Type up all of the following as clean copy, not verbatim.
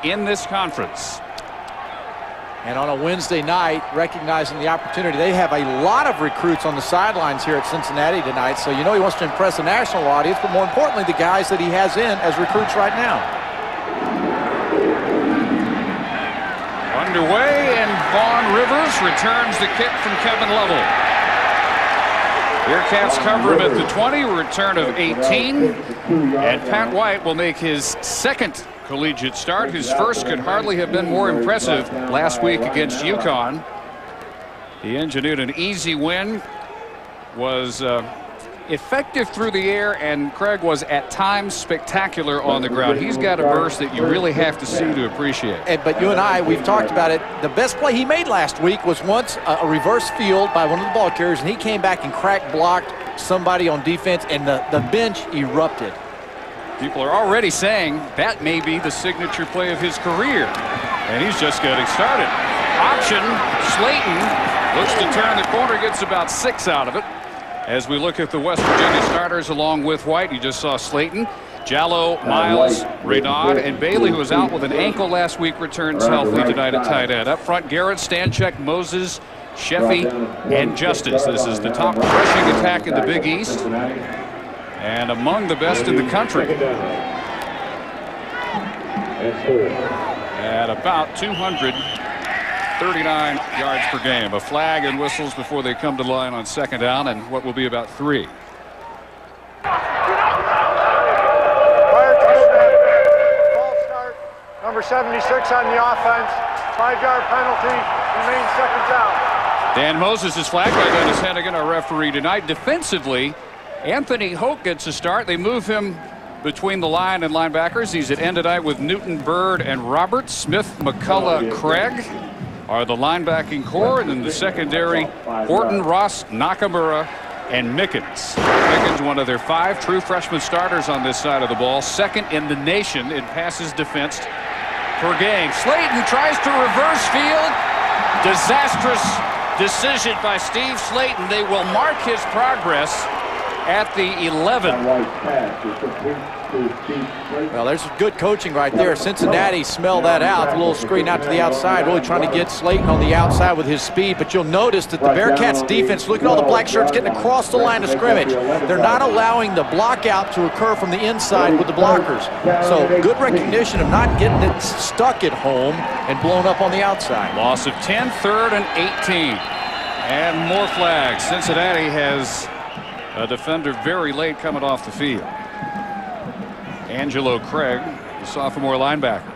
in this conference. And on a Wednesday night, recognizing the opportunity, they have a lot of recruits on the sidelines here at Cincinnati tonight. So you know he wants to impress the national audience, but more importantly, the guys that he has in as recruits right now. Underway, and Vaughn Rivers returns the kick from Kevin Lovell. Bearcats cover him at the 20, return of 18. And Pat White will make his second collegiate start. His first could hardly have been more impressive last week against UConn. He engineered an easy win, was effective through the air, and Craig was at times spectacular on the ground. He's got a burst that you really have to see to appreciate. But you and I, we've talked about it. The best play he made last week was once a reverse field by one of the ball carriers, and he came back and crack blocked somebody on defense, and the bench erupted. People are already saying that may be the signature play of his career, and he's just getting started. Option, Slayton looks to turn the corner, gets about 6 out of it. As we look at the West Virginia starters along with White, you just saw Slayton, Jallow, Miles, Renaud, and Bailey, who was out with an ankle last week, returns healthy tonight at tight end. Up front, Garrett, Stanchek, Moses, Sheffy, and Justice. This is the top rushing attack in the Big East, and among the best in the country. At about 239 yards per game. A flag and whistles before they come to the line on second down, and what will be about 3. Prior to snap, ball start, number 76 on the offense, 5-yard penalty, remains second down. Dan Moses is flagged by Dennis Hennigan, our referee tonight. Defensively, Anthony Hoke gets a start. They move him between the line and linebackers. He's at end tonight with Newton, Bird, and Roberts. Smith, McCullough, Craig are the linebacking core, and in the secondary, Horton, Ross, Nakamura, and Mickens. Mickens, one of their 5 true freshman starters on this side of the ball, second in the nation in passes defensed per game. Slayton tries to reverse field. Disastrous decision by Steve Slayton. They will mark his progress at the 11. Well, there's good coaching right there. Cincinnati smelled that out. A little screen out to the outside, really trying to get Slayton on the outside with his speed. But you'll notice that the Bearcats defense, look at all the black shirts getting across the line of scrimmage. They're not allowing the block out to occur from the inside with the blockers. So good recognition of not getting it stuck at home and blown up on the outside. Loss of 10, 3rd and 18. And more flags. Cincinnati has a defender very late coming off the field. Angelo Craig, the sophomore linebacker.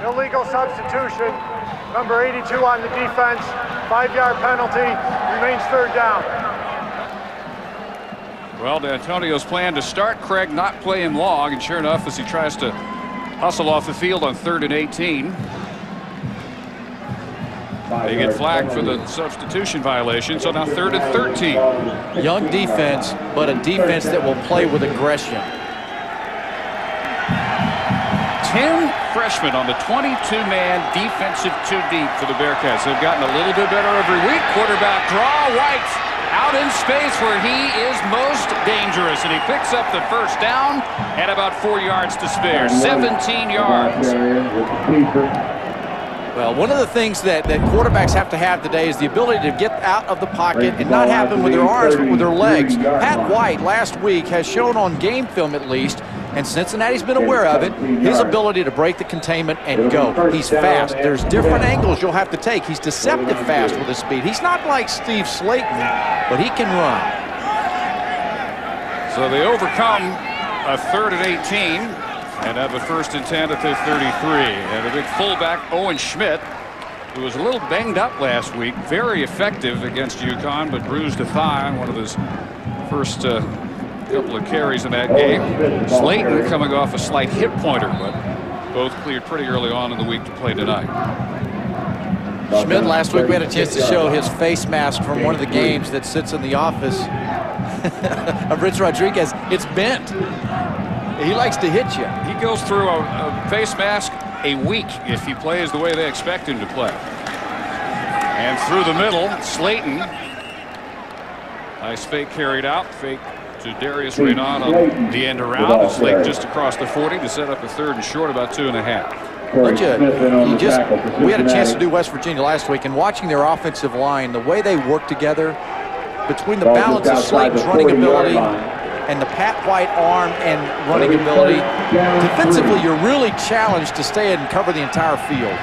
Illegal substitution, number 82 on the defense, 5-yard penalty, remains third down. Well, D'Antonio's plan to start Craig, not play him long, and sure enough, as he tries to hustle off the field on 3rd and 18, they get flagged for the substitution violation, so now 3rd and 13. Young defense, but a defense that will play with aggression. 10 freshmen on the 22-man defensive 2 deep for the Bearcats. They've gotten a little bit better every week. Quarterback draw, White out in space where he is most dangerous, and he picks up the first down and about 4 yards to spare. 17 yards. Well, one of the things that quarterbacks have to have today is the ability to get out of the pocket and not happen with their arms but with their legs. Pat White last week has shown on game film at least, and Cincinnati's been aware of it, his ability to break the containment and go. He's fast. There's different angles you'll have to take. He's deceptive fast with his speed. He's not like Steve Slayton, but he can run. So they overcome a 3rd and 18 and have a 1st and 10 at their 33. And a big fullback, Owen Schmidt, who was a little banged up last week, very effective against UConn, but bruised a thigh on one of his first couple of carries in that game. Slayton coming off a slight hip pointer, but both cleared pretty early on in the week to play tonight. Schmidt, last week we had a chance to show his face mask from one of the games that sits in the office of Rich Rodriguez. It's bent. He likes to hit you. He goes through a face mask a week if he plays the way they expect him to play. And through the middle, Slayton. Nice fake carried out. Fake to Darius Renaud on the end around. Slayton just across the 40 to set up a 3rd and short, about 2.5. We had a chance to do West Virginia last week, and watching their offensive line, the way they work together, between the balance of Slayton's running ability and the Pat White arm and running ability, defensively you're really challenged to stay and cover the entire field.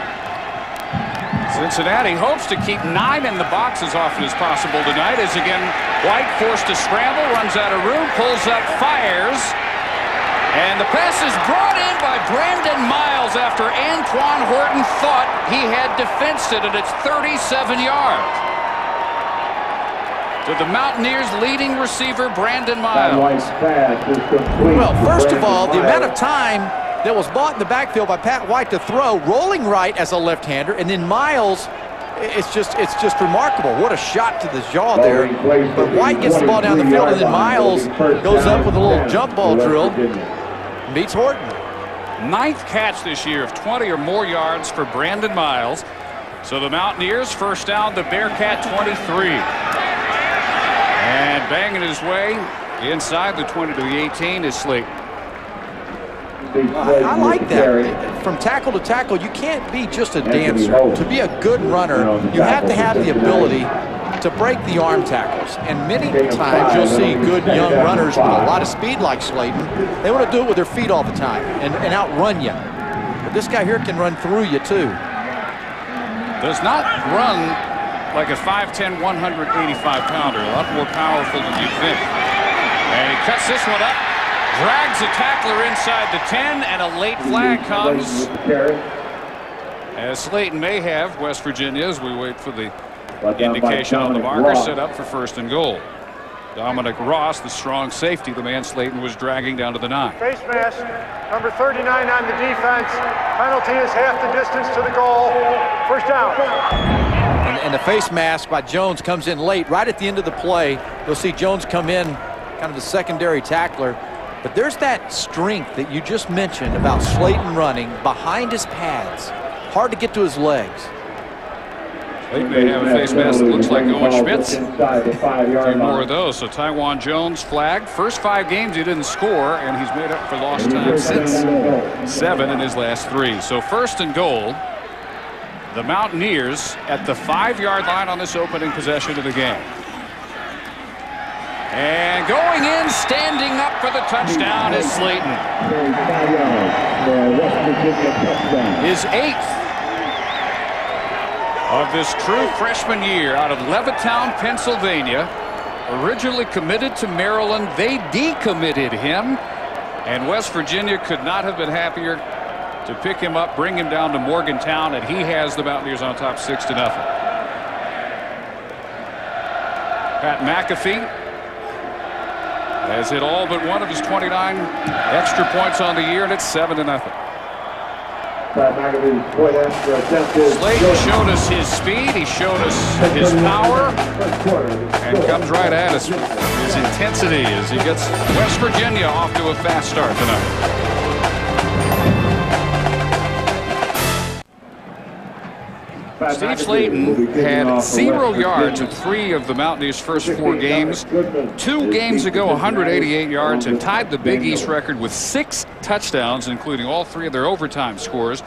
Cincinnati hopes to keep 9 in the box as often as possible tonight, as again White forced to scramble, runs out of room, pulls up, fires. And the pass is brought in by Brandon Miles after Antoine Horton thought he had defensed it, and it's 37 yards. To the Mountaineers' leading receiver, Brandon Miles. Well, first of all, the amount of time that was bought in the backfield by Pat White to throw, rolling right as a left-hander, and then Miles, it's just remarkable. What a shot to the jaw there. But White gets the ball down the field, and then Miles goes up with a little jump ball drill. Beats Horton. 9th catch this year of 20 or more yards for Brandon Miles. So the Mountaineers first down the Bearcat 23. And banging his way inside the 20 to the 18 is Slayton. I like that. From tackle to tackle, you can't be just a dancer. To be a good runner, you have to have the ability to break the arm tackles. And many times you'll see good young runners with a lot of speed like Slayton. They want to do it with their feet all the time and outrun you. But this guy here can run through you too. Does not run like a 5'10", 185-pounder. A lot more powerful than you'd think. And he cuts this one up. Drags a tackler inside the 10, and a late flag comes. As Slayton may have West Virginia as we wait for the indication on the marker, set up for 1st and goal. Dominic Ross, the strong safety, the man Slayton was dragging down to the 9. Face mask, number 39 on the defense. Penalty is half the distance to the goal. First down. And the face mask by Jones comes in late, right at the end of the play. You'll see Jones come in, kind of the secondary tackler. But there's that strength that you just mentioned about Slayton running behind his pads. Hard to get to his legs. Slayton may have a face mask that looks like Owen Schmidt's. A few more of those. So Tywan Jones flagged. First 5 games he didn't score, and he's made up for lost time since. 7 in his last 3. So 1st and goal. The Mountaineers at the 5-yard line on this opening possession of the game. And going in, standing up for the touchdown is Slayton. His 8th of this true freshman year out of Levittown, Pennsylvania. Originally committed to Maryland. They decommitted him. And West Virginia could not have been happier to pick him up, bring him down to Morgantown, and he has the Mountaineers on top 6-0. Pat McAfee has hit all but one of his 29 extra points on the year, and it's 7-0. Slayton showed us his speed, he showed us his power, and comes right at us. His intensity as he gets West Virginia off to a fast start tonight. Steve Slayton had 0 yards in 3 of the Mountaineers' first 4 games. 2 games ago, 188 yards, and tied the Big East record with 6 touchdowns, including all 3 of their overtime scores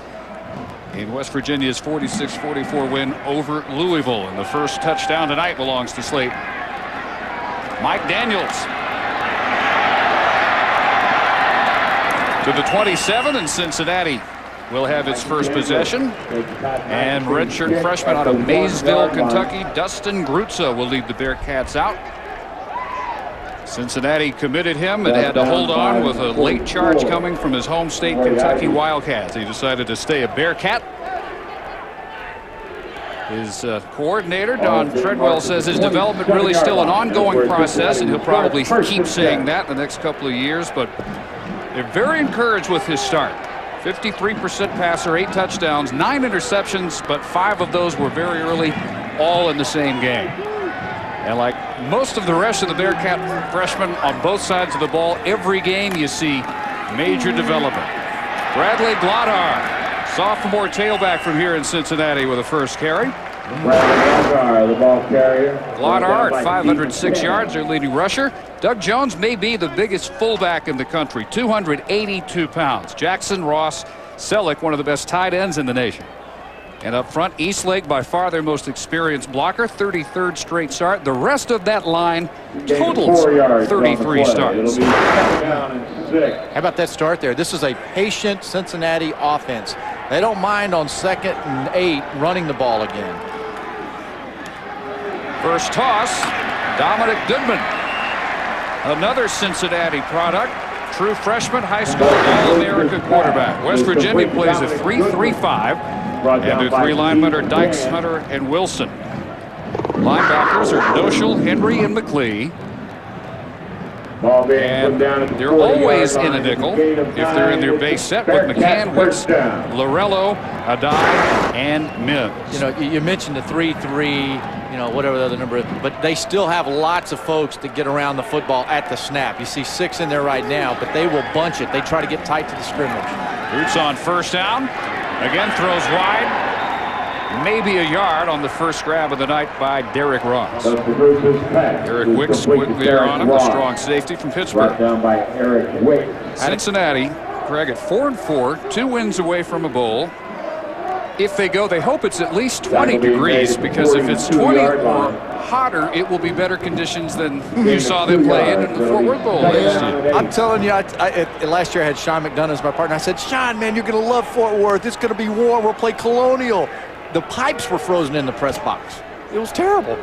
in West Virginia's 46-44 win over Louisville. And the first touchdown tonight belongs to Slayton. Mike Daniels to the 27, and Cincinnati will have its first possession. And redshirt freshman out of Maysville, Kentucky, Dustin Grutza will lead the Bearcats out. Cincinnati committed him and had to hold on with a late charge coming from his home state, Kentucky Wildcats. He decided to stay a Bearcat. His coordinator, Don Treadwell, says his development really still an ongoing process, and he'll probably keep saying that in the next couple of years, but they're very encouraged with his start. 53% passer, 8 touchdowns, 9 interceptions, but 5 of those were very early, all in the same game. And like most of the rest of the Bearcat freshmen on both sides of the ball, every game you see major development. Bradley Glodar, sophomore tailback from here in Cincinnati, with a first carry. The ball carrier. Glodar at 506 yards, their leading rusher. Doug Jones may be the biggest fullback in the country, 282 pounds. Jackson Ross Selleck, one of the best tight ends in the nation. And up front, Eastlake, by far their most experienced blocker, 33rd straight start. The rest of that line totals 33 starts. How about that start there? This is a patient Cincinnati offense. They don't mind on 2nd and 8 running the ball again. First toss, Dominic Goodman. Another Cincinnati product. True freshman, high school All-America quarterback. West Virginia plays a 3-3-5. And their 3 linemen are Dykes, Hunter, and Wilson. Linebackers are Noshel, Henry, and McLee. And they're always in a nickel if they're in their base set with McCann, Wicks, Lorello, Adai, and Mims. You know, you mentioned the 3-3, you know, whatever the other number is, but they still have lots of folks that get around the football at the snap. You see 6 in there right now, but they will bunch it. They try to get tight to the scrimmage. Boots on first down. Again, throws wide. Maybe a yard on the first grab of the night by Derek Ross. Eric Wicks quickly there on him, the strong safety from Pittsburgh. Cincinnati, Greg, at 4-4, 2 wins away from a bowl. If they go, they hope it's at least 20 degrees, because if it's 20 or hotter, it will be better conditions than you saw them play in the Fort Worth Bowl last year. I'm telling you, last year I had Sean McDonough as my partner. I said, Sean, man, you're going to love Fort Worth. It's going to be warm. We'll play Colonial. The pipes were frozen in the press box. It was terrible.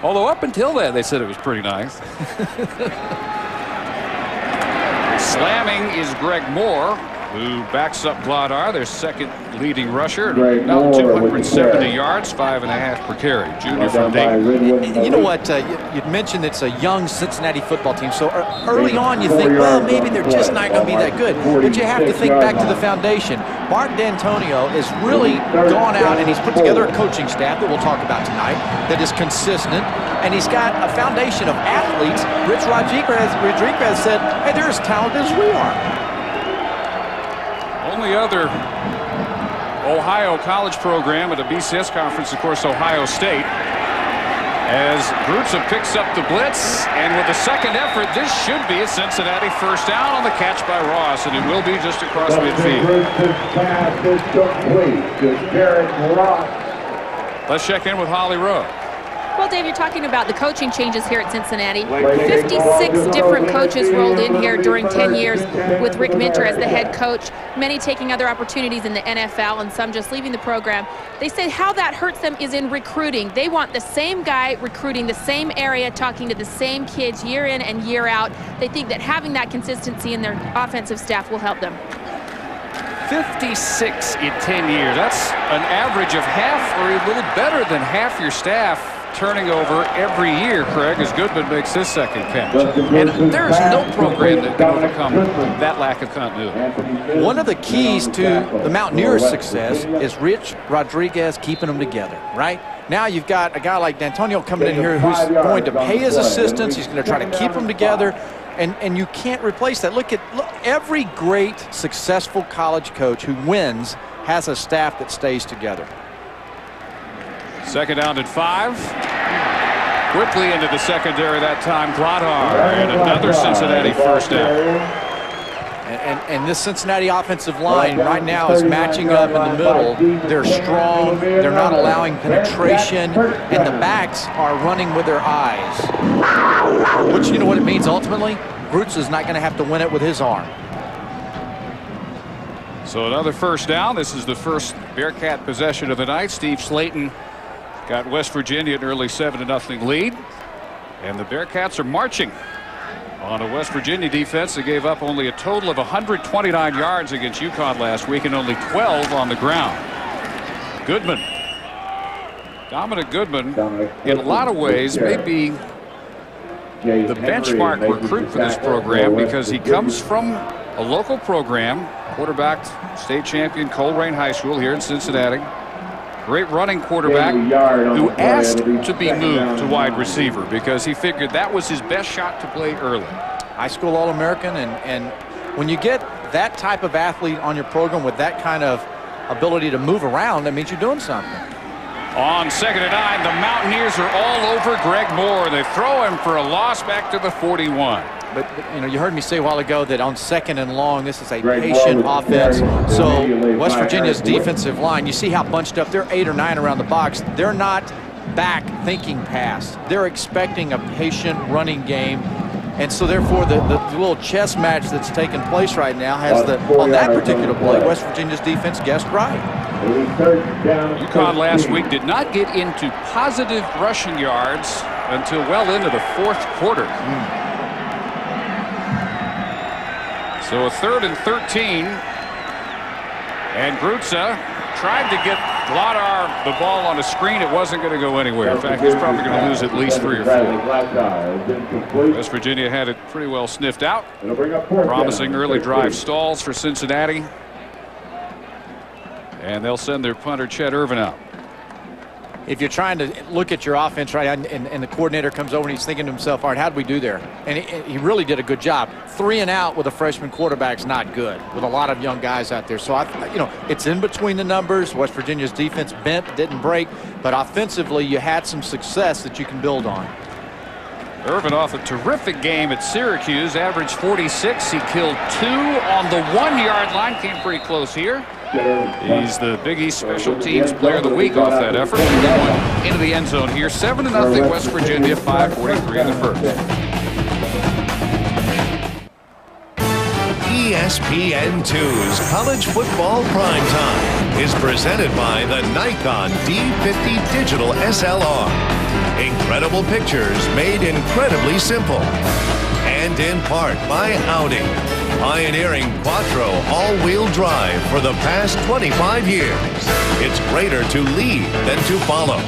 Although up until then, they said it was pretty nice. Slamming is Greg Moore, who backs up Glodar, their second leading rusher. Now 270 yards, 5.5 per carry. Junior from Dayton. You know what? You'd mentioned it's a young Cincinnati football team. So early on you think, well, maybe they're just not going to be that good. But you have to think back to the foundation. Mark D'Antonio has really gone out and he's put together a coaching staff that we'll talk about tonight that is consistent. And he's got a foundation of athletes. Rich Rodriguez said, hey, they're as talented as we are. Only other Ohio college program at a BCS conference, of course, Ohio State. As Grutza picks up the blitz, and with the second effort, this should be a Cincinnati first down on the catch by Ross, and it will be just across midfield. Let's check in with Holly Rowe. Well, Dave, you're talking about the coaching changes here at Cincinnati. 56 different coaches rolled in here during 10 years with Rick Minter as the head coach, many taking other opportunities in the NFL and some just leaving the program. They say how that hurts them is in recruiting. They want the same guy recruiting the same area, talking to the same kids year in and year out. They think that having that consistency in their offensive staff will help them. 56 in 10 years. That's an average of half or a little better than half your staff turning over every year, Craig, as Goodman makes his second catch. And there's no program that can overcome that lack of continuity. One of the keys to the Mountaineers' success is Rich Rodriguez keeping them together, right? Now you've got a guy like D'Antonio coming in here who's going to pay his assistants. He's going to try to keep them together. And you can't replace that. Look, every great, successful college coach who wins has a staff that stays together. Second down and 5. Quickly into the secondary that time, Glodar, and another Cincinnati first down. And this Cincinnati offensive line right now is matching up in the middle. They're strong. They're not allowing penetration. And the backs are running with their eyes. Which, you know what it means ultimately? Grutz is not going to have to win it with his arm. So another first down. This is the first Bearcat possession of the night. Steve Slayton got West Virginia an early 7-0 lead. And the Bearcats are marching on a West Virginia defense that gave up only a total of 129 yards against UConn last week and only 12 on the ground. Goodman. Dominic Goodman, in a lot of ways, may be the benchmark recruit for this program because he comes from a local program, quarterbacked state champion Coleraine High School here in Cincinnati. Great running quarterback who asked to be moved to wide receiver because he figured that was his best shot to play early. High school All-American, and when you get that type of athlete on your program with that kind of ability to move around, that means you're doing something. On 2nd and 9, the Mountaineers are all over Greg Moore. They throw him for a loss back to the 41. But you know, you heard me say a while ago that on 2nd and long, this is a patient offense. So West Virginia's defensive line, you see how bunched up. They're 8 or 9 around the box. They're not back thinking pass. They're expecting a patient running game. And so therefore the little chess match that's taking place right now has on that particular play, West Virginia's defense guessed right. UConn last week did not get into positive rushing yards until well into the 4th quarter. So a 3rd and 13. And Grutza tried to get Vladar the ball on a screen. It wasn't going to go anywhere. In fact, he's probably going to lose at least 3 or 4. West Virginia had it pretty well sniffed out. Promising early drive stalls for Cincinnati. And they'll send their punter Chet Irvin out. If you're trying to look at your offense right and the coordinator comes over and he's thinking to himself, all right, how do we do there? And he really did a good job. 3 and out with a freshman quarterback's not good with a lot of young guys out there. So, it's in between the numbers. West Virginia's defense bent, didn't break, but offensively you had some success that you can build on. Irvin off a terrific game at Syracuse, averaged 46. He killed 2 on the 1-yard line, came pretty close here. He's the Big East Special Teams Player of the Week off that effort. Going into the end zone here. 7-0 West Virginia, 5:43 in the first. ESPN2's College Football Primetime is presented by the Nikon D50 Digital SLR. Incredible pictures made incredibly simple. And in part by Audi, pioneering Quattro all-wheel drive for the past 25 years. It's greater to lead than to follow.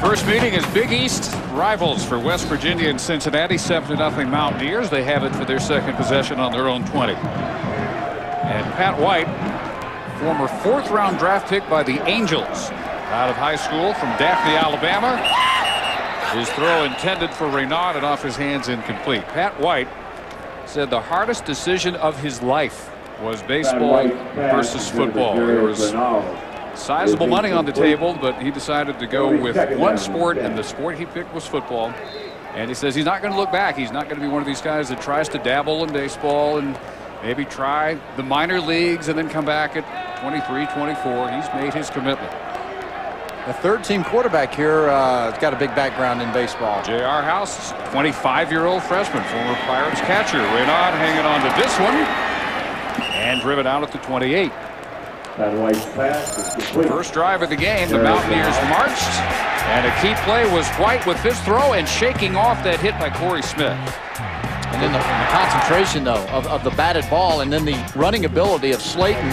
First meeting is Big East rivals for West Virginia and Cincinnati. 7-0 Mountaineers. They have it for their second possession on their own 20. And Pat White, former 4th-round draft pick by the Angels, out of high school from Daphne, Alabama. His throw intended for Reynaud and off his hands incomplete. Pat White said the hardest decision of his life was baseball versus football. There was sizable money on the table, but he decided to go with one sport, and the sport he picked was football. And he says he's not going to look back. He's not going to be one of these guys that tries to dabble in baseball and maybe try the minor leagues and then come back at 23, 24. He's made his commitment. The 3rd-team quarterback here has got a big background in baseball. J.R. House, 25-year-old freshman, former Pirates catcher. Reynaud hanging on to this one and driven out at the 28. First drive of the game, the Mountaineers marched, and a key play was White with this throw and shaking off that hit by Corey Smith. And then the concentration, though, of the batted ball, and then the running ability of Slayton.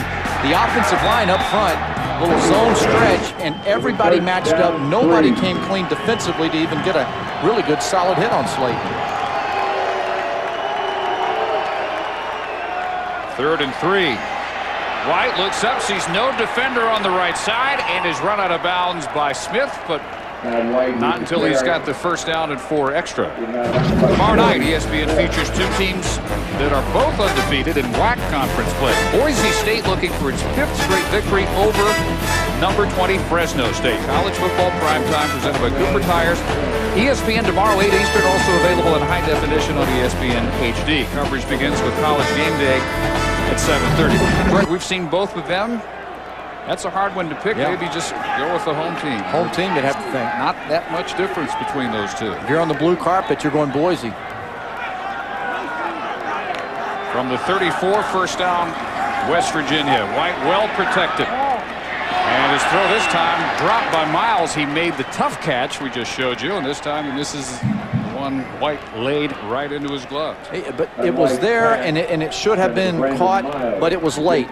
The offensive line up front, little zone stretch, and everybody matched up. Nobody came clean defensively to even get a really good solid hit on Slayton. 3rd and 3. White looks up, sees no defender on the right side, and is run out of bounds by Smith, but not until he's got the first down and 4 extra. Tomorrow night, ESPN features 2 teams that are both undefeated in WAC conference play. Boise State looking for its 5th straight victory over number 20 Fresno State. College football primetime presented by Cooper Tires. ESPN tomorrow, 8 Eastern, also available in high definition on ESPN HD. Coverage begins with College Game Day at 7:30. We've seen both of them. That's a hard one to pick. Yeah. Maybe just go with the home team. Home team, you'd have to think. Not that much difference between those two. If you're on the blue carpet, you're going Boise. From the 34, first down, West Virginia. White well protected. And his throw this time dropped by Miles. He made the tough catch we just showed you, and this time he misses one. White laid right into his glove. But it was there, and it should have been caught, but it was late.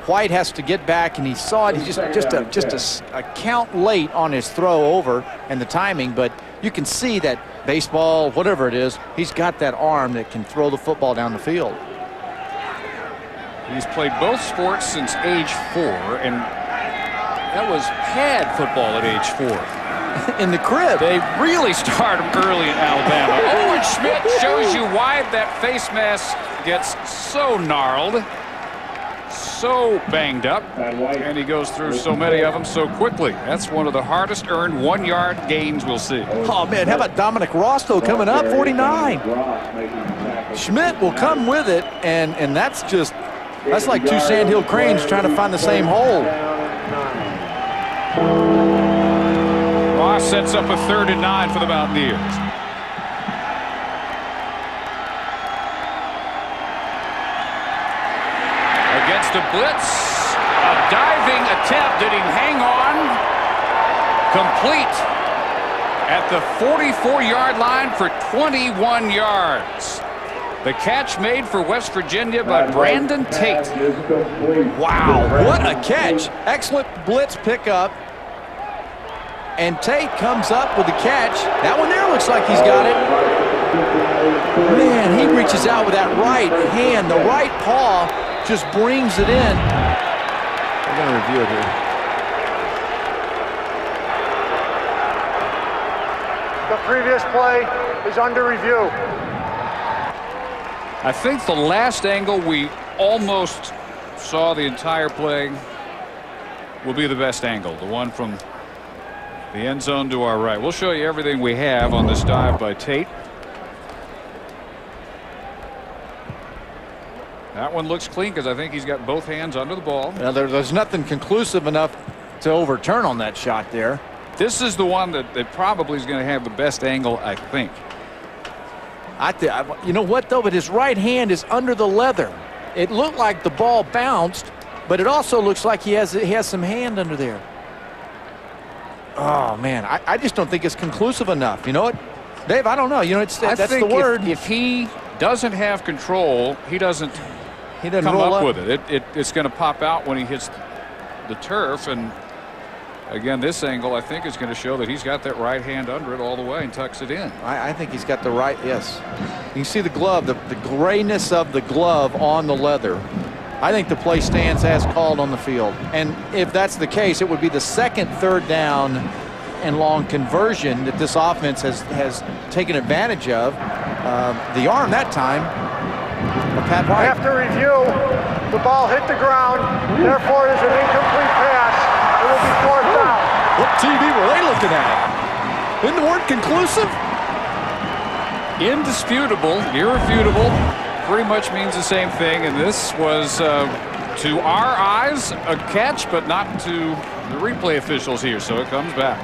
White has to get back, and he saw it. He just a count late on his throw over and the timing, but you can see that baseball, whatever it is, he's got that arm that can throw the football down the field. He's played both sports since age 4, and that was pad football at age 4. In the crib. They really start him early in Alabama. Owen Schmidt shows you why that face mask gets so gnarled, so banged up, and he goes through so many of them so quickly. That's one of the hardest earned 1-yard gains we'll see. Oh, man, how about Dominic Rostow coming up, 49. Schmidt will come with it, and that's like two sandhill cranes trying to find the same hole. Ross sets up a 3rd and 9 for the Mountaineers. Against a blitz, a diving attempt. Did he hang on? Complete at the 44-yard line for 21 yards. The catch made for West Virginia by Brandon Tate. Wow, what a catch. Excellent blitz pickup. And Tate comes up with the catch. That one there looks like he's got it. Man, he reaches out with that right hand. The right paw just brings it in. We're going to review it here. The previous play is under review. I think the last angle we almost saw the entire play will be the best angle. The one from the end zone to our right. We'll show you everything we have on this dive by Tate. That one looks clean because I think he's got both hands under the ball. Now, there's nothing conclusive enough to overturn on that shot there. This is the one that probably is going to have the best angle, I think. You know what, though? But his right hand is under the leather. It looked like the ball bounced, but it also looks like he has some hand under there. Oh, man, I just don't think it's conclusive enough. You know what, Dave? I don't know. You know, that's the word. If he doesn't have control, he doesn't come up with it. It's going to pop out when he hits the turf. And again, this angle, I think, is going to show that he's got that right hand under it all the way and tucks it in. I think he's got the right, yes. You can see the glove, the grayness of the glove on the leather. I think the play stands as called on the field. And if that's the case, it would be the second 3rd down and long conversion that this offense has taken advantage of. The arm that time of Pat White. After review, the ball hit the ground. Therefore, it is an incomplete pass. It will be 4th down. What TV were they looking at? Isn't the word conclusive? Indisputable, irrefutable, pretty much means the same thing. And this was, to our eyes, a catch, but not to the replay officials here. So it comes back.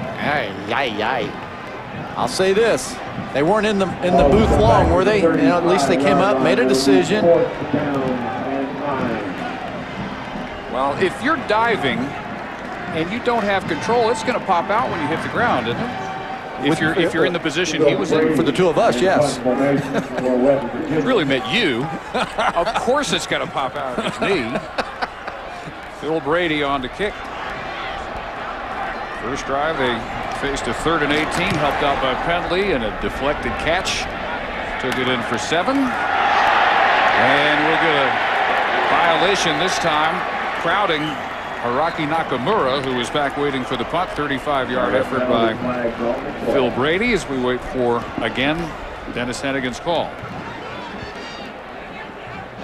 I'll say this: they weren't in the booth long, were they? You know, at least they came up, made a decision. Well, if you're diving and you don't have control, it's going to pop out when you hit the ground, isn't it? If you're in the position he was in. For the two of us, yes. It really meant you. Of course it's going to pop out of me. Phil Brady on to kick. First drive, they faced a 3rd and 18, helped out by penalty and a deflected catch. Took it in for 7. And we'll get a violation this time, crowding Haraki Nakamura, who was back waiting for the punt. 35-yard effort by Phil Brady as we wait for, again, Dennis Hennigan's call.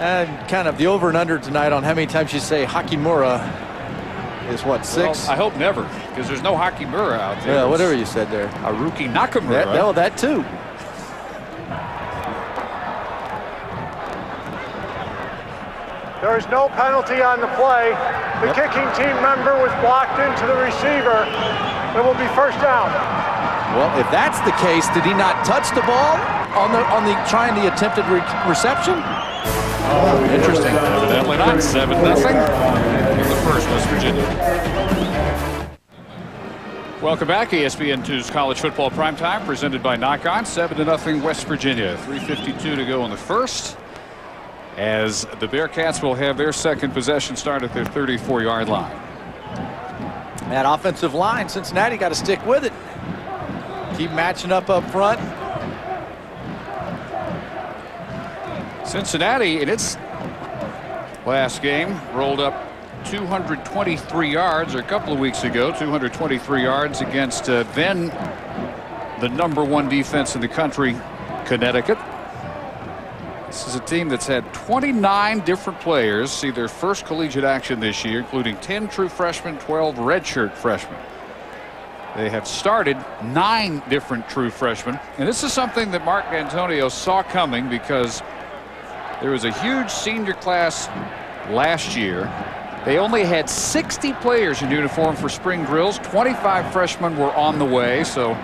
And kind of the over and under tonight on how many times you say Hakimura is what, 6? Well, I hope never, because there's no Hakimura out there. Yeah, whatever you said there. Haruki Nakamura. That too. There is no penalty on the play. The kicking team member was blocked into the receiver. It will be 1st down. Well, if that's the case, did he not touch the ball on the trying the attempted reception? Oh, interesting. Evidently not. 7-0 in the first, West Virginia. Welcome back. ESPN2's College Football Primetime, presented by Nikon. 7-0 West Virginia. 3:52 to go in the first, as the Bearcats will have their second possession start at their 34-yard line. That offensive line, Cincinnati got to stick with it. Keep matching up front. Cincinnati, in its last game, rolled up 223 yards a couple of weeks ago. 223 yards against then the #1 defense in the country, Connecticut. This is a team that's had 29 different players see their first collegiate action this year, including 10 true freshmen, 12 redshirt freshmen. They have started 9 different true freshmen, and this is something that Mark D'Antonio saw coming because there was a huge senior class last year. They only had 60 players in uniform for spring drills. 25 freshmen were on the way, so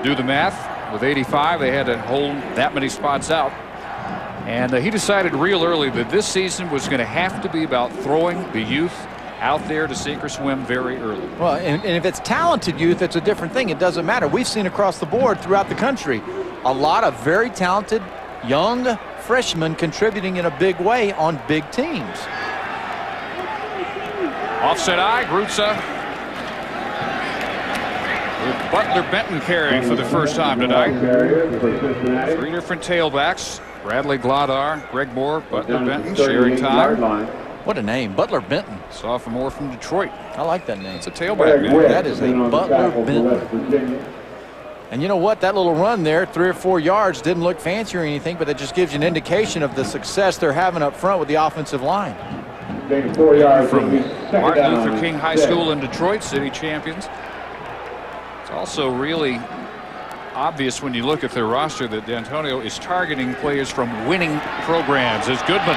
do the math. With 85, they had to hold that many spots out. And he decided real early that this season was going to have to be about throwing the youth out there to sink or swim very early. Well, and if it's talented youth, it's a different thing. It doesn't matter. We've seen across the board throughout the country a lot of very talented young freshmen contributing in a big way on big teams. Offset eye, Grutza with Butler Benton carrying for the first time tonight. 3 different tailbacks. Bradley Glodar, Greg Moore, Butler Benton sharing time. What a name, Butler Benton. Sophomore from Detroit. I like that name. It's a tailback name. That is a Butler Benton. And you know what? That little run there, 3 or 4 yards, didn't look fancy or anything, but it just gives you an indication of the success they're having up front with the offensive line. From Martin Luther King High School in Detroit, city champions. It's also really obvious when you look at their roster that D'Antonio is targeting players from winning programs. As Goodman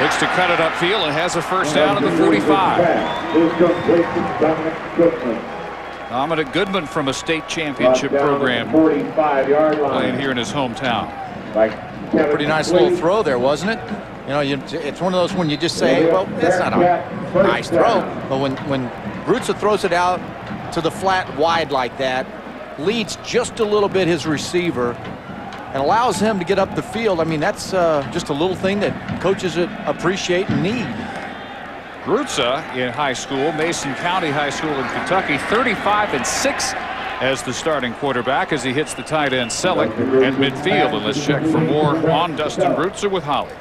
looks to cut it upfield and has a first down at the 45. Dominic Goodman from a state championship program playing here in his hometown. Pretty nice little throw there, wasn't it? You know, it's one of those when you just say, well, that's not a nice throw. But when Grutza throws it out to the flat wide like that, leads just a little bit his receiver and allows him to get up the field. I mean, that's just a little thing that coaches appreciate and need. Grutza in high school, Mason County High School in Kentucky, 35-6 as the starting quarterback as he hits the tight end Selleck at midfield. And let's check for more on Dustin Grutza with Holly.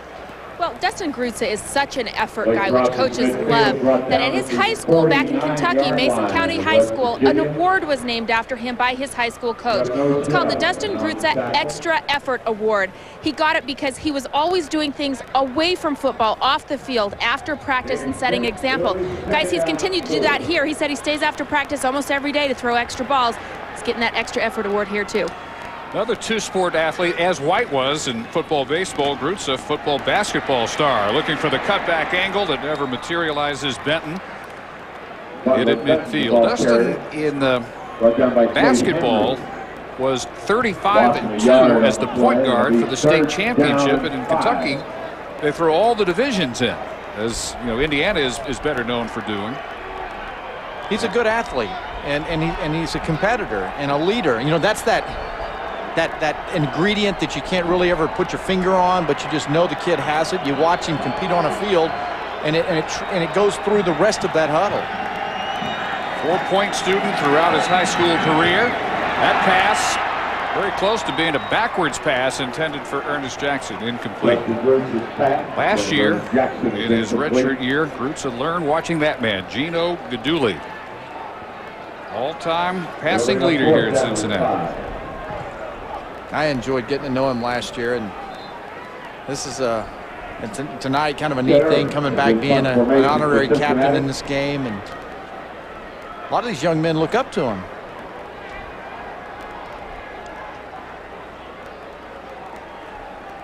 Well, Dustin Grutza is such an effort guy, which coaches love, that at his high school back in Kentucky, Mason County High School, an award was named after him by his high school coach. It's called the Dustin Grutza Extra Effort Award. He got it because he was always doing things away from football, off the field, after practice, and setting example. Guys, he's continued to do that here. He said he stays after practice almost every day to throw extra balls. He's getting that Extra Effort Award here, too. Another 2-sport athlete, as White was in football, baseball. Grutza, football, basketball star, looking for the cutback angle that never materializes. Benton hit at midfield. Dustin in the basketball was 35-2 as the point guard for the state championship, and in Kentucky they throw all the divisions in, as you know Indiana is better known for doing. He's a good athlete, and he's a competitor and a leader. You know, that's that ingredient that you can't really ever put your finger on, but you just know the kid has it. You watch him compete on a field, and it goes through the rest of that huddle. 4-point student throughout his high school career. That pass very close to being a backwards pass intended for Ernest Jackson. Incomplete. Last year, in his redshirt year, Grutza learned watching that man, Gino Gaduli. All-time passing leader here at Cincinnati. I enjoyed getting to know him last year, and this is tonight kind of a neat thing, coming back being an honorary captain in this game, and a lot of these young men look up to him.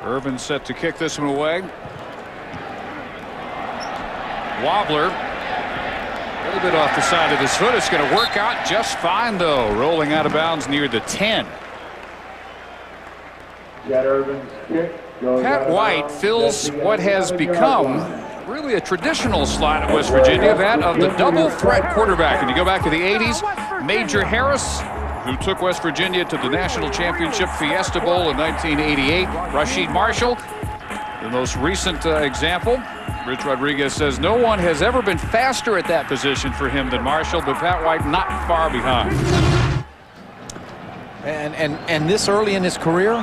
Irvin set to kick this one away. Wobbler, a little bit off the side of his foot. It's going to work out just fine, though. Rolling out of bounds near the 10. Pat White fills what has become really a traditional slot at West Virginia, that of the double threat quarterback. And you go back to the 80s, Major Harris, who took West Virginia to the National Championship Fiesta Bowl in 1988. Rasheed Marshall, the most recent example. Rich Rodriguez says no one has ever been faster at that position for him than Marshall, but Pat White not far behind. And this early in his career,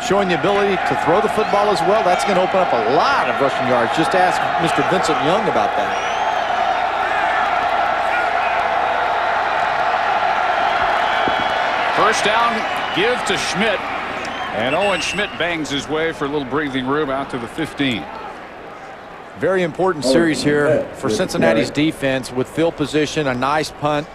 showing the ability to throw the football as well, that's going to open up a lot of rushing yards. Just ask Mr. Vincent Young about that. First down, give to Schmidt. And Owen Schmidt bangs his way for a little breathing room out to the 15. Very important series here for Cincinnati's defense with field position, a nice punt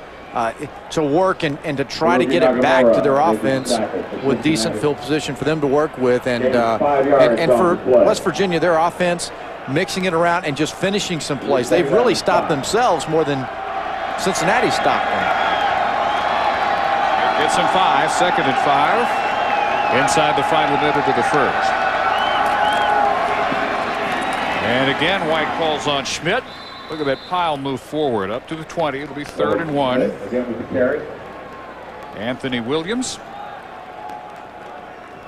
to work and to try to get it back to their offense with decent field position for them to work with. And for West Virginia, their offense, mixing it around and just finishing some plays. They've really stopped themselves more than Cincinnati stopped them. Gets him 5, 2nd and 5. Inside the final minute of the first. And again, White calls on Schmidt. Look at that pile move forward up to the 20. It'll be 3rd and 1. Again with the carry. Anthony Williams.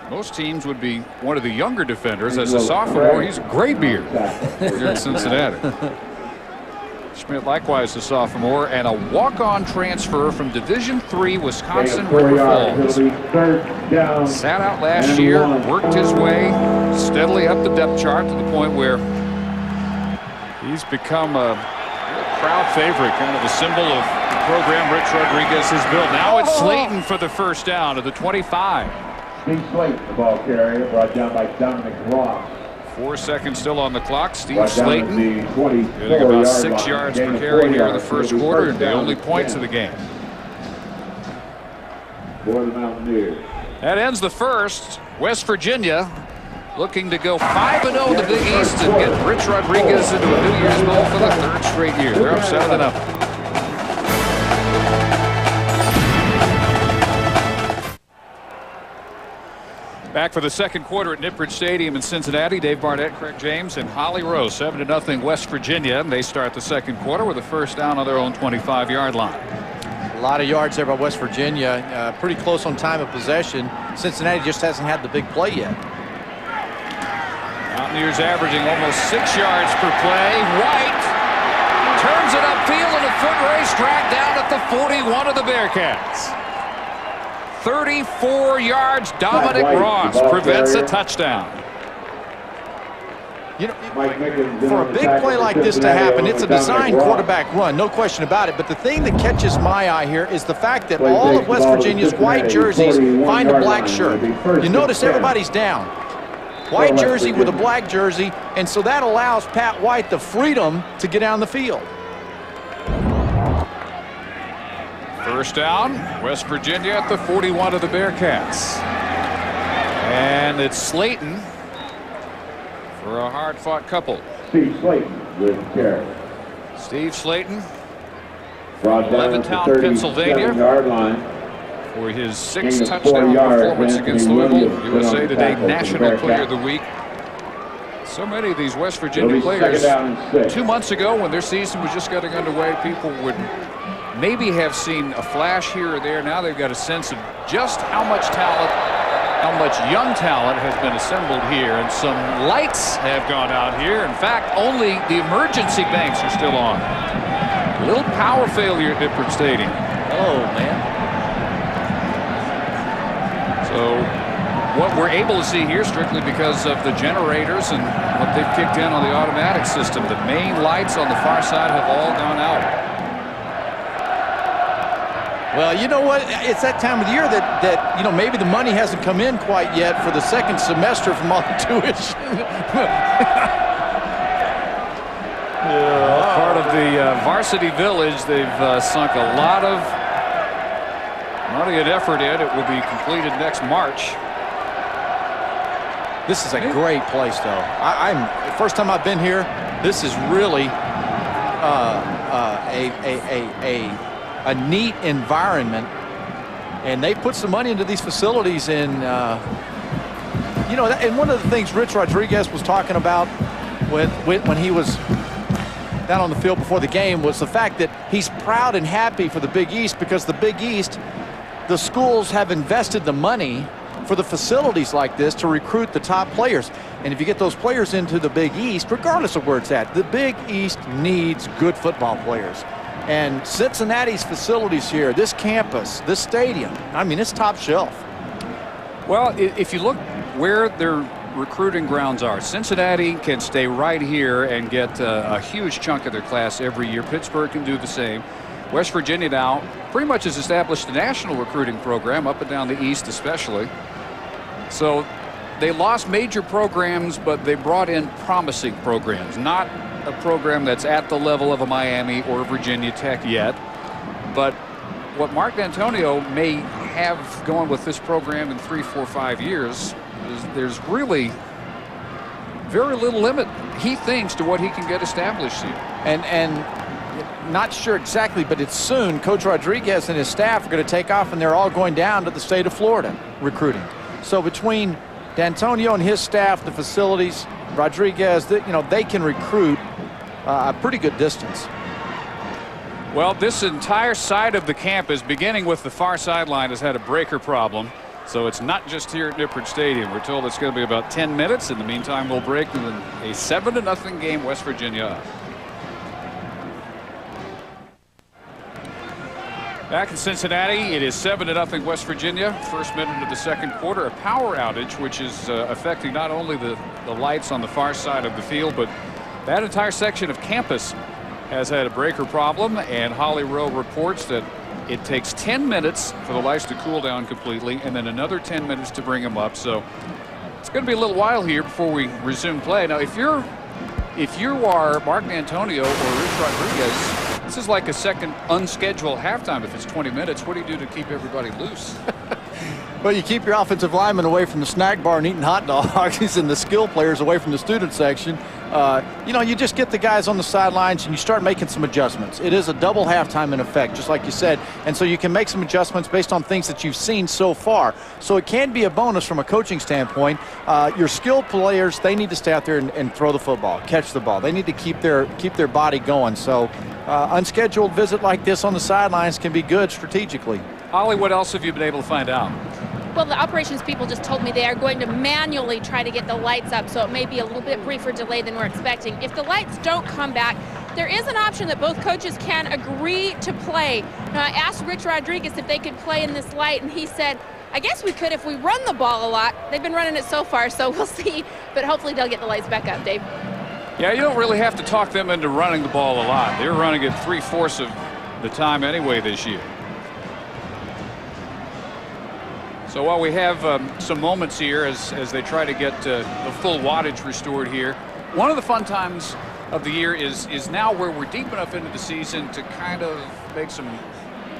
Most teams would be one of the younger defenders. As a sophomore, he's a gray beard here in Cincinnati. Schmidt likewise a sophomore and a walk-on transfer from Division III Wisconsin River Falls. Sat out last year, worked his way steadily up the depth chart to the point where he's become a crowd favorite, kind of a symbol of the program Rich Rodriguez has built. Now it's Slayton for the first down to the 25. Steve Slayton, the ball carrier, brought down by Dominic Ross. 4 seconds still on the clock. Steve Slayton getting about 6 yards per carry here in the first quarter, and the only points of the game. For the Mountaineers. That ends the first. West Virginia looking to go 5-0 in the Big East and get Rich Rodriguez into a New Year's Bowl for the 3rd straight year. They're up 7-0. Back for the second quarter at Nippert Stadium in Cincinnati. Dave Barnett, Craig James, and Holly Rose. 7-0 West Virginia. And they start the second quarter with a first down on their own 25-yard line. A lot of yards there by West Virginia. Pretty close on time of possession. Cincinnati just hasn't had the big play yet. Mountaineers averaging almost 6 yards per play. White turns it upfield in a foot race, dragged down at the 41 of the Bearcats. 34 yards. Dominic Ross prevents a touchdown. You know, for a big play like this to happen, it's a designed quarterback run, no question about it. But the thing that catches my eye here is the fact that all of West Virginia's white jerseys find a black shirt. You notice everybody's down. White jersey with a black jersey, and so that allows Pat White the freedom to get down the field. First down, West Virginia at the 41 of the Bearcats. And it's Slayton for a hard-fought couple. Steve Slayton with the carry. Steve Slayton, Brought down at the Levittown, Pennsylvania, 37-yard line. for his 6th touchdown performance against Louisville. USA Today National Player of the Week. So many of these West Virginia players 2 months ago, when their season was just getting underway, people would maybe have seen a flash here or there. Now they've got a sense of just how much talent, how much young talent has been assembled here, and some lights have gone out here. In fact, only the emergency banks are still on. A little power failure at Nippert Stadium. Oh, man. So what we're able to see here, strictly because of the generators and what they've kicked in on the automatic system, the main lights on the far side have all gone out. Well, you know what? It's that time of the year that you know, maybe the money hasn't come in quite yet for the second semester from all the tuition. Part of the varsity village, they've sunk a lot of money and effort in. It will be completed next March. This is a great place, though. First time I've been here. This is really a neat environment, and they put some money into these facilities. And you know, and one of the things Rich Rodriguez was talking about when he was down on the field before the game was the fact that he's proud and happy for the Big East, because the Big East, the schools have invested the money for the facilities like this to recruit the top players. And if you get those players into the Big East, regardless of where it's at, the Big East needs good football players. And Cincinnati's facilities here, this campus, this stadium, I mean, it's top shelf. Well, if you look where their recruiting grounds are, Cincinnati can stay right here and get a huge chunk of their class every year. Pittsburgh can do the same. West Virginia now pretty much has established a national recruiting program up and down the East especially. So they lost major programs, but they brought in promising programs. Not a program that's at the level of a Miami or Virginia Tech yet, but what Mark D'Antonio may have going with this program in 3, 4, 5 years is there's really very little limit, he thinks, to what he can get established here. And not sure exactly, but it's soon. Coach Rodriguez and his staff are going to take off, and they're all going down to the state of Florida recruiting. So between D'Antonio and his staff, the facilities, Rodriguez, they can recruit a pretty good distance. Well, this entire side of the campus, beginning with the far sideline, has had a breaker problem. So it's not just here at Nippert Stadium. We're told it's going to be about 10 minutes. In the meantime, we'll break with a 7-0 game, West Virginia up. Back in Cincinnati, it is 7-0 West Virginia. First minute of the second quarter, a power outage, which is affecting not only the lights on the far side of the field, but that entire section of campus has had a breaker problem, and Holly Rowe reports that it takes 10 minutes for the lights to cool down completely and then another 10 minutes to bring them up. So it's going to be a little while here before we resume play. Now, if you are Mark D'Antonio or Rich Rodriguez, this is like a second unscheduled halftime. If it's 20 minutes, what do you do to keep everybody loose? Well, you keep your offensive linemen away from the snack bar and eating hot dogs and the skill players away from the student section. You just get the guys on the sidelines and you start making some adjustments. It is a double halftime in effect, just like you said. And so you can make some adjustments based on things that you've seen so far. So it can be a bonus from a coaching standpoint. Your skilled players, they need to stay out there and throw the football, catch the ball. They need to keep their body going. So unscheduled visit like this on the sidelines can be good strategically. Holly, what else have you been able to find out? Well, the operations people just told me they are going to manually try to get the lights up, so it may be a little bit briefer delay than we're expecting. If the lights don't come back, there is an option that both coaches can agree to play. Now, I asked Rich Rodriguez if they could play in this light, and he said, I guess we could if we run the ball a lot. They've been running it so far, so we'll see, but hopefully they'll get the lights back up, Dave. Yeah, you don't really have to talk them into running the ball a lot. They're running it 3/4 of the time anyway this year. So while we have some moments here as they try to get the full wattage restored here, one of the fun times of the year is now where we're deep enough into the season to kind of make some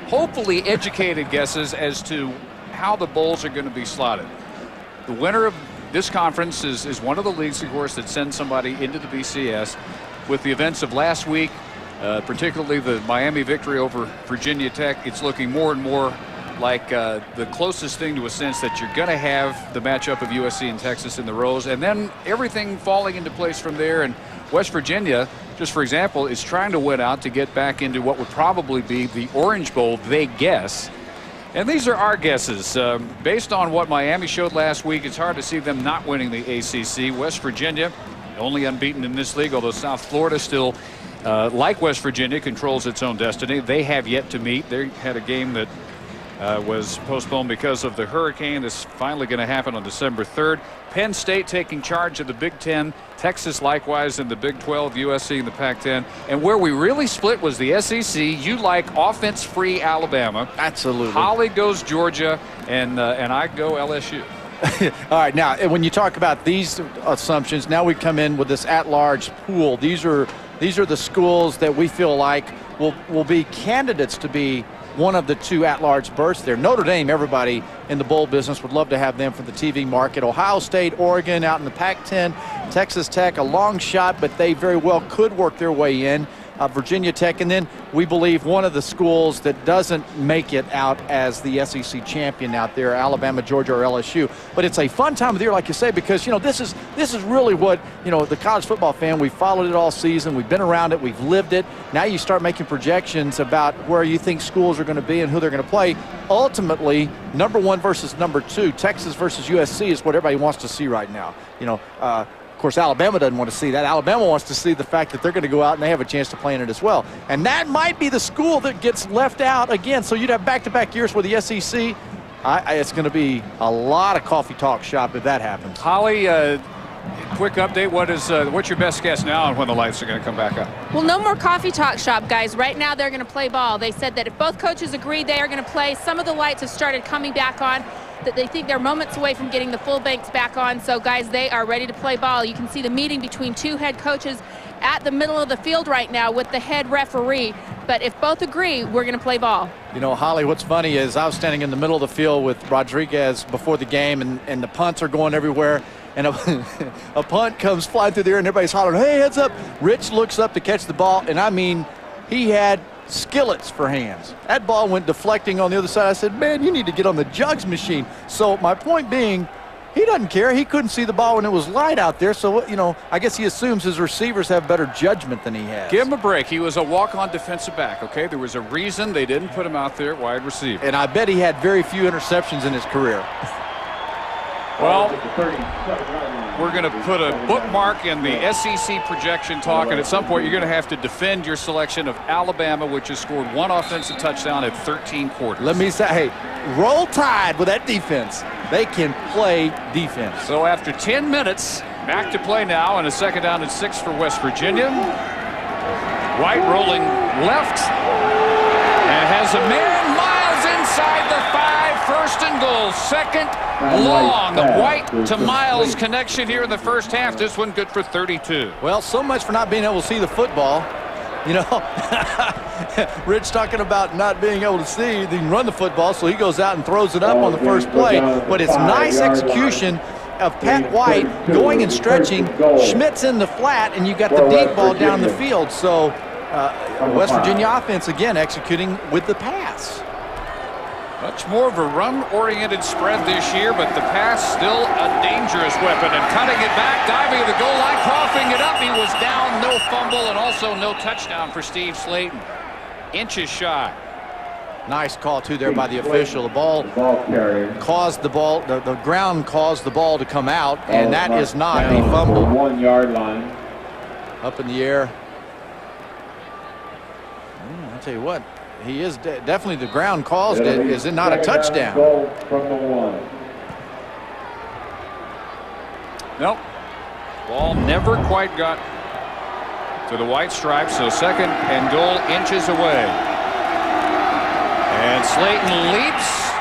hopefully educated guesses as to how the bowls are going to be slotted. The winner of this conference is one of the leagues, of course, that sends somebody into the BCS. With the events of last week, particularly the Miami victory over Virginia Tech, it's looking more and more like the closest thing to a sense that you're going to have the matchup of USC and Texas in the Rose, and then everything falling into place from there. And West Virginia, just for example, is trying to win out to get back into what would probably be the Orange Bowl, they guess. And these are our guesses. Based on what Miami showed last week, it's hard to see them not winning the ACC. West Virginia, only unbeaten in this league, although South Florida still, like West Virginia, controls its own destiny. They have yet to meet. They had a game that was postponed because of the hurricane. This is finally going to happen on December 3rd. Penn State taking charge of the Big Ten. Texas likewise in the Big 12. USC in the Pac-10. And where we really split was the SEC. You like offense-free Alabama. Absolutely. Holly goes Georgia, and I go LSU. All right, now when you talk about these assumptions, now we come in with this at-large pool. These are the schools that we feel like will be candidates to be one of the two at-large berths there. Notre Dame, everybody in the bowl business would love to have them for the TV market. Ohio State, Oregon out in the Pac-10, Texas Tech, a long shot, but they very well could work their way in. Virginia Tech, and then we believe one of the schools that doesn't make it out as the SEC champion out there, Alabama, Georgia, or LSU. But it's a fun time of the year, like you say, because this is really what the college football fan. We followed it all season. We've been around it. We've lived it. Now you start making projections about where you think schools are going to be and who they're going to play. Ultimately, number 1 versus number 2, Texas versus USC is what everybody wants to see right now. Of course, Alabama doesn't want to see that. Alabama wants to see the fact that they're going to go out and they have a chance to play in it as well. And that might be the school that gets left out again. So you'd have back-to-back years with the SEC. It's going to be a lot of coffee talk shop if that happens. Holly, quick update. What's your best guess now on when the lights are going to come back up? Well, no more coffee talk shop, guys. Right now, they're going to play ball. They said that if both coaches agree, they are going to play. Some of the lights have started coming back on. that they think they're moments away from getting the full banks back on. So, guys, they are ready to play ball. You can see the meeting between two head coaches at the middle of the field right now with the head referee. But if both agree, we're going to play ball. You know, Holly, what's funny is I was standing in the middle of the field with Rodriguez before the game, and the punts are going everywhere. And a punt comes flying through the air, and everybody's hollering, hey, heads up. Rich looks up to catch the ball, and I mean, he had skillets for hands. That ball went deflecting on the other side. I said, man, you need to get on the jugs machine. So my point being, he doesn't care. He couldn't see the ball when it was light out there. So, you know, I guess he assumes his receivers have better judgment than he has. Give him a break. He was a walk-on defensive back, okay? There was a reason they didn't put him out there at wide receiver. And I bet he had very few interceptions in his career. Well, we're going to put a bookmark in the SEC projection talk, and at some point you're going to have to defend your selection of Alabama, which has scored one offensive touchdown at 13 quarters. Let me say, hey, roll Tide with that defense. They can play defense. So after 10 minutes, back to play now, and a second down and 6 for West Virginia. White rolling left, and has a man. Miles inside the 5, 1st and goal, 2nd long. The White to Miles connection here in the first half. This one good for 32. Well, so much for not being able to see the football. You know, Rich talking about not being able to see, they can run the football, so he goes out and throws it up on the first play. But it's nice execution of Pat White going and stretching. Schmidt's in the flat, and you got the deep ball down the field. So West Virginia offense, again, executing with the pass. Much more of a run-oriented spread this year, but the pass still a dangerous weapon. And cutting it back, diving at the goal line, coughing it up. He was down, no fumble, and also no touchdown for Steve Slayton. Inches shy. Nice call, too, there by the official. The ball caused the ball, the ground caused the ball to come out, and that is not a fumble. 1 yard line. Up in the air. I'll tell you what. He is definitely, the ground caused it. Is it not a touchdown? From the 1. Nope. Ball never quite got to the white stripe, so 2nd and goal, inches away. And Slayton leaps,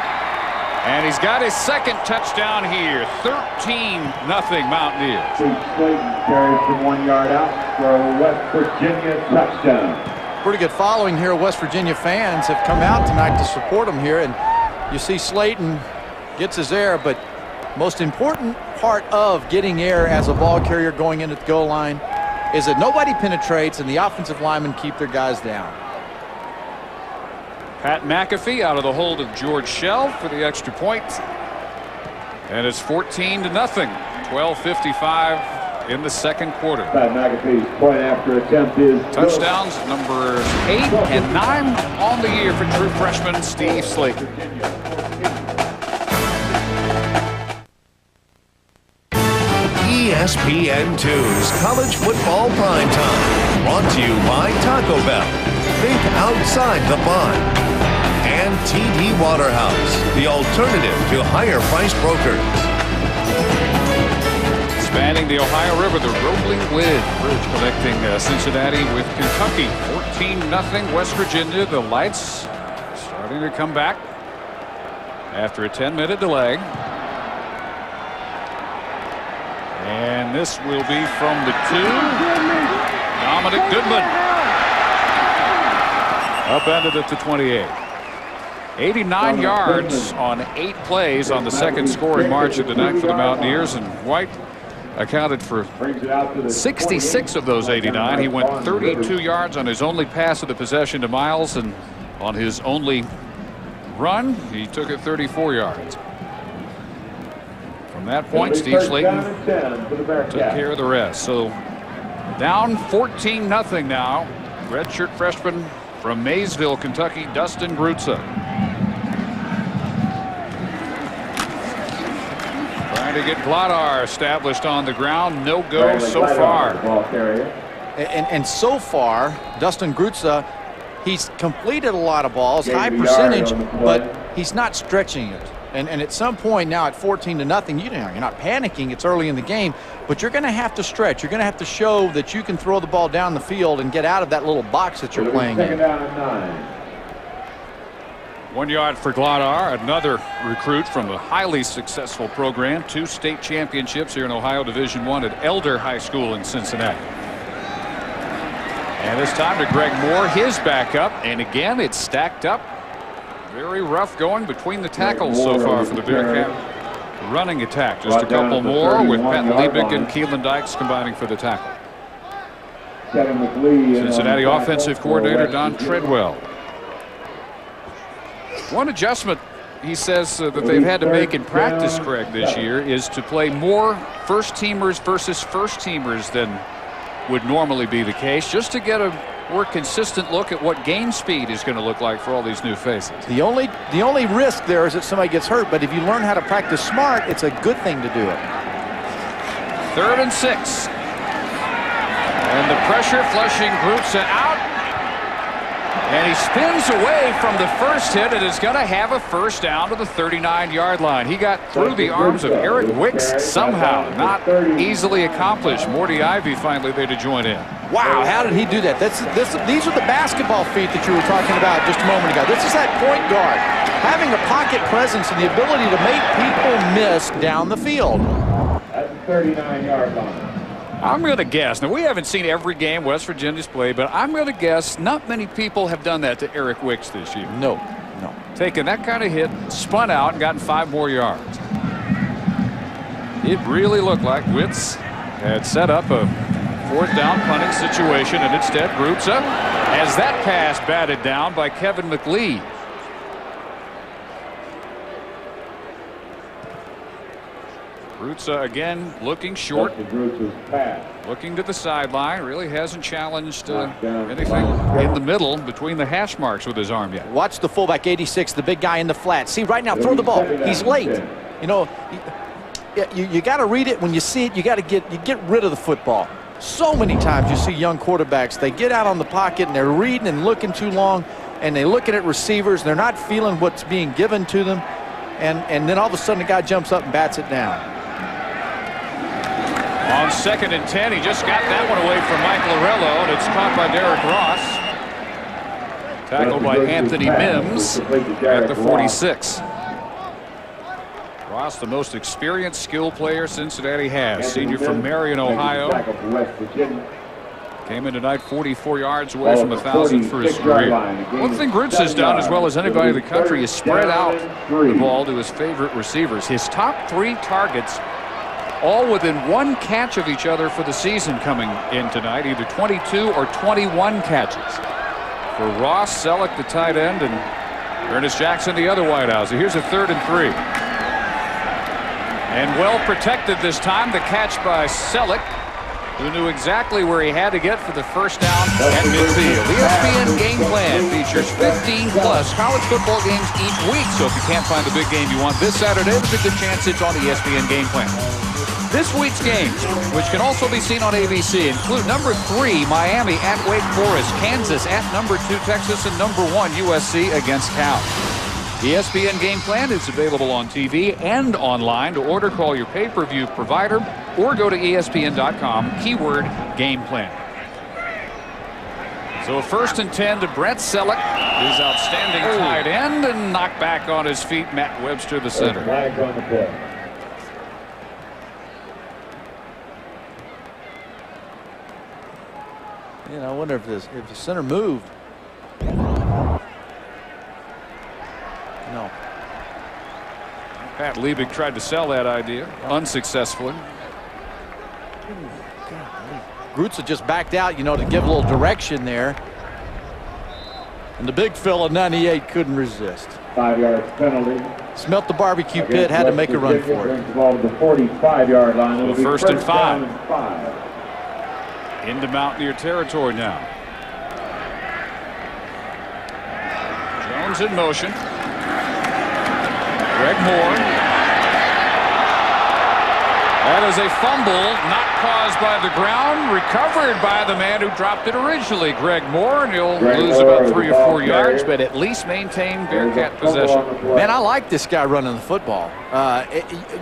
and he's got his 2nd touchdown here. 13-0 Mountaineers. Slayton carries from 1 yard out for a West Virginia touchdown. Pretty good following here. West Virginia fans have come out tonight to support him here, and you see Slayton gets his air, but most important part of getting air as a ball carrier going into the goal line is that nobody penetrates and the offensive linemen keep their guys down. Pat McAfee out of the hold of George Shell for the extra point, and it's 14-0. 12:55 in the 2nd quarter. Pat McAfee's point after attempt is touchdowns numbers 8 and 9 on the year for true freshman Steve Slayton. ESPN2's College Football Primetime, brought to you by Taco Bell. Think outside the bun. And TD Waterhouse, the alternative to higher-priced brokers. Spanning the Ohio River, the Rolling Wedge Bridge connecting Cincinnati with Kentucky. 14-0 West Virginia. The lights starting to come back after a 10-minute delay. And this will be from the 2. Dominic Goodman upended it to 28. 89 yards on 8 plays on the 2nd scoring march of the night for the Mountaineers, and White accounted for 66 of those 89. He went 32 yards on his only pass of the possession to Miles, and on his only run, he took it 34 yards. From that point, Steve Slayton took care of the rest. So down 14-0 now. Redshirt freshman from Maysville, Kentucky, Dustin Grutza. Trying to get Glodar established on the ground. No go so far. And so far, Dustin Grutza, he's completed a lot of balls, high percentage, but he's not stretching it. And at some point now at 14-0, you're not panicking. It's early in the game, but you're going to have to stretch. You're going to have to show that you can throw the ball down the field and get out of that little box that you're playing in. 1 yard for Gladar, another recruit from a highly successful program. 2 state championships here in Ohio Division I at Elder High School in Cincinnati. And this time to Greg Moore, his backup. And again, it's stacked up. Very rough going between the tackles so far for the Bearcat running attack. Just a couple more with Pat Liebig and Keelan Dykes combining for the tackle. Cincinnati offensive coordinator Don Treadwell. One adjustment he says that they've had to make in practice, Craig, this year is to play more first-teamers versus first-teamers than would normally be the case, just to get a more consistent look at what game speed is going to look like for all these new faces. The only risk there is that somebody gets hurt, but if you learn how to practice smart, it's a good thing to do it. 3rd and 6. And the pressure flushing Grutza out. And he spins away from the first hit and is going to have a first down to the 39-yard line. He got through the arms of Eric Wicks somehow. Not easily accomplished. Morty Ivy finally there to join in. Wow, how did he do that? These are the basketball feet that you were talking about just a moment ago. This is that point guard. Having a pocket presence and the ability to make people miss down the field. At the 39-yard line. I'm going to guess. Now, we haven't seen every game West Virginia's played, but I'm going to guess not many people have done that to Eric Wicks this year. No. Taken that kind of hit, spun out, and gotten 5 more yards. It really looked like Wicks had set up a 4th down punting situation, and instead Grutza has that pass batted down by Kevin McLeod. Grutza again looking short, looking to the sideline. Really hasn't challenged anything in the middle between the hash marks with his arm yet. Watch the fullback 86, the big guy in the flat. See right now, throw the ball. He's late. You know, you got to read it when you see it. You got to get rid of the football. So many times you see young quarterbacks, they get out on the pocket and they're reading and looking too long, and they're looking at receivers. They're not feeling what's being given to them, and then all of a sudden the guy jumps up and bats it down. On 2nd and 10, he just got that one away from Mike Lorello, and it's caught by Derek Ross. Tackled by Anthony Mims at the 46. Ross, the most experienced skill player Cincinnati has. Senior from Marion, Ohio. Came in tonight 44 yards away from 1,000 for his career. One thing Grutz has done as well as anybody in the country is spread out the ball to his favorite receivers. His top 3 targets all within 1 catch of each other for the season coming in tonight, either 22 or 21 catches. For Ross, Selleck, the tight end, and Ernest Jackson, the other wideout. So here's a 3rd and 3. And well protected this time. The catch by Selleck, who knew exactly where he had to get for the first down at midfield. The ESPN Game Plan features 15-plus college football games each week. So if you can't find the big game you want this Saturday, there's a good chance it's on the ESPN Game Plan. This week's games, which can also be seen on ABC, include number 3, Miami at Wake Forest, Kansas at number 2, Texas, and number 1, USC against Cal. The ESPN Game Plan is available on TV and online. To order, call your pay-per-view provider or go to ESPN.com, keyword Game Plan. So a 1st and 10 to Brent Selleck, his outstanding tight end, and knocked back on his feet, Matt Webster, the center. You know, I wonder if the center moved. No. Pat Liebig tried to sell that idea unsuccessfully. Grutza just backed out, you know, to give a little direction there. And the big fella 98 couldn't resist. 5 yards penalty. Smelt the barbecue pit, had to make a run for it. The ball to the 45-yard line. So 1st and 5. Into Mountaineer territory now. Jones in motion. Greg Moore. That is a fumble, not caused by the ground, recovered by the man who dropped it originally, Greg Moore, and he'll lose about 3 or 4 yards, but at least maintain Bearcat possession. Man, I like this guy running the football.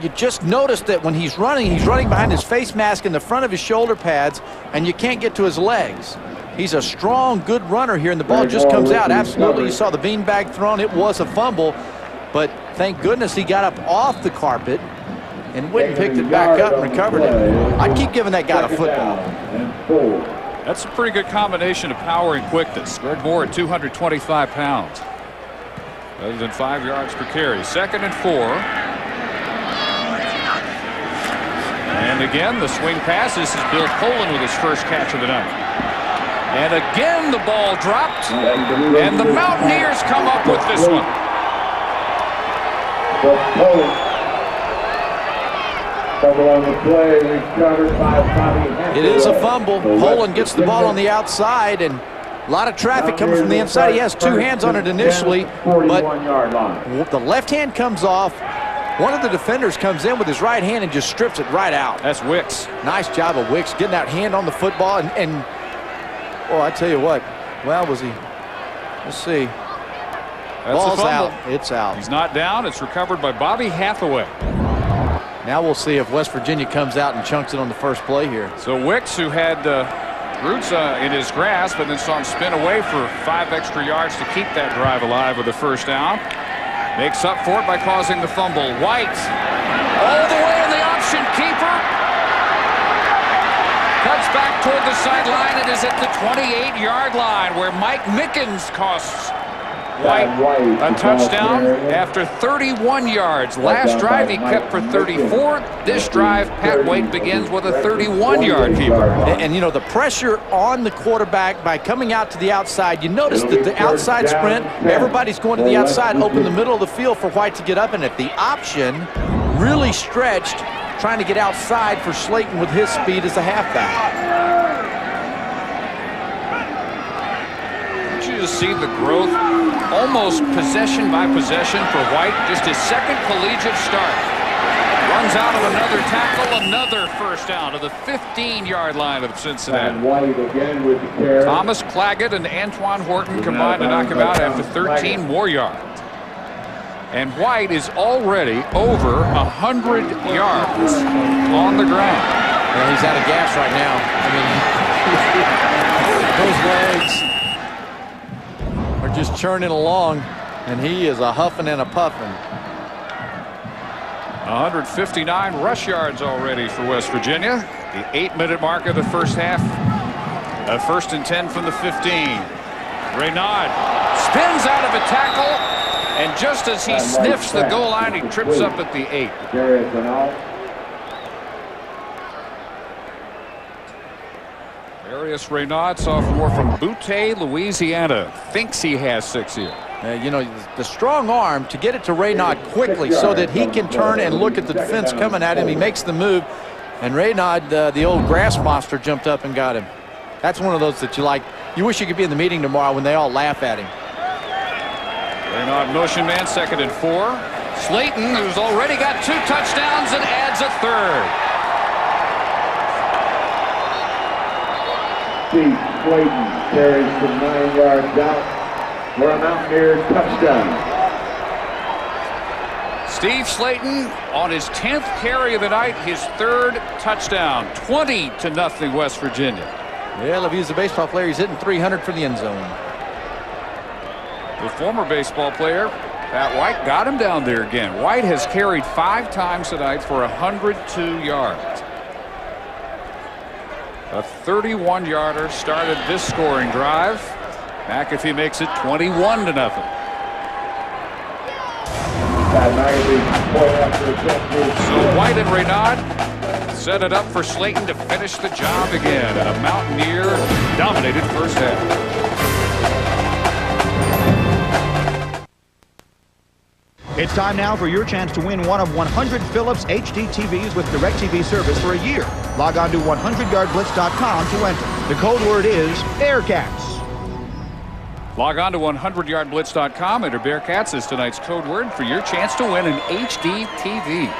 You just notice that when he's running behind his face mask in the front of his shoulder pads, and you can't get to his legs. He's a strong, good runner here, and the ball just comes out. Absolutely, you saw the beanbag thrown. It was a fumble, but thank goodness he got up off the carpet and went and picked it back up and recovered it. I'd keep giving that guy a football. That's a pretty good combination of power and quickness. Greg Moore at 225 pounds. Better than 5 yards per carry. 2nd and 4. And again, the swing pass. This is Bill Poland with his first catch of the night. And again, the ball dropped. And the Mountaineers come up with this one. It is a fumble. Poland gets the ball on the outside, and a lot of traffic coming from the inside. He has 2 hands on it initially, but the left hand comes off. One of the defenders comes in with his right hand and just strips it right out. That's Wicks. Nice job of Wicks getting that hand on the football. And oh, I tell you what. Well, was he? Let's see. That's Ball's a fumble. out. It's out. He's not down. It's recovered by Bobby Hathaway. Now we'll see if West Virginia comes out and chunks it on the first play here. So Wicks, who had Roots in his grasp and then saw him spin away for 5 extra yards to keep that drive alive with a first down, makes up for it by causing the fumble. White all the way in the option keeper. Cuts back toward the sideline. It is at the 28-yard line where Mike Mickens costs White a touchdown after 31 yards. Last drive he kept for 34. This drive, Pat White begins with a 31-yard keeper. And you know, the pressure on the quarterback by coming out to the outside. You notice that the outside sprint, everybody's going to the outside, open the middle of the field for White to get up in it. The option really stretched, trying to get outside for Slayton with his speed as a halfback. To see the growth, almost possession by possession for White. Just his 2nd collegiate start. Runs out of another tackle, another first down to the 15-yard line of Cincinnati. Thomas Claggett and Antoine Horton combined to knock him out after 13 more yards. And White is already over 100 yards on the ground. Well, he's out of gas right now. I mean, those legs are just churning along, and he is a huffing and a puffing. 159 rush yards already for West Virginia. The 8-minute mark of the first half. 1st and 10 from the 15. Reynaud spins out of a tackle, and just as he sniffs the goal line, he trips up at the 8. Darius Reynaud, sophomore from Butte, Louisiana, thinks he has 6 here. You know, the strong arm to get it to Reynaud quickly so that he can turn and look at the defense coming at him. He makes the move, and Reynaud, the old grass monster, jumped up and got him. That's one of those that you like. You wish you could be in the meeting tomorrow when they all laugh at him. Reynaud motion man, 2nd and 4. Slayton, who's already got 2 touchdowns and adds a 3rd. Steve Slayton carries from 9 yards out for a Mountaineer touchdown. Steve Slayton on his 10th carry of the night, his 3rd touchdown. 20-0 West Virginia. Well, if he's a baseball player, he's hitting 300 for the end zone. The former baseball player, Pat White, got him down there again. White has carried 5 times tonight for 102 yards. A 31-yarder started this scoring drive. McAfee makes it 21-0. So White and Reynaud set it up for Slayton to finish the job again. And a Mountaineer dominated first half. It's time now for your chance to win one of 100 Philips HD TVs with DirecTV service for a year. Log on to 100yardblitz.com to enter. The code word is Bearcats. Log on to 100yardblitz.com. Enter Bearcats as tonight's code word for your chance to win an HD TV.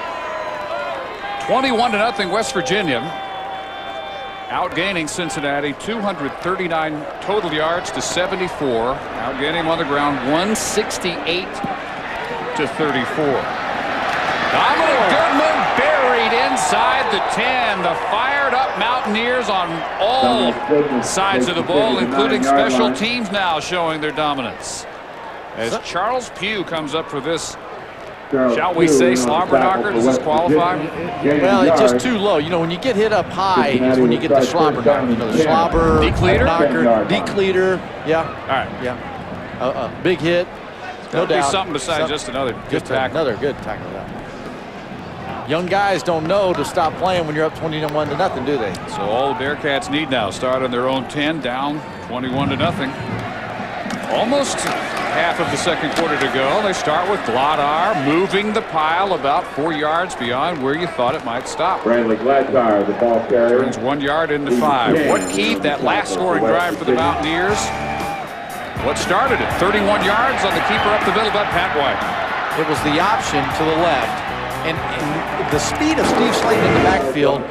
21-0 West Virginia. Outgaining Cincinnati 239 total yards to 74. Outgaining on the ground 168 to 34. Dominic Goodman buried inside the 10. The fired up Mountaineers on all sides of the ball, including special teams now showing their dominance. As Charles Pugh comes up for this, shall we say, slobber knocker? Does this qualify? Well, it's just too low. You know, when you get hit up high is when you get the slobber knocker. You know, the slobber, Decleater? knocker, decleater. Yeah. All right. Yeah. Big hit. No doubt. Be something besides just another good tackle. Another good tackle. Young guys don't know to stop playing when you're up 21-0, do they? So all the Bearcats need now start on their own 10, down 21-0. Almost half of the second quarter to go. They start with Glodar moving the pile about 4 yards beyond where you thought it might stop. Bradley Gladar, the ball carrier. Turns 1 yard into 5. What keyed that last scoring drive for the Mountaineers? What started it? 31 yards on the keeper up the middle by Pat White. It was the option to the left. And the speed of Steve Slayton in the backfield,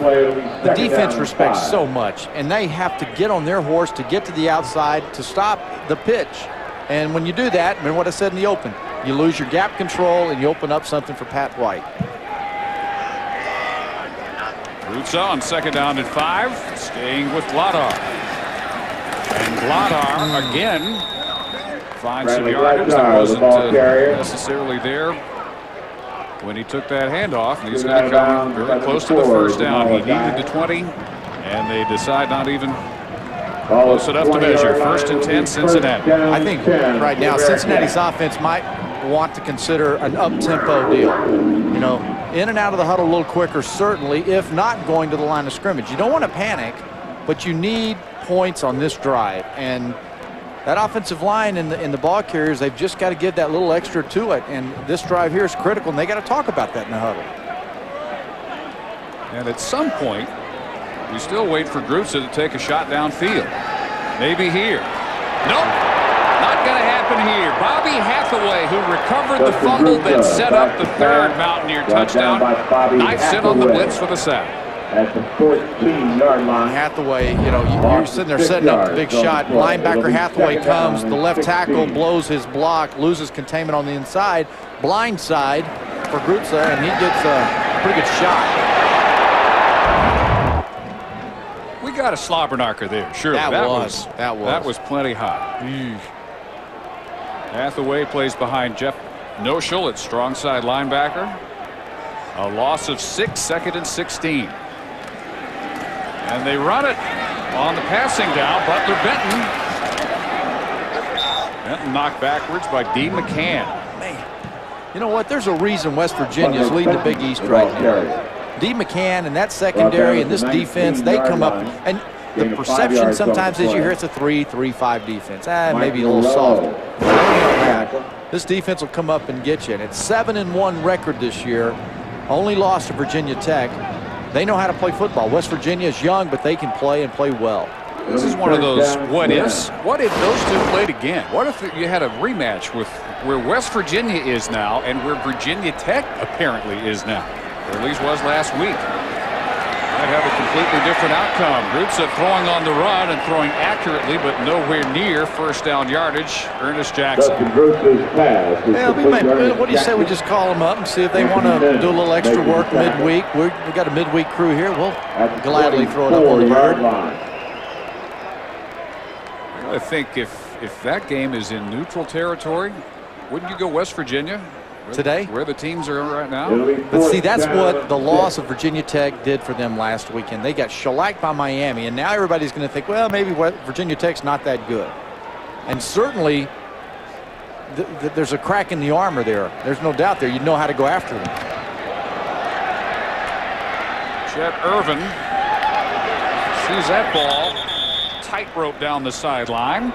the defense respects so much. And they have to get on their horse to get to the outside to stop the pitch. And when you do that, remember what I said in the open, you lose your gap control and you open up something for Pat White. Roots on 2nd down and 5, staying with Glodar. And Glodar again finds some yardage that wasn't necessarily there when he took that handoff. And he's going to come very close to the first down. He needed the 20, and they decide not even close enough to measure. 1st and 10, Cincinnati. I think right now Cincinnati's offense might want to consider an up-tempo deal. You know, in and out of the huddle a little quicker, certainly, if not going to the line of scrimmage. You don't want to panic, but you need points on this drive. And that offensive line and the ball carriers, they've just got to give that little extra to it. And this drive here is critical, and they got to talk about that in the huddle. And at some point, we still wait for Grusa to take a shot downfield. Maybe here. Nope. Not going to happen here. Bobby Hathaway, who recovered the fumble that set up the 3rd Mountaineer touchdown, knifes in on the blitz for the sack. At the 14-yard line. Hathaway, you know, you're sitting there setting up the big shot. Linebacker Hathaway comes. The left tackle blows his block, loses containment on the inside. Blind side for Grusa, and he gets a pretty good shot. We got a slobber knocker there, sure. That was plenty hot. Hathaway plays behind Jeff Noshel at strong side linebacker. A loss of 6, 2nd and 16. And they run it on the passing down. Butler Benton knocked backwards by D. McCann. Man, you know what? There's a reason West Virginia's leading the Big East right now. D. McCann and that secondary and this defense, they come up. And the perception sometimes is you hear it's a 3-3-5 defense. Maybe a little soft. This defense will come up and get you. And it's 7-1 record this year. Only loss to Virginia Tech. They know how to play football. West Virginia is young, but they can play and play well. This is one of those what ifs. What if those two played again? What if you had a rematch with where West Virginia is now and where Virginia Tech apparently is now, or at least was last week? Might have a completely different outcome. Grusa throwing on the run and throwing accurately, but nowhere near 1st down yardage. Ernest Jackson. Yeah, what do you say we just call them up and see if they want to do a little extra work midweek? We got a midweek crew here. We'll gladly throw it up on the bird. I think if that game is in neutral territory, wouldn't you go West Virginia? Today? Where the teams are right now. But see, that's what the loss of Virginia Tech did for them last weekend. They got shellacked by Miami, and now everybody's going to think, well, maybe Virginia Tech's not that good. And certainly, there's a crack in the armor there. There's no doubt there. You know how to go after them. Chet Irvin sees that ball. Tightrope down the sideline.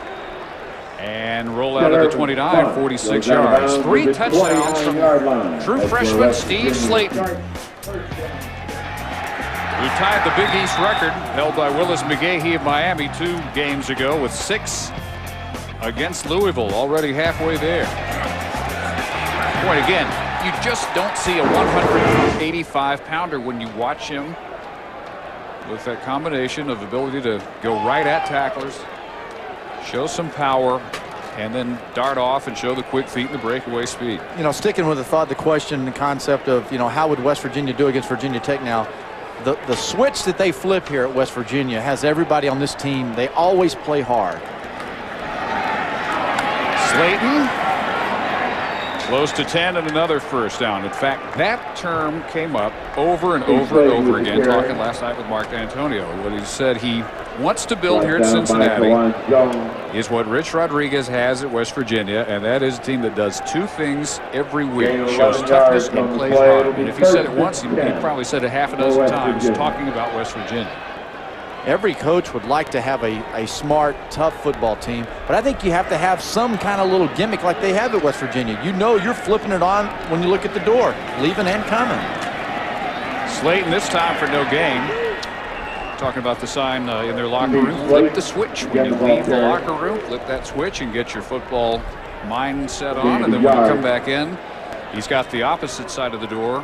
And roll out of the 29, 46 yards. 3 touchdowns from true freshman Steve Slayton, who tied the Big East record held by Willis McGahee of Miami 2 games ago with 6 against Louisville. Already halfway there. Boy, again, you just don't see a 185-pounder when you watch him with that combination of ability to go right at tacklers, show some power, and then dart off and show the quick feet and the breakaway speed. You know, sticking with the thought, the question, the concept of, you know, how would West Virginia do against Virginia Tech now? The switch that they flip here at West Virginia has everybody on this team. They always play hard. Slayton close to 10 and another first down. In fact, that term came up over and over and over again, talking last night with Mark D'Antonio. What he said he wants to build here at Cincinnati is what Rich Rodriguez has at West Virginia, and that is a team that does two things every week. Shows toughness and plays hard. And if he said it once, he probably said it half a dozen times talking about West Virginia. Every coach would like to have a smart, tough football team, but I think you have to have some kind of little gimmick like they have at West Virginia. You know you're flipping it on when you look at the door, leaving and coming. Slayton this time for no gain. Talking about the sign in their locker room. Flip the switch when you leave the locker room. Flip that switch and get your football mindset on, and then when you come back in, he's got the opposite side of the door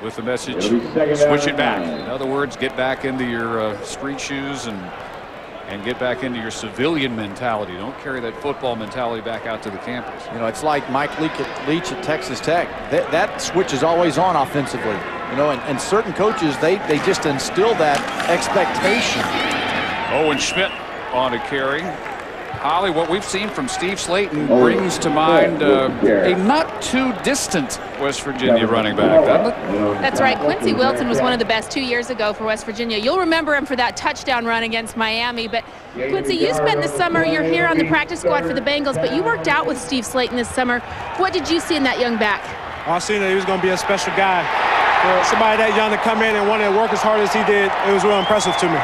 with the message, switch it back. In other words, get back into your street shoes and get back into your civilian mentality. Don't carry that football mentality back out to the campus. You know, it's like Mike Leach at Texas Tech. That switch is always on offensively. You know, and certain coaches, they just instill that expectation. Owen Schmidt on a carry. Holly, what we've seen from Steve Slayton brings to mind a not too distant West Virginia running back, doesn't it? That's right. Quincy Wilson was one of the best 2 years ago for West Virginia. You'll remember him for that touchdown run against Miami. But Quincy, you spent the summer, you're here on the practice squad for the Bengals, but you worked out with Steve Slayton this summer. What did you see in that young back? I seen that he was going to be a special guy. For somebody that young to come in and want to work as hard as he did, it was real impressive to me.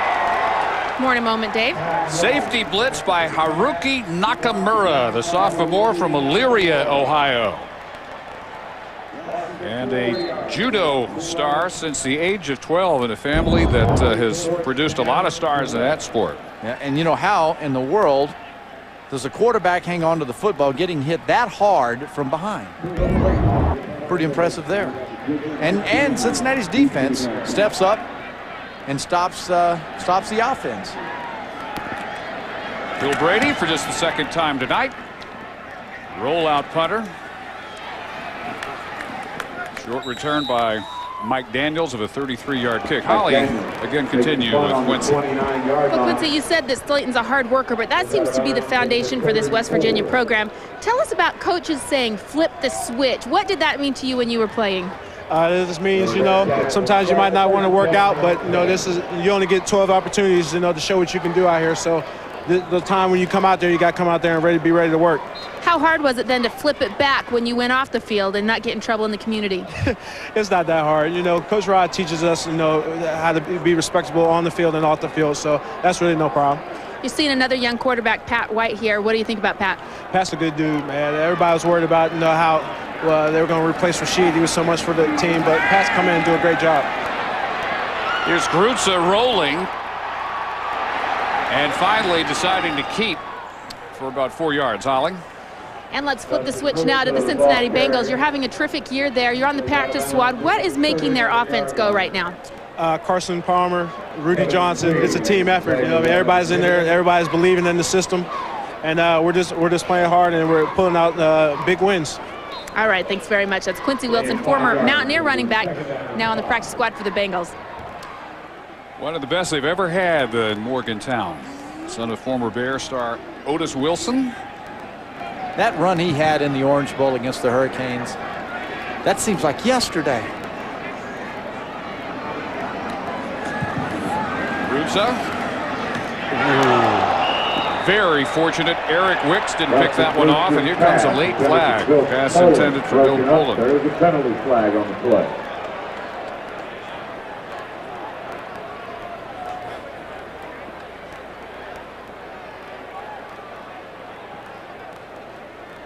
More in a moment, Dave. Safety blitz by Haruki Nakamura, the sophomore from Elyria, Ohio. And a judo star since the age of 12 in a family that has produced a lot of stars in that sport. Yeah, and you know, how in the world does a quarterback hang on to the football getting hit that hard from behind? Pretty impressive there. And Cincinnati's defense steps up and stops the offense. Bill Brady for just the second time tonight. Rollout punter. Short return by Mike Daniels of a 33-yard kick. Holly again continue with Quincy. Well, Quincy, you said that Slayton's a hard worker, but that seems to be the foundation for this West Virginia program. Tell us about coaches saying flip the switch. What did that mean to you when you were playing? This means, you know, sometimes you might not want to work out, but, you know, you only get 12 opportunities, you know, to show what you can do out here. So the time when you come out there, you got to come out there and be ready to work. How hard was it then to flip it back when you went off the field and not get in trouble in the community? It's not that hard. You know, Coach Rod teaches us, you know, how to be respectable on the field and off the field. So that's really no problem. You're seeing another young quarterback, Pat White, here. What do you think about Pat? Pat's a good dude, man. Everybody was worried about, you know, how they were going to replace Rashid. He was so much for the team, but Pat's come in and do a great job. Here's Grutza rolling and finally deciding to keep for about 4 yards. Holly. And let's flip the switch now to the Cincinnati Bengals. You're having a terrific year there. You're on the practice squad. What is making their offense go right now? Carson Palmer, Rudy Johnson. It's a team effort. You know, everybody's in there. Everybody's believing in the system, and we're just playing hard and we're pulling out big wins. All right, thanks very much. That's Quincy Wilson, former Mountaineer running back, now on the practice squad for the Bengals. One of the best they've ever had in Morgantown. Son of former Bear star Otis Wilson. That run he had in the Orange Bowl against the Hurricanes, that seems like yesterday. Very fortunate. Eric Wicks didn't pick that one off, and here comes a late flag. Pass intended for Bill Pullen. There is a penalty flag on the play.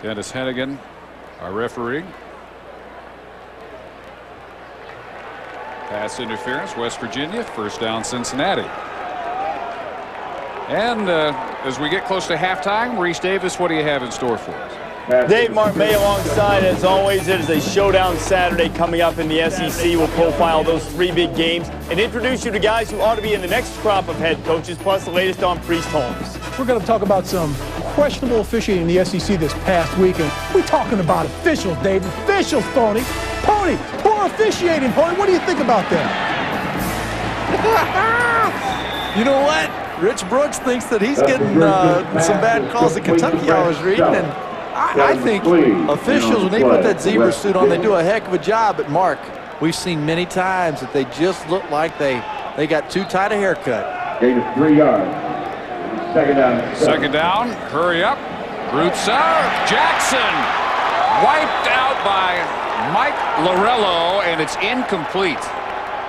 Dennis Hennigan, our referee. Pass interference, West Virginia, first down Cincinnati. And as we get close to halftime, Reese Davis, what do you have in store for us? Dave Mark May alongside, as always. It is a showdown Saturday coming up in the SEC. We'll profile those 3 big games and introduce you to guys who ought to be in the next crop of head coaches, plus the latest on Priest Holmes. We're going to talk about some questionable officiating in the SEC this past weekend. We're talking about officials, Dave. Officials, Pony. Pony, poor officiating, Pony. What do you think about that? You know what? Rich Brooks thinks that he's getting some bad calls in Kentucky, I was reading, and I think officials, when they put that zebra suit on, they do a heck of a job. But, Mark, we've seen many times that they just look like they got too tight a haircut. Gain of 3 yards. Second down. Second down. Hurry up. Roots out. Jackson wiped out by Mike Lorello, and it's incomplete.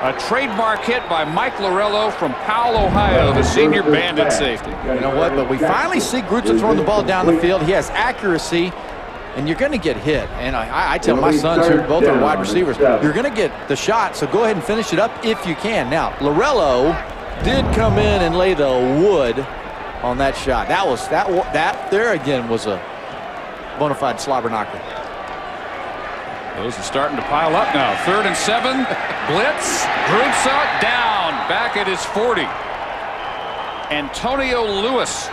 A trademark hit by Mike Lorello from Powell, Ohio, the senior bandit safety. You know what? But we finally see Grutza throwing the ball down the field. He has accuracy, and you're going to get hit. And I tell my sons, who both are wide receivers, you're going to get the shot, so go ahead and finish it up if you can. Now, Lorello did come in and lay the wood on that shot. That there again was a bona fide slobber knocker. Those are starting to pile up now. 3rd and 7. Blitz. Grutza down. Back at his 40. Antonio Lewis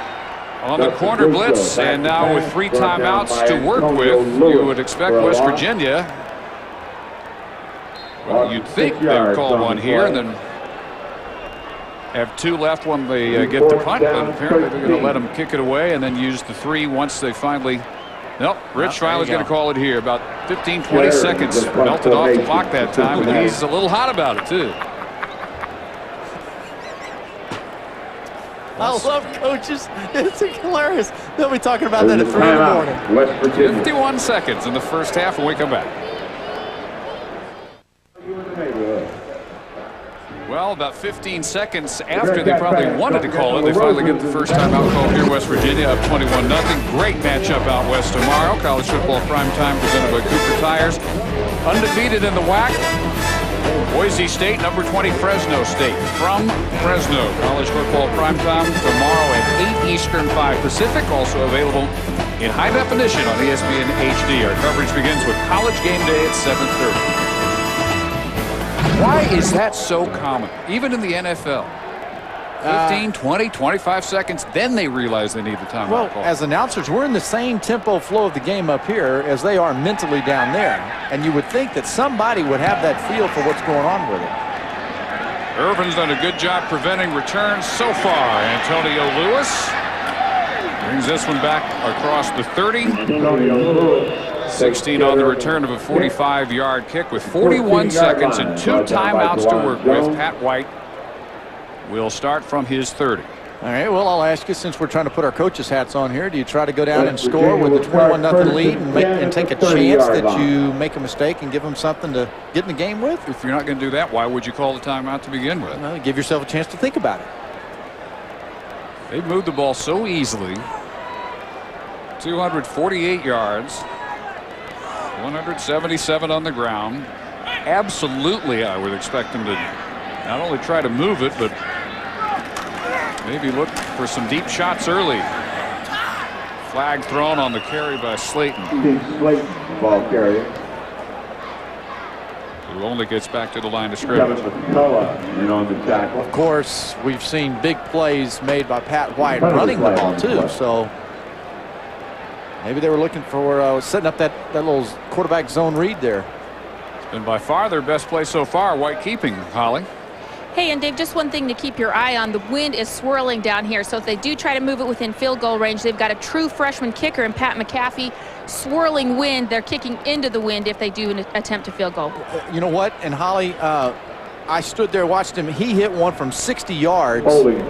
on the corner blitz. And now with 3 timeouts to work with, you would expect West Virginia. Well, you'd think they would call one here and then have 2 left when they get the punt. But apparently they're going to let them kick it away and then use the 3 once they finally. Nope, Rich Riley's going to call it here. About 15, 20 seconds melted off the clock that time, and he's a little hot about it, too. I love coaches. It's hilarious. They'll be talking about that at 3 in the morning. 51 seconds in the first half when we come back. Well, about 15 seconds after they probably wanted to call it, they finally get the first time out call here. West Virginia up 21-0. Great matchup out west tomorrow. College football primetime presented by Cooper Tires. Undefeated in the WAC. Boise State, number 20, Fresno State. From Fresno. College football primetime tomorrow at 8 Eastern, 5 Pacific. Also available in high definition on ESPN HD. Our coverage begins with College Game Day at 7:30. Why is that so common, even in the NFL? 15, 20, 25 seconds, then they realize they need the timeout. Well, call. as announcers, we're in the same tempo flow of the game up here as they are mentally down there. And you would think that somebody would have that feel for what's going on with it. Irvin's done a good job preventing returns so far. Antonio Lewis brings this one back across the 30. 16 on the return of a 45-yard kick with 41 seconds and 2 timeouts to work with. Pat White will start from his 30. All right, well, I'll ask you, since we're trying to put our coaches' hats on here, do you try to go down and score with a 21-0 lead and take a chance that you make a mistake and give them something to get in the game with? If you're not going to do that, why would you call the timeout to begin with? Well, give yourself a chance to think about it. They've moved the ball so easily. 248 yards. 177 on the ground. Absolutely, I would expect them to not only try to move it, but maybe look for some deep shots early. Flag thrown on the carry by Slayton. Slayton, ball carrier. Who only gets back to the line of scrimmage. Of course, we've seen big plays made by Pat White running the ball, too, so maybe they were looking for setting up that little quarterback zone read there. It's been by far their best play so far. White keeping, Holly. Hey, and Dave, just one thing to keep your eye on. The wind is swirling down here, so if they do try to move it within field goal range, they've got a true freshman kicker in Pat McAfee. Swirling wind, they're kicking into the wind if they do attempt a field goal. You know what? And Holly, I stood there, watched him. He hit one from 60 yards in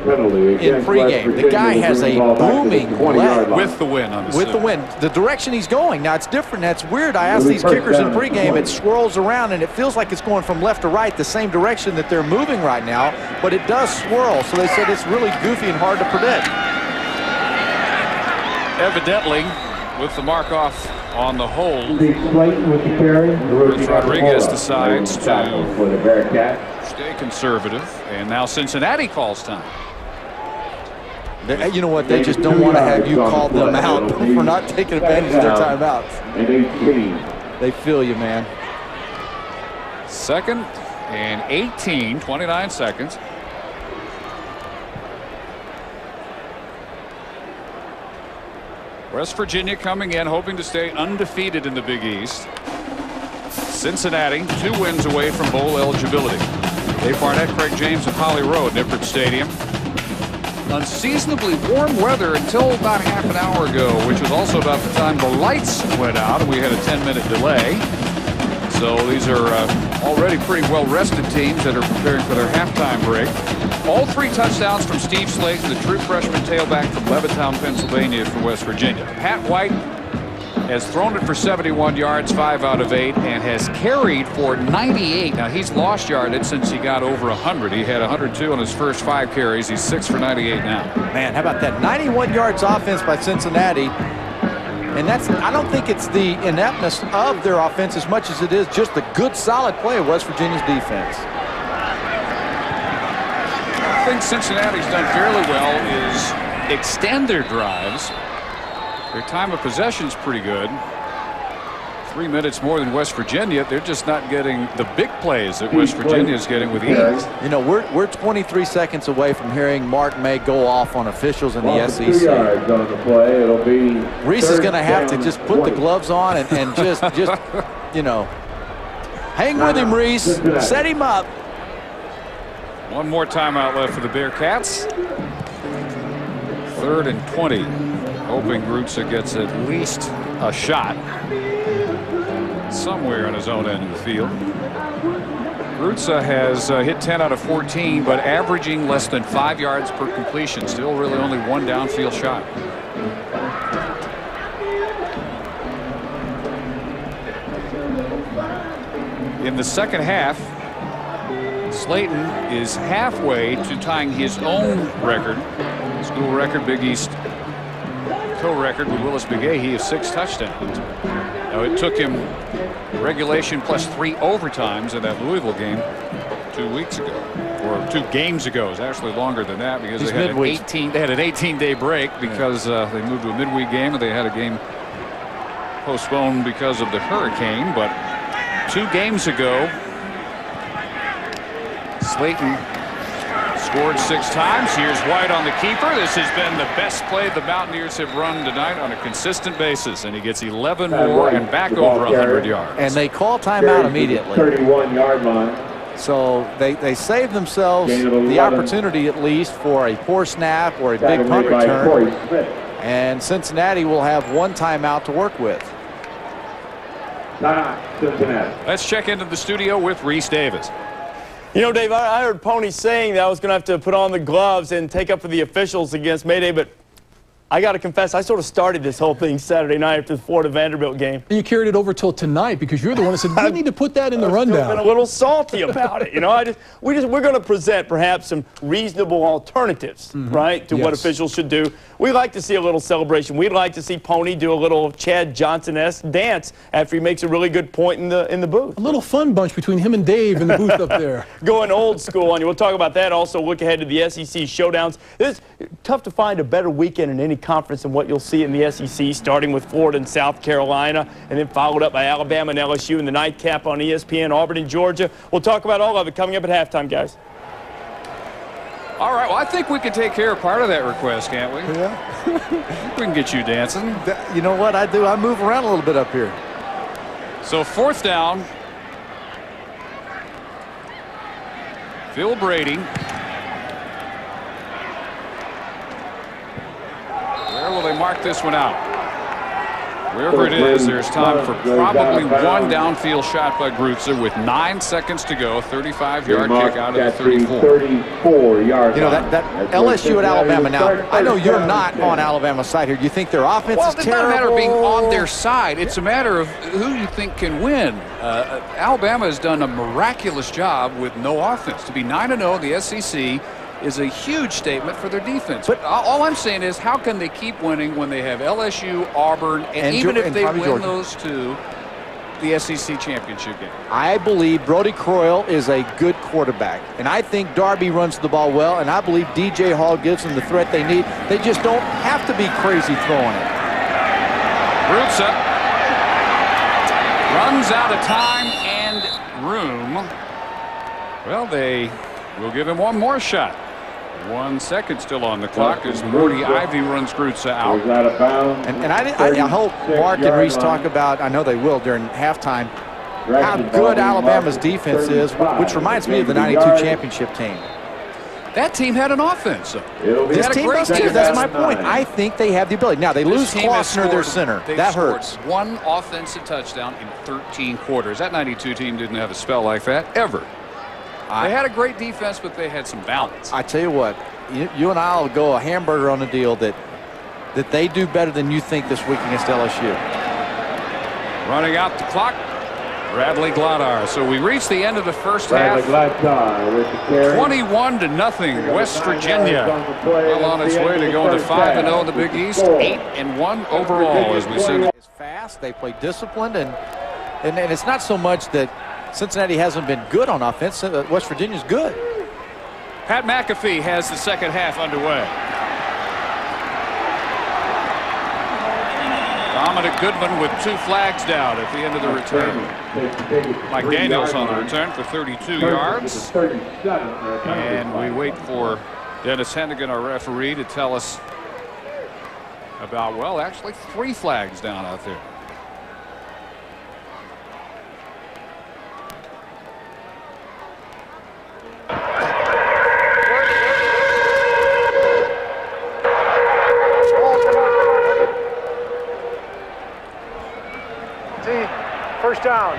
pregame. The guy has a booming leg. With the wind on the With the wind. The direction he's going. Now, it's different. That's weird. I asked these kickers in pregame. It swirls around, and it feels like it's going from left to right, the same direction that they're moving right now. But it does swirl. So they said it's really goofy and hard to predict. Evidently, with the mark off on the hold, Rich Rodriguez decides to stay conservative, and now Cincinnati calls time. You know what? They just don't want to have you call them out for not taking advantage of their timeouts. They feel you, man. 2nd and 18, 29 seconds. West Virginia coming in, hoping to stay undefeated in the Big East. Cincinnati, 2 wins away from bowl eligibility. Dave Barnett, Craig James, and Holly Rowe at Nippert Stadium. Unseasonably warm weather until about half an hour ago, which was also about the time the lights went out, and we had a 10-minute delay. So these are already pretty well-rested teams that are preparing for their halftime break. All 3 touchdowns from Steve Slayton, the true freshman tailback from Levittown, Pennsylvania for West Virginia. Pat White has thrown it for 71 yards, 5 out of 8, and has carried for 98. Now, he's lost yardage since he got over 100. He had 102 on his first 5 carries. He's 6 for 98 now. Man, how about that? 91 yards offense by Cincinnati. And I don't think it's the ineptness of their offense as much as it is just the good, solid play of West Virginia's defense. I think Cincinnati's done fairly well is extend their drives. Their time of possession's pretty good. 3 minutes more than West Virginia. They're just not getting the big plays that West Virginia is getting with ease. You know, we're 23 seconds away from hearing Mark May go off on officials in the SEC. 2 yards on the play. It'll be Reese is going to have to just put the gloves on and just you know, hang with him, Reese. Set him up. One more timeout left for the Bearcats. 3rd and 20. Hoping Grutza gets at least a shot somewhere on his own end of the field. Grutza has hit 10 out of 14, but averaging less than 5 yards per completion. Still really only 1 downfield shot. In the second half, Slayton is halfway to tying his own record, school record, Big East co-record with Willis McGahee of 6 touchdowns. Now, it took him regulation plus 3 overtimes in that Louisville game 2 weeks ago, or 2 games ago. It's actually longer than that because they had an 18-day break because they moved to a midweek game and they had a game postponed because of the hurricane. But 2 games ago, Slayton scored 6 times. Here's White on the keeper. This has been the best play the Mountaineers have run tonight on a consistent basis, and he gets 11 more and back over 100 yards. And they call timeout immediately. 31-yard line. So they save themselves the opportunity at least for a poor snap or a big punt return. And Cincinnati will have 1 timeout to work with. Cincinnati. Let's check into the studio with Reese Davis. You know, Dave, I heard Pony saying that I was going to have to put on the gloves and take up for the officials against Mayday, but I got to confess, I sort of started this whole thing Saturday night after the Florida-Vanderbilt game. You carried it over till tonight because you're the one that said, we need to put that in the rundown. I've been a little salty about it. You know, we're going to present perhaps some reasonable alternatives, right, to what officials should do. We like to see a little celebration. We'd like to see Pony do a little Chad Johnson-esque dance after he makes a really good point in the booth. A little fun bunch between him and Dave in the booth up there. Going old school on you. We'll talk about that. Also, look ahead to the SEC showdowns. It's tough to find a better weekend in any conference than what you'll see in the SEC, starting with Florida and South Carolina, and then followed up by Alabama and LSU in the nightcap on ESPN, Auburn and Georgia. We'll talk about all of it coming up at halftime, guys. All right, well, I think we can take care of part of that request, can't we? Yeah. We can get you dancing. You know what I do? I move around a little bit up here. So 4th down. Phil Brady. Where will they mark this one out? Wherever it is, there's time for probably 1 downfield shot by Grutza with 9 seconds to go. 35-yard kick out of the 34. 34-yard. You know, that LSU at Alabama. Now, I know you're not on Alabama's side here. Do you think their offense is terrible? Well, it's not a matter of being on their side. It's a matter of who you think can win. Alabama has done a miraculous job with no offense. To be 9-0 in the SEC is a huge statement for their defense. But all I'm saying is, how can they keep winning when they have LSU, Auburn, and even if they win Georgia. Those 2, the SEC championship game? I believe Brody Croyle is a good quarterback, and I think Darby runs the ball well, and I believe DJ Hall gives them the threat they need. They just don't have to be crazy throwing it. Grutza runs out of time and room. Well, they will give him 1 more shot. 1 second still on the clock as Morty Ivy runs Grutza out. And I hope Mark and Reese talk about, I know they will during halftime, how good Alabama's defense is, which reminds me of the '92 championship team. That team had an offense. This team does too. That's my point. I think they have the ability. Now, they lose Klossner, their center. That hurts. One offensive touchdown in 13 quarters. That '92 team didn't have a spell like that ever. They had a great defense, but they had some balance. I tell you what, you and I will go a hamburger on the deal that they do better than you think this week against LSU. Running out the clock, Bradley Glodar. So we reached the end of the first half. 21-0 West Virginia. Well on its way to going to 5-0 in the Big East, 8-1 overall as we send it. It's fast. They play disciplined, and it's not so much that Cincinnati hasn't been good on offense. West Virginia's good. Pat McAfee has the second half underway. Dominic Goodman with 2 flags down at the end of the return. Mike Daniels on the return for 32 yards. And we wait for Dennis Hennigan, our referee, to tell us about, well, actually 3 flags down out there. First down.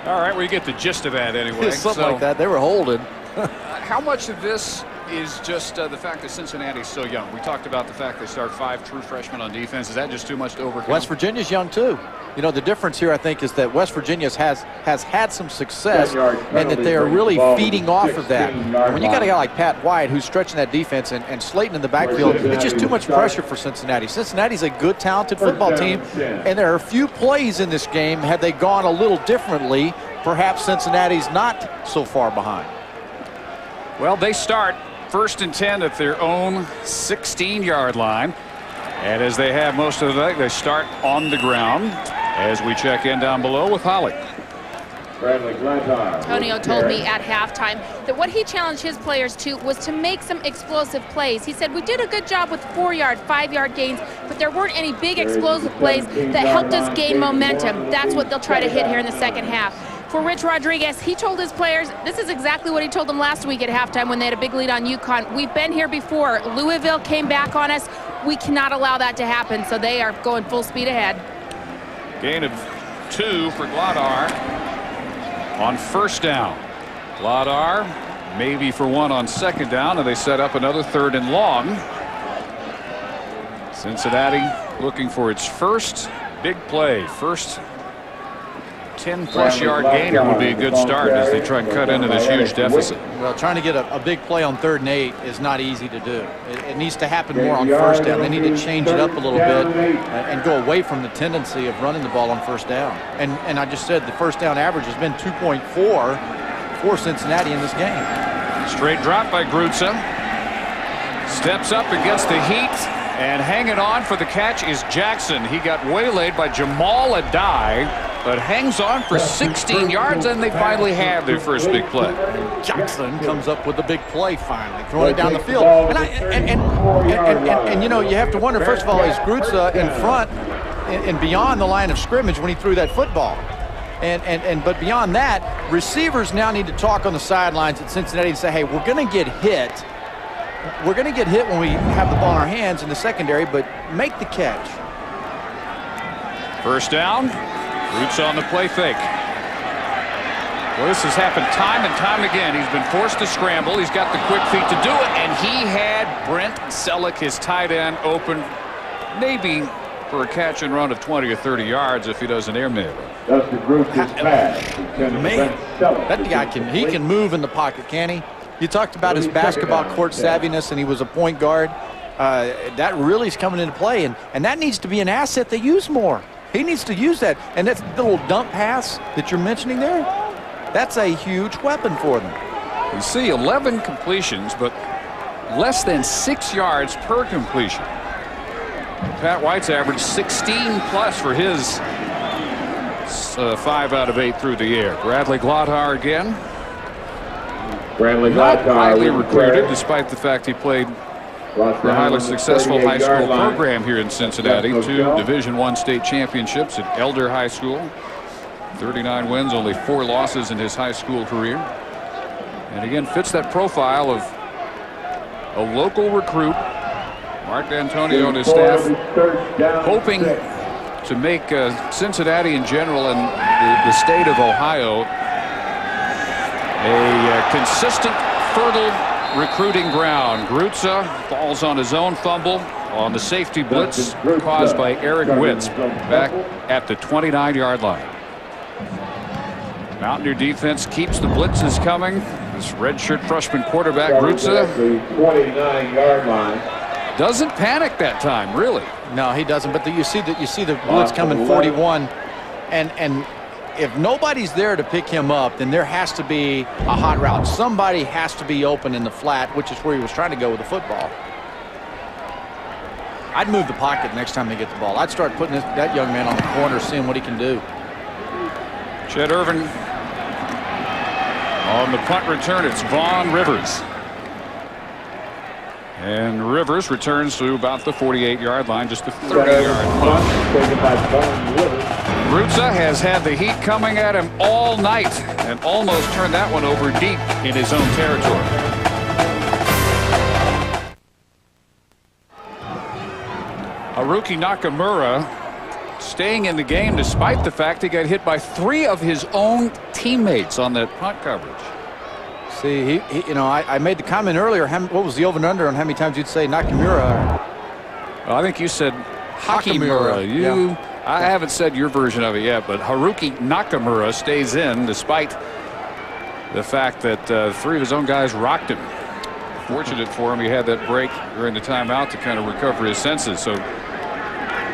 All right, we get the gist of that anyway. Something like that. They were holding. How much of this is just the fact that Cincinnati's so young? We talked about the fact they start 5 true freshmen on defense. Is that just too much to overcome? West Virginia's young too. You know, the difference here, I think, is that West Virginia has had some success, and that they are really feeding off of that. When you got a guy like Pat White who's stretching that defense and Slayton in the backfield, it's just too much pressure for Cincinnati. Cincinnati's a good, talented football team, and there are a few plays in this game. Had they gone a little differently, perhaps Cincinnati's not so far behind. Well, they start 1st and 10 at their own 16-yard line. And as they have most of the night, they start on the ground as we check in down below with Holly. Antonio told me at halftime that what he challenged his players to was to make some explosive plays. He said, we did a good job with 4-yard, 5-yard gains, but there weren't any big explosive plays that helped us gain momentum. That's what they'll try to hit here in the second half. For Rich Rodriguez, he told his players, this is exactly what he told them last week at halftime when they had a big lead on UConn. We've been here before. Louisville came back on us. We cannot allow that to happen, so they are going full speed ahead. Gain of 2 for Glodar on 1st down. Glodar maybe for 1 on 2nd down, and they set up another 3rd and long. Cincinnati looking for its first big play. First 10-plus yard gainer would be a good start as they try and cut into this huge deficit. Well, trying to get a big play on 3rd and 8 is not easy to do. It needs to happen more on 1st down. They need to change it up a little bit and go away from the tendency of running the ball on 1st down. And I just said the 1st down average has been 2.4 for Cincinnati in this game. Straight drop by Grutza. Steps up against the heat, and hanging on for the catch is Jackson. He got waylaid by Jamal Adai, but hangs on for 16 yards, and they finally have their first big play. Jackson comes up with the big play finally, throwing it down the field. And you know, you have to wonder, first of all, is Grutza in front and beyond the line of scrimmage when he threw that football? But beyond that, receivers now need to talk on the sidelines at Cincinnati and say, hey, we're going to get hit. We're going to get hit when we have the ball in our hands in the secondary, but make the catch. 1st down. Roots on the play fake. Well, this has happened time and time again. He's been forced to scramble. He's got the quick feet to do it, and he had Brent Selleck, his tight end, open maybe for a catch and run of 20 or 30 yards if he doesn't air mail. Man, that guy can move in the pocket, can he? You talked about his basketball court savviness, and he was a point guard. That really is coming into play, and that needs to be an asset they use more. He needs to use that, and that's the little dump pass that you're mentioning there. That's a huge weapon for them. You see 11 completions, but less than 6 yards per completion. Pat White's averaged 16 plus for his 5 out of 8 through the air. Bradley Glodar again. not highly recruited, despite the fact he played for a highly successful high school program here in Cincinnati. 2 Division I state championships at Elder High School. 39 wins, only 4 losses in his high school career. And again, fits that profile of a local recruit. Mark D'Antonio and his staff hoping to make Cincinnati in general and the state of Ohio a consistent, fertile recruiting ground. Grutza falls on his own fumble on the safety blitz caused by Eric Witz back at the 29-yard line. Mountaineer defense keeps the blitzes coming. This redshirt freshman quarterback Grutza 29-yard line. doesn't panic that time, really. No, he doesn't. But you see the blitz coming 41, and if nobody's there to pick him up, then there has to be a hot route. Somebody has to be open in the flat, which is where he was trying to go with the football. I'd move the pocket next time they get the ball. I'd start putting that young man on the corner, seeing what he can do. Chet Irvin on the punt return. It's Vaughn Rivers. And Rivers returns to about the 48-yard line, just a 30-yard punt. Grutza has had the heat coming at him all night and almost turned that one over deep in his own territory. Haruki Nakamura staying in the game despite the fact he got hit by 3 of his own teammates on that punt coverage. See, I made the comment earlier. What was the over and under on how many times you'd say Nakamura? Well, I think you said Hakimura. I haven't said your version of it yet, but Haruki Nakamura stays in despite the fact that 3 of his own guys rocked him. Fortunate for him, he had that break during the timeout to kind of recover his senses. So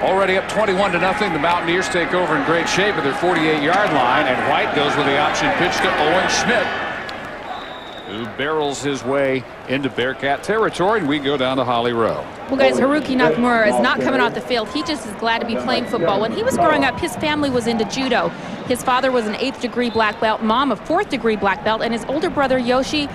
already up 21-0. The Mountaineers take over in great shape at their 48-yard line, and White goes with the option pitch to Owen Schmidt, who barrels his way into Bearcat territory, and we go down to Holly Rowe. Well, guys, Haruki Nakamura is not coming off the field. He just is glad to be playing football. When he was growing up, his family was into judo. His father was an 8th-degree black belt, mom a 4th-degree black belt, and his older brother, Yoshi,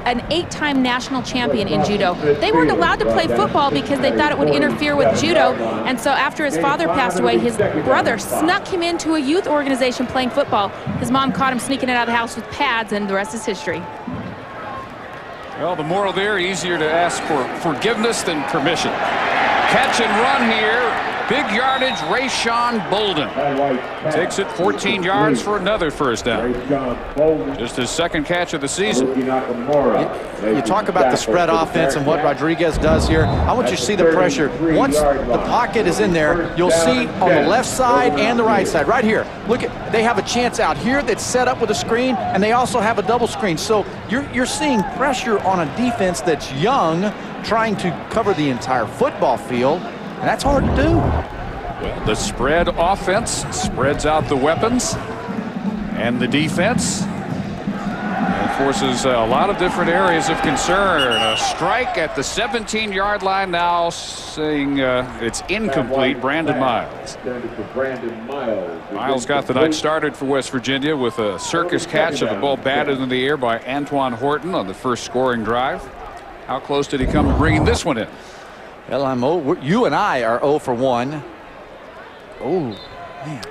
an 8-time national champion in judo. They weren't allowed to play football because they thought it would interfere with judo, and so after his father passed away, his brother snuck him into a youth organization playing football. His mom caught him sneaking out of the house with pads, and the rest is history. Well, the moral there, easier to ask for forgiveness than permission. Catch and run here. Big yardage, Rayshawn Bolden takes it 14 yards for another first down. Just his 2nd catch of the season. You talk about the spread offense and what Rodriguez does here. I want you to see the pressure. Once the pocket is in there, you'll see on the left side and the right side. Right here, look, they have a chance out here that's set up with a screen, and they also have a double screen. So you're seeing pressure on a defense that's young, trying to cover the entire football field. And that's hard to do. Well, the spread offense spreads out the weapons and the defense and forces a lot of different areas of concern. A strike at the 17-yard line now, saying it's incomplete. Brandon Miles. Miles got the night started for West Virginia with a circus catch of the ball batted in the air by Antoine Horton on the first scoring drive. How close did he come to bringing this one in? Well, you and I are 0 for 1. Oh, man.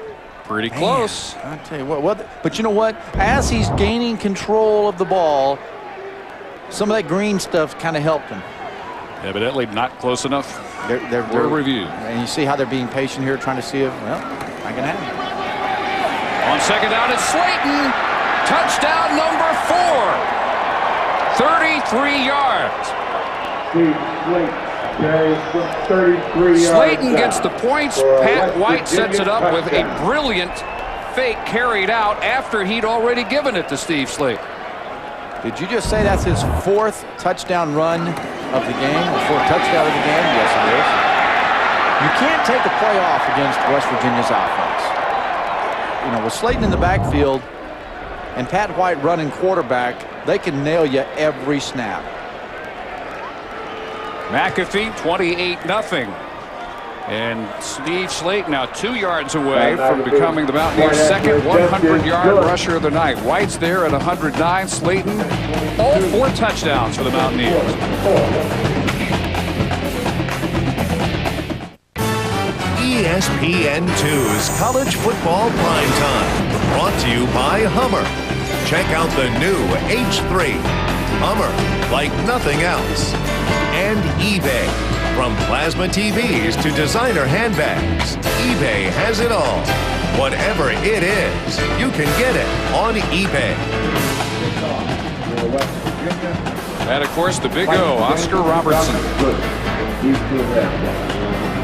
Pretty close. I tell you what, but you know what? As he's gaining control of the ball, some of that green stuff kind of helped him. Evidently not close enough for review. And you see how they're being patient here, trying to see if, well, I can have it. On 2nd down, it's Slayton. Touchdown number 4. 33 yards. Slayton gets the points. Pat White sets it up with a brilliant fake carried out after he'd already given it to Steve Slayton. Did you just say that's his 4th touchdown run of the game? The 4th touchdown of the game? Yes, it is. You can't take a play off against West Virginia's offense. You know, with Slayton in the backfield and Pat White running quarterback, they can nail you every snap. McAfee 28-0. And Steve Slayton now 2 yards away from becoming the Mountaineers' second 100-yard rusher of the night. White's there at 109. Slayton, all 4 touchdowns for the Mountaineers. ESPN2's College Football Primetime, brought to you by Hummer. Check out the new H3. Hummer, like nothing else. And eBay. From plasma TVs to designer handbags, eBay has it all. Whatever it is, you can get it on eBay. And, of course, the big O, Oscar Robertson.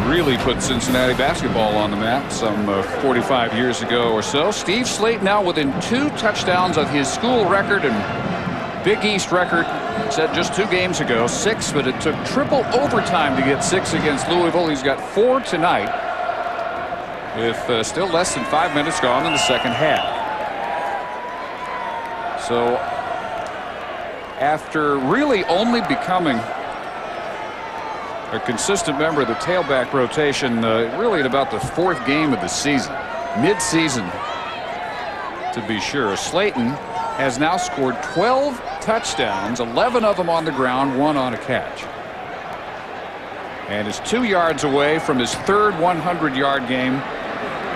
Really put Cincinnati basketball on the map some 45 years ago or so. Steve Slayton now within 2 touchdowns of his school record and Big East record set just 2 games ago. 6, but it took triple overtime to get 6 against Louisville. He's got 4 tonight with still less than 5 minutes gone in the second half. So after really only becoming a consistent member of the tailback rotation really at about the 4th game of the season, mid-season to be sure, Slayton has now scored 12 touchdowns, 11 of them on the ground, 1 on a catch. And is 2 yards away from his 3rd 100-yard game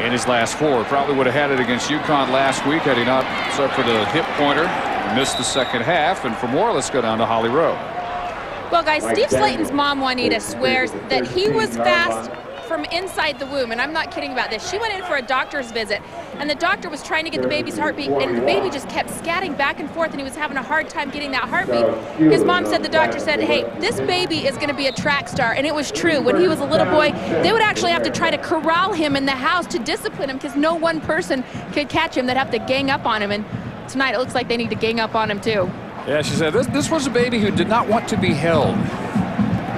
in his last 4. Probably would have had it against UConn last week had he not suffered a hip pointer, missed the second half. And for more, let's go down to Holly Rowe. Well, guys, Steve Slayton's mom, Juanita, swears that he was fast from inside the womb, and I'm not kidding about this. She went in for a doctor's visit, and the doctor was trying to get the baby's heartbeat, and the baby just kept scatting back and forth, and he was having a hard time getting that heartbeat. His mom said, the doctor said, hey, this baby is going to be a track star, and it was true. When he was a little boy, they would actually have to try to corral him in the house to discipline him because no one person could catch him. They'd have to gang up on him, and tonight it looks like they need to gang up on him too. Yeah, she said this was a baby who did not want to be held.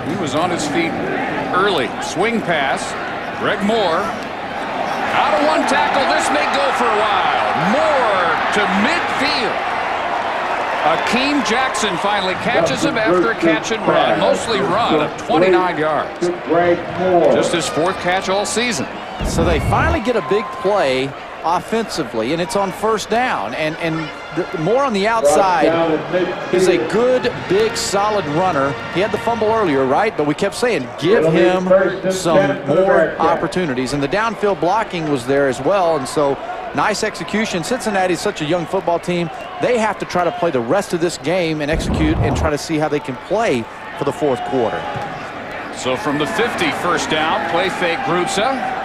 He was on his feet early. Swing pass. Greg Moore. Out of 1 tackle. This may go for a while. Moore to midfield. Akeem Jackson finally catches him after a catch and run. Mostly run of 29 yards. Just his 4th catch all season. So they finally get a big play offensively, and it's on 1st down. And Moore on the outside is a good, big, solid runner. He had the fumble earlier, right? But we kept saying, give him some more opportunities. And the downfield blocking was there as well. And so, nice execution. Cincinnati is such a young football team. They have to try to play the rest of this game and execute and try to see how they can play for the 4th quarter. So from the 50, 1st down, play fake Grutza.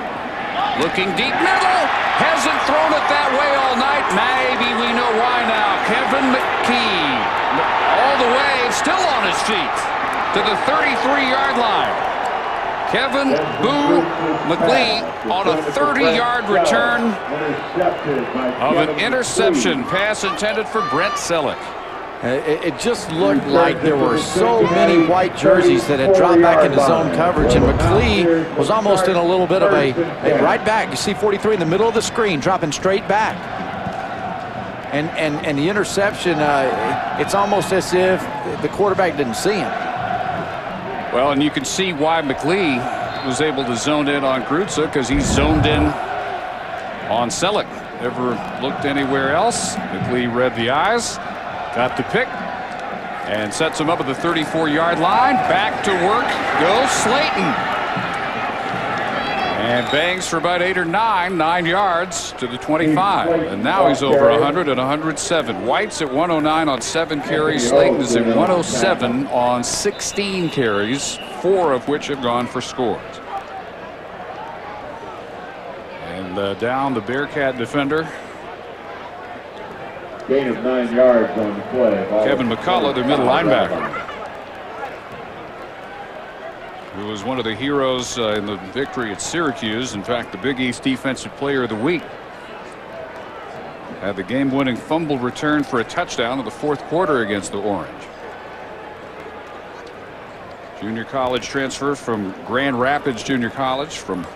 Looking deep middle. Hasn't thrown it that way all night. Maybe we know why now. Kevin McKee all the way, still on his feet to the 33-yard line. Kevin Boo McLee on a 30-yard return of an interception pass intended for Brent Selleck. It just looked like there were so many white jerseys that had dropped back into zone coverage, and McLee was almost in a little bit of a right back. You see 43 in the middle of the screen, dropping straight back. And the interception, it's almost as if the quarterback didn't see him. Well, and you can see why McLee was able to zone in on Grutza, because he zoned in on Selleck. Never looked anywhere else. McLee read the eyes. Got the pick and sets him up at the 34-yard line. Back to work goes Slayton. And bangs for about 8 or 9 yards to the 25. And now he's over 100 and 107. White's at 109 on 7 carries. Slayton is at 107 on 16 carries, 4 of which have gone for scores. And down the Bearcat defender. Gain of 9 yards on the play. Kevin McCullough, their middle linebacker, who was one of the heroes in the victory at Syracuse. In fact, the Big East Defensive Player of the Week. Had the game-winning fumble return for a touchdown in the 4th quarter against the Orange. Junior college transfer from Grand Rapids Junior College from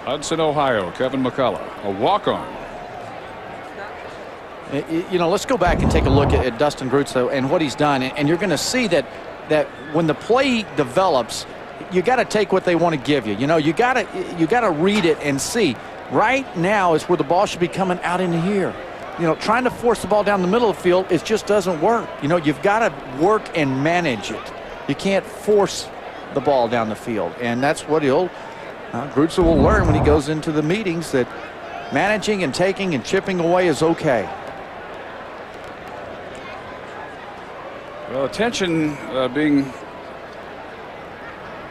Hudson, Ohio. Kevin McCullough, a walk-on. You know, let's go back and take a look at Dustin Grutza and what he's done, and you're going to see that when the play develops, you got to take what they want to give you. You know, you got to read it and see. Right now is where the ball should be coming out into here. You know, trying to force the ball down the middle of the field, it just doesn't work. You know, you've got to work and manage it. You can't force the ball down the field, and that's what Grutzel will learn when he goes into the meetings, that managing and taking and chipping away is okay. Well, attention being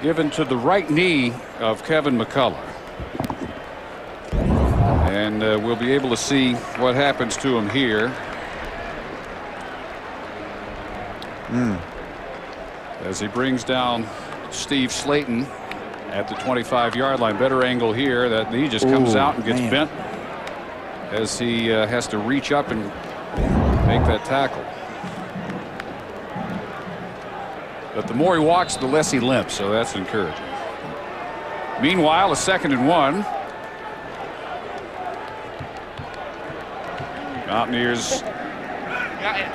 given to the right knee of Kevin McCullough. And we'll be able to see what happens to him here. As he brings down Steve Slayton at the 25-yard line. Better angle here. That knee just comes out and gets bent as he has to reach up and make that tackle. But the more he walks, the less he limps, so that's encouraging. Meanwhile, a 2nd and 1. Mountaineers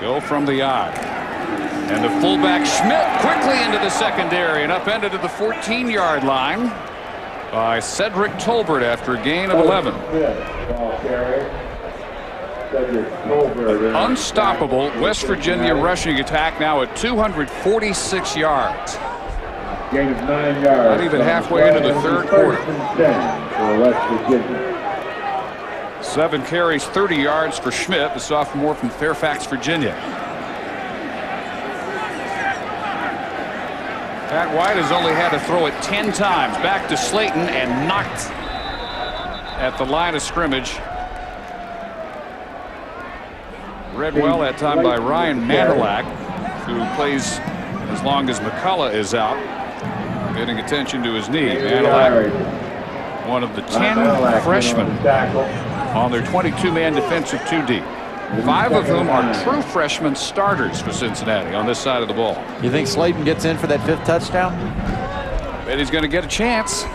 go from the eye. And the fullback Schmidt quickly into the secondary and upended to the 14-yard line by Cedric Tolbert after a gain of 11. Unstoppable West Virginia rushing attack now at 246 yards. Gain of 9 yards. Not even halfway into the third quarter. 7 carries, 30 yards for Schmidt, the sophomore from Fairfax, Virginia. Pat White has only had to throw it 10 times. Back to Slayton and knocked at the line of scrimmage. Read well that time by Ryan Manilak, who plays as long as McCullough is out, getting attention to his knee. Manilak, one of the 10 freshmen on their 22-man defensive 2 deep. 5 of whom are true freshman starters for Cincinnati on this side of the ball. You think Slayton gets in for that 5th touchdown? Bet he's going to get a chance.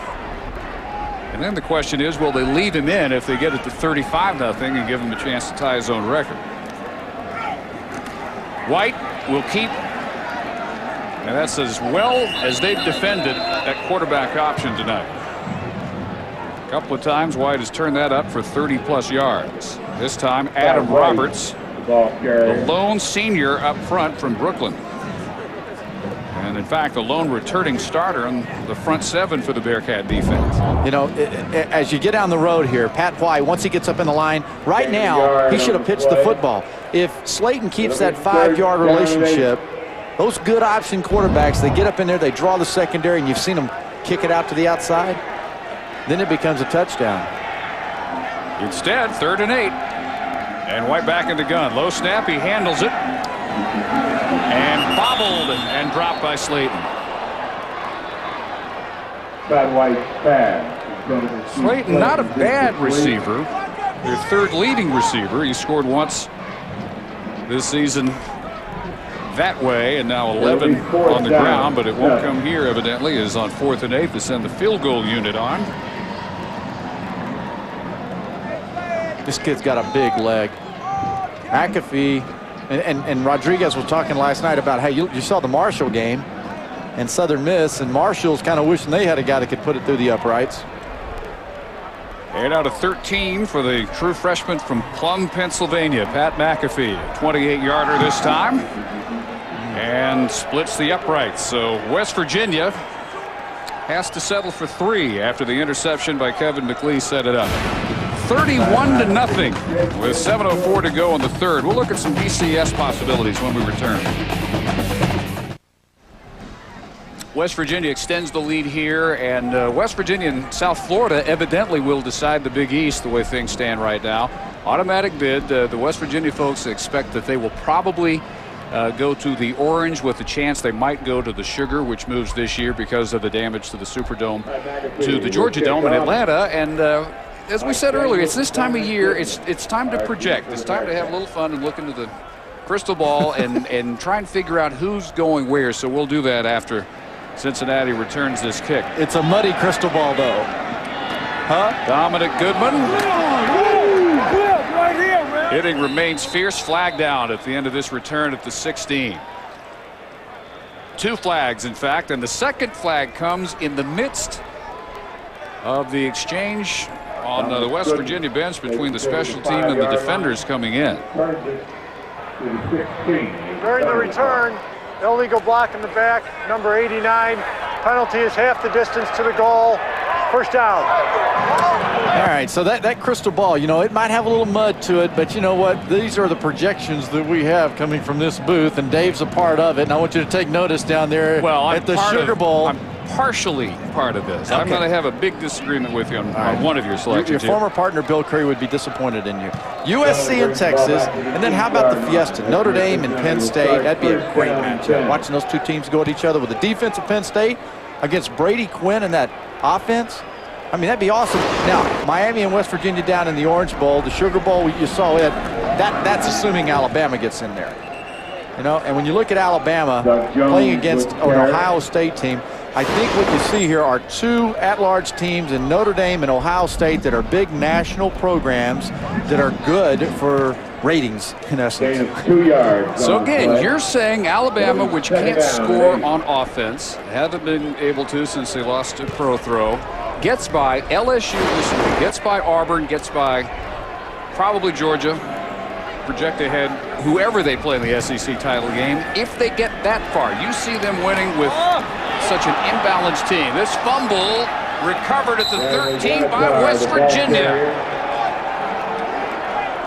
And then the question is, will they leave him in if they get it to 35-0 and give him a chance to tie his own record? White will keep, and that's as well as they've defended that quarterback option tonight. A couple of times White has turned that up for 30+ yards. This time Adam Roberts, the lone senior up front from Brooklyn. And in fact, the lone returning starter on the front 7 for the Bearcat defense. You know, as you get down the road here, Pat White, once he gets up in the line, right now, he should have pitched the football. If Slayton keeps that 5-yard relationship, those good option quarterbacks, they get up in there, they draw the secondary, and you've seen them kick it out to the outside, then it becomes a touchdown. Instead, 3rd and 8. And White back in the gun. Low snap, he handles it. And bobbled and dropped by Slayton. Bad White pass. Slayton, not a bad receiver. Their 3rd leading receiver. He scored once this season that way, and now 11 on the ground, but it won't come here evidently. It is on 4th and 8 to send the field goal unit on. This kid's got a big leg. McAfee and Rodriguez was talking last night about how you saw the Marshall game and Southern Miss, and Marshall's kind of wishing they had a guy that could put it through the uprights. 8 out of 13 for the true freshman from Plum, Pennsylvania, Pat McAfee. 28-yarder this time. And splits the uprights. So West Virginia has to settle for 3 after the interception by Kevin McLeese set it up. 31-0 with 7:04 to go in the 3rd. We'll look at some BCS possibilities when we return. West Virginia extends the lead here, and West Virginia and South Florida evidently will decide the Big East the way things stand right now. Automatic bid. The West Virginia folks expect that they will probably go to the Orange with the chance they might go to the Sugar, which moves this year because of the damage to the Superdome to the Georgia Dome in Atlanta. And as we said earlier, it's this time of year. It's time to project. It's time to have a little fun and look into the crystal ball and try and figure out who's going where. So we'll do that after Cincinnati returns this kick. It's a muddy crystal ball, though. Huh? Dominic Goodman. Hitting remains fierce. Flag down at the end of this return at the 16. 2 flags, in fact, and the second flag comes in the midst of the exchange on the West Virginia bench between the special team and the defenders coming in. During the return, illegal block in the back, number 89. Penalty is half the distance to the goal. First down. All right, so that crystal ball, you know, it might have a little mud to it, but you know what? These are the projections that we have coming from this booth, and Dave's a part of it. And I want you to take notice down there at the Sugar Bowl. I'm partially part of this. Okay. I'm going to have a big disagreement with you on one of your selections. Your former partner, Bill Curry, would be disappointed in you. USC and Texas, and then how about the Fiesta? Notre Dame and Penn State. That'd be a great matchup. Watching those two teams go at each other with the defense of Penn State against Brady Quinn and that offense. I mean, that'd be awesome. Now, Miami and West Virginia down in the Orange Bowl, the Sugar Bowl, you saw it. That's assuming Alabama gets in there. You know, and when you look at Alabama playing against an Ohio State team, I think what you see here are 2 at-large teams in Notre Dame and Ohio State that are big national programs that are good for ratings, in essence. 2 yards. So again, you're saying Alabama, which can't score on offense, haven't been able to since they lost a pro throw, gets by LSU this week, gets by Auburn, gets by probably Georgia, project ahead whoever they play in the SEC title game. If they get that far, you see them winning with such an imbalanced team. This fumble recovered at the 13 by West Virginia.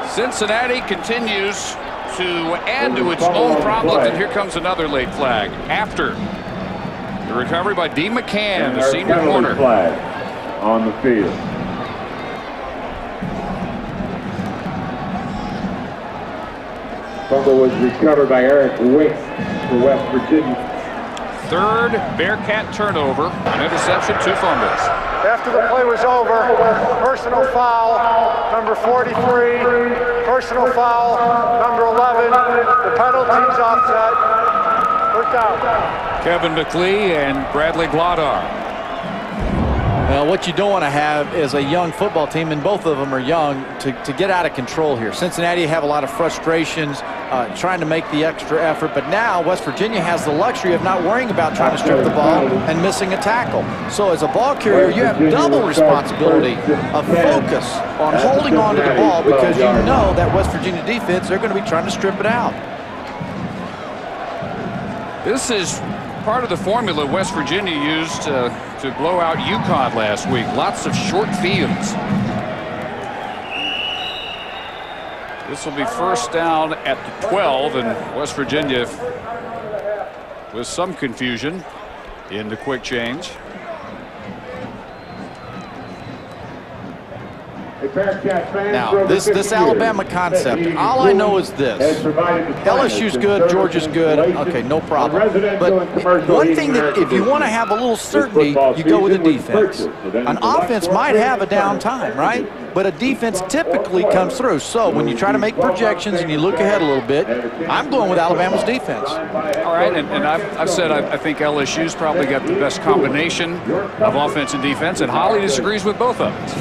Cincinnati continues to add to its own problems, and here comes another late flag after the recovery by D. McCann, the senior corner. Flag on the field. Fumble was recovered by Eric Wicks for West Virginia. 3rd Bearcat turnover, an interception, 2 fumbles. After the play was over, personal foul, number 43, personal foul, number 11. The penalty's offset. First down. Kevin McLean and Bradley Glodar. Well, what you don't want to have is a young football team, and both of them are young, to get out of control here. Cincinnati have a lot of frustrations trying to make the extra effort, but now West Virginia has the luxury of not worrying about trying to strip the ball and missing a tackle. So as a ball carrier, you have double responsibility of focus on holding on to the ball, because you know that West Virginia defense, they're going to be trying to strip it out. This is part of the formula West Virginia used to blow out UConn last week. Lots of short fields. This will be first down at the 12, and West Virginia with some confusion in the quick change. Now, this Alabama concept, all I know is this. LSU's good, Georgia's good, okay, no problem. But one thing that if you want to have a little certainty, you go with a defense. An offense might have a down time, right? But a defense typically comes through. So when you try to make projections and you look ahead a little bit, I'm going with Alabama's defense. All right, and I've said I think LSU's probably got the best combination of offense and defense, and Holly disagrees with both of us.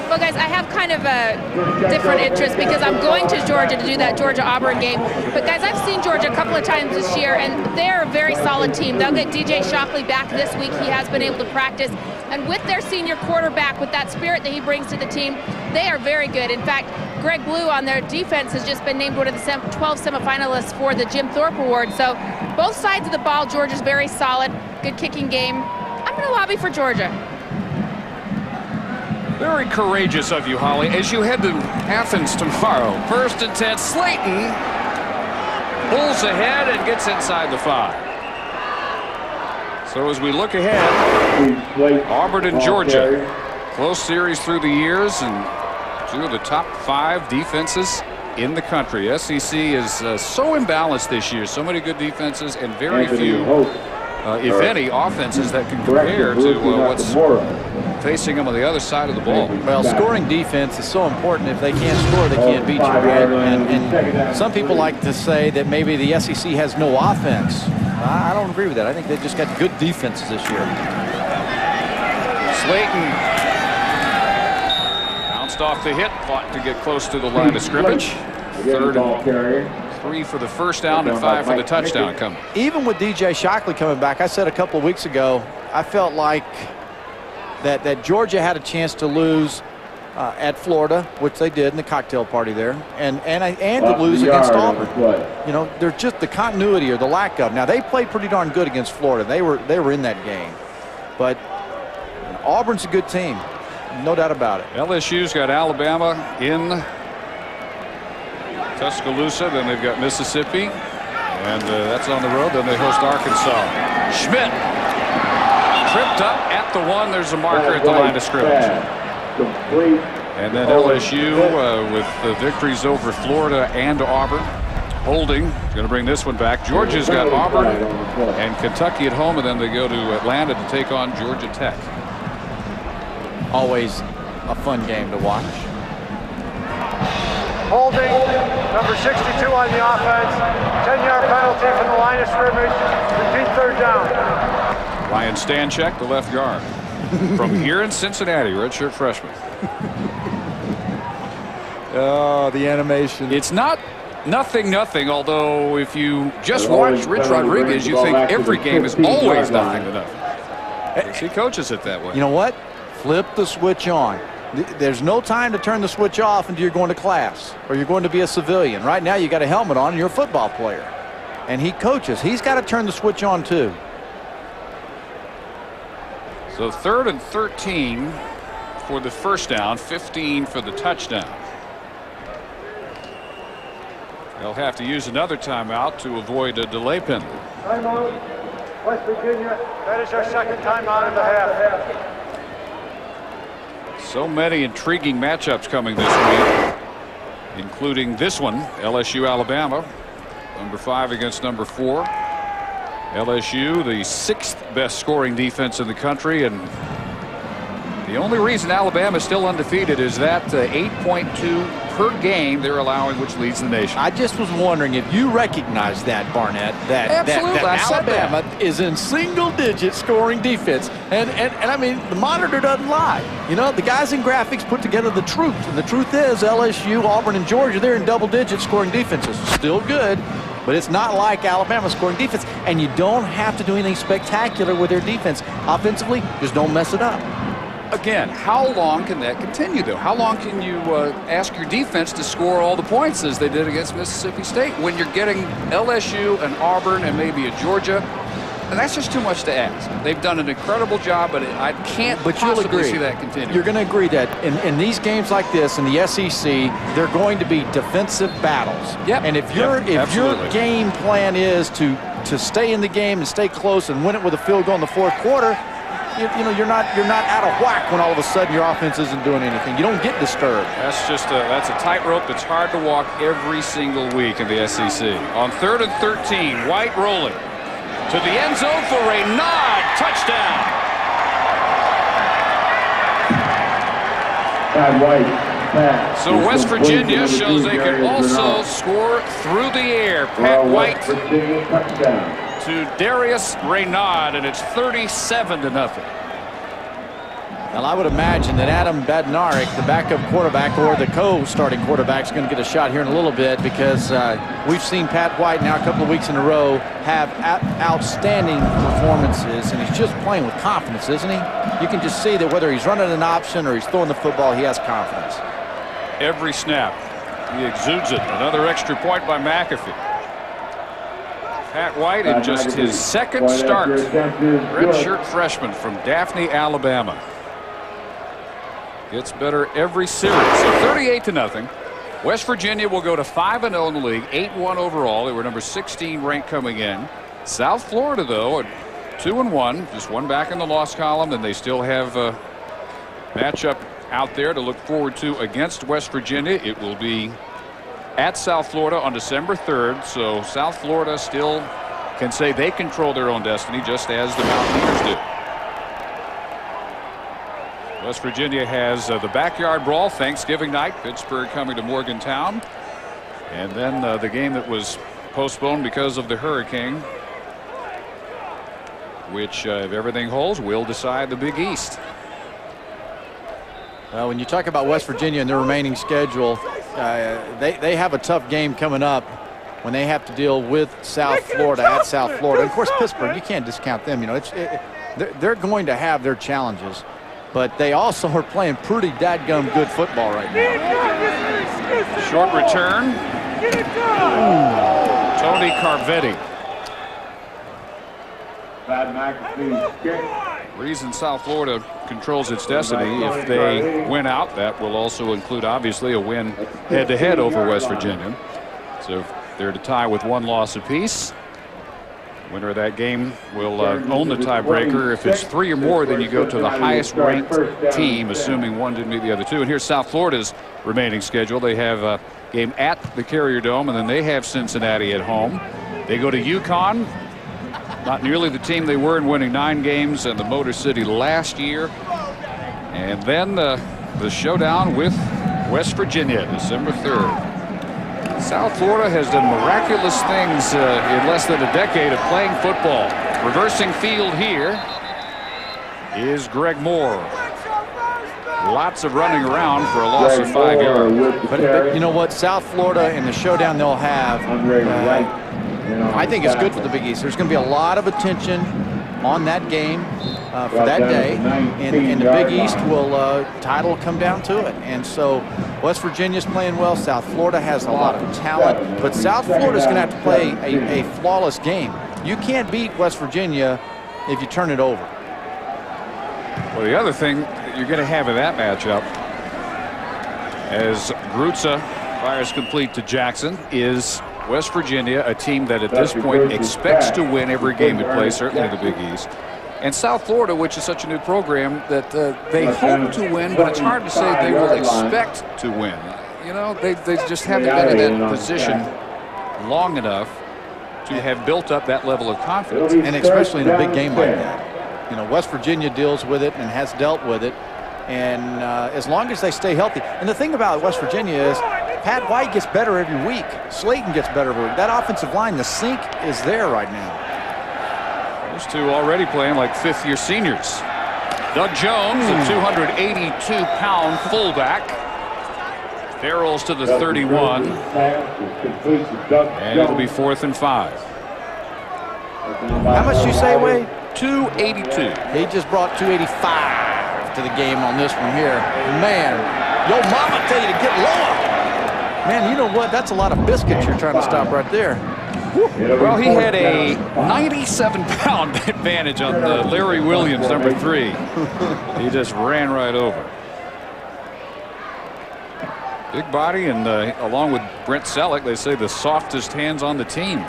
Well, guys, I have kind of a different interest because I'm going to Georgia to do that Georgia-Auburn game. But, guys, I've seen Georgia a couple of times this year, and they're a very solid team. They'll get DJ Shockley back this week. He has been able to practice. And with their senior quarterback, with that spirit that he brings to the team, they are very good. In fact, Greg Blue on their defense has just been named one of the 12 semifinalists for the Jim Thorpe Award. So both sides of the ball, Georgia's very solid, good kicking game. I'm going to lobby for Georgia. Very courageous of you, Holly. As you head to Athens tomorrow, 1st and 10, Slayton pulls ahead and gets inside the 5. So as we look ahead, Auburn and Georgia, close series through the years, and 2 of the top 5 defenses in the country. SEC is so imbalanced this year. So many good defenses and very few, if any, offenses that can compare to what's facing them on the other side of the ball. Well, scoring defense is so important. If they can't score, they can't beat you, right? And some people like to say that maybe the SEC has no offense. I don't agree with that. I think they've just got good defenses this year. Slayton bounced off the hit, fought to get close to the line of scrimmage. 3rd 3 for the first down and 5 for the touchdown coming. Even with DJ Shockley coming back, I said a couple of weeks ago, I felt like that Georgia had a chance to lose at Florida, which they did in the cocktail party there, and to lose against Auburn. You know, they're just the continuity or the lack of. Now they played pretty darn good against Florida. They were in that game, but Auburn's a good team, no doubt about it. LSU's got Alabama in Tuscaloosa, then they've got Mississippi, and that's on the road. Then they host Arkansas. Schmidt tripped up at the 1. There's a marker at the line of scrimmage. And then LSU with the victories over Florida and Auburn. Holding is going to bring this one back. Georgia's got Auburn and Kentucky at home, and then they go to Atlanta to take on Georgia Tech. Always a fun game to watch. Holding, number 62 on the offense. 10-yard penalty from the line of scrimmage. Repeat third down. Ryan Stanchek, the left guard. From here in Cincinnati, redshirt freshman. Oh, the animation. It's not nothing, although if you just watch Rich Rodriguez, you think every game is always nothing to nothing. He coaches it that way. You know what? Flip the switch on. There's no time to turn the switch off until you're going to class or you're going to be a civilian. Right now, you got a helmet on and you're a football player. And he coaches. He's got to turn the switch on, too. So 3rd and 13 for the first down, 15 for the touchdown. They'll have to use another timeout to avoid a delay penalty. Timeout, West Virginia. That is our second timeout of the half. So many intriguing matchups coming this week, including this one, LSU-Alabama, number 5 against number 4. LSU, the 6th best scoring defense in the country, and the only reason Alabama is still undefeated is that 8.2 per game they're allowing, which leads the nation. I just was wondering if you recognize that, Barnett, that Alabama is in single-digit scoring defense. And I mean, the monitor doesn't lie. You know, the guys in graphics put together the truth. And the truth is LSU, Auburn, and Georgia, they're in double-digit scoring defenses. Still good, but it's not like Alabama scoring defense. And you don't have to do anything spectacular with their defense. Offensively, just don't mess it up. Again, how long can that continue, though? How long can you ask your defense to score all the points as they did against Mississippi State when you're getting LSU and Auburn and maybe a Georgia? And that's just too much to ask. They've done an incredible job, but I can't possibly see that continue. You're going to agree that in these games like this, in the SEC, they're going to be defensive battles. Yep. And if your game plan is to stay in the game and stay close and win it with a field goal in the 4th quarter, you know, you're not out of whack when all of a sudden your offense isn't doing anything. You don't get disturbed. That's a tightrope that's hard to walk every single week in the SEC. On 3rd and 13, White rolling to the end zone for Renaud. Touchdown. So West Virginia shows they can also score through the air. Pat White to Darius Renaud, and it's 37-0. Well, I would imagine that Adam Badnarik, the backup quarterback or the co-starting quarterback, is going to get a shot here in a little bit because we've seen Pat White now a couple of weeks in a row have outstanding performances, and he's just playing with confidence, isn't he? You can just see that whether he's running an option or he's throwing the football, he has confidence. Every snap, he exudes it. Another extra point by McAfee. Pat White in just his 2nd start. Redshirt freshman from Daphne, Alabama. Gets better every series. So 38-0. West Virginia will go to 5-0 in the league, 8-1 overall. They were number 16 ranked coming in. South Florida, though, at 2-1, just one back in the loss column, and they still have a matchup out there to look forward to against West Virginia. It will be at South Florida on December 3rd, so South Florida still can say they control their own destiny just as the Mountaineers do. West Virginia has the backyard brawl Thanksgiving night, Pittsburgh coming to Morgantown, and then the game that was postponed because of the hurricane, which if everything holds will decide the Big East. When you talk about West Virginia and their remaining schedule, they have a tough game coming up when they have to deal with South Florida at South Florida. And of course, Pittsburgh, you can't discount them. You know, they're going to have their challenges, but they also are playing pretty dadgum good football right now. Short return. Tony Carvetti. Reason South Florida controls its destiny. If they win out, that will also include, obviously, a win head-to-head over West Virginia. So if they're to tie with one loss apiece, winner of that game will own the tiebreaker. If it's 3 or more, then you go to the highest-ranked team, assuming one didn't meet the other two. And here's South Florida's remaining schedule. They have a game at the Carrier Dome, and then they have Cincinnati at home. They go to UConn. Not nearly the team they were in winning 9 games in the Motor City last year. And then the showdown with West Virginia, December 3rd. South Florida has done miraculous things in less than a decade of playing football. Reversing field here is Greg Moore. Lots of running around for a loss of 5 yards. But you know what? South Florida in the showdown they'll have, I think it's good for the Big East. There's going to be a lot of attention on that game for that day, and the Big East title will come down to it. And so West Virginia's playing well. South Florida has a lot of talent, but South Florida's going to have to play a flawless game. You can't beat West Virginia if you turn it over. Well, the other thing that you're going to have in that matchup, as Grutza fires complete to Jackson, is West Virginia, a team that at this point expects to win every game it plays, certainly the Big East. And South Florida, which is such a new program that they hope to win, but it's hard to say they will expect to win. You know, they just haven't been in that position long enough to have built up that level of confidence. And especially in a big game like that. You know, West Virginia deals with it and has dealt with it. And as long as they stay healthy. And the thing about West Virginia is Pat White gets better every week. Slayton gets better every week. That offensive line, the sink is there right now. Those two already playing like fifth-year seniors. Doug Jones, a 282-pound fullback, barrels to the 31. And it'll be 4th and 5. How much do you say, Wade? 282. He just brought 285 to the game on this one here. Man, yo mama tell you to get lower. Man, you know what? That's a lot of biscuits you're trying to stop right there. Well, he had a 97-pound advantage on Larry Williams, number 3. He just ran right over. Big body, and along with Brent Selleck, they say the softest hands on the team.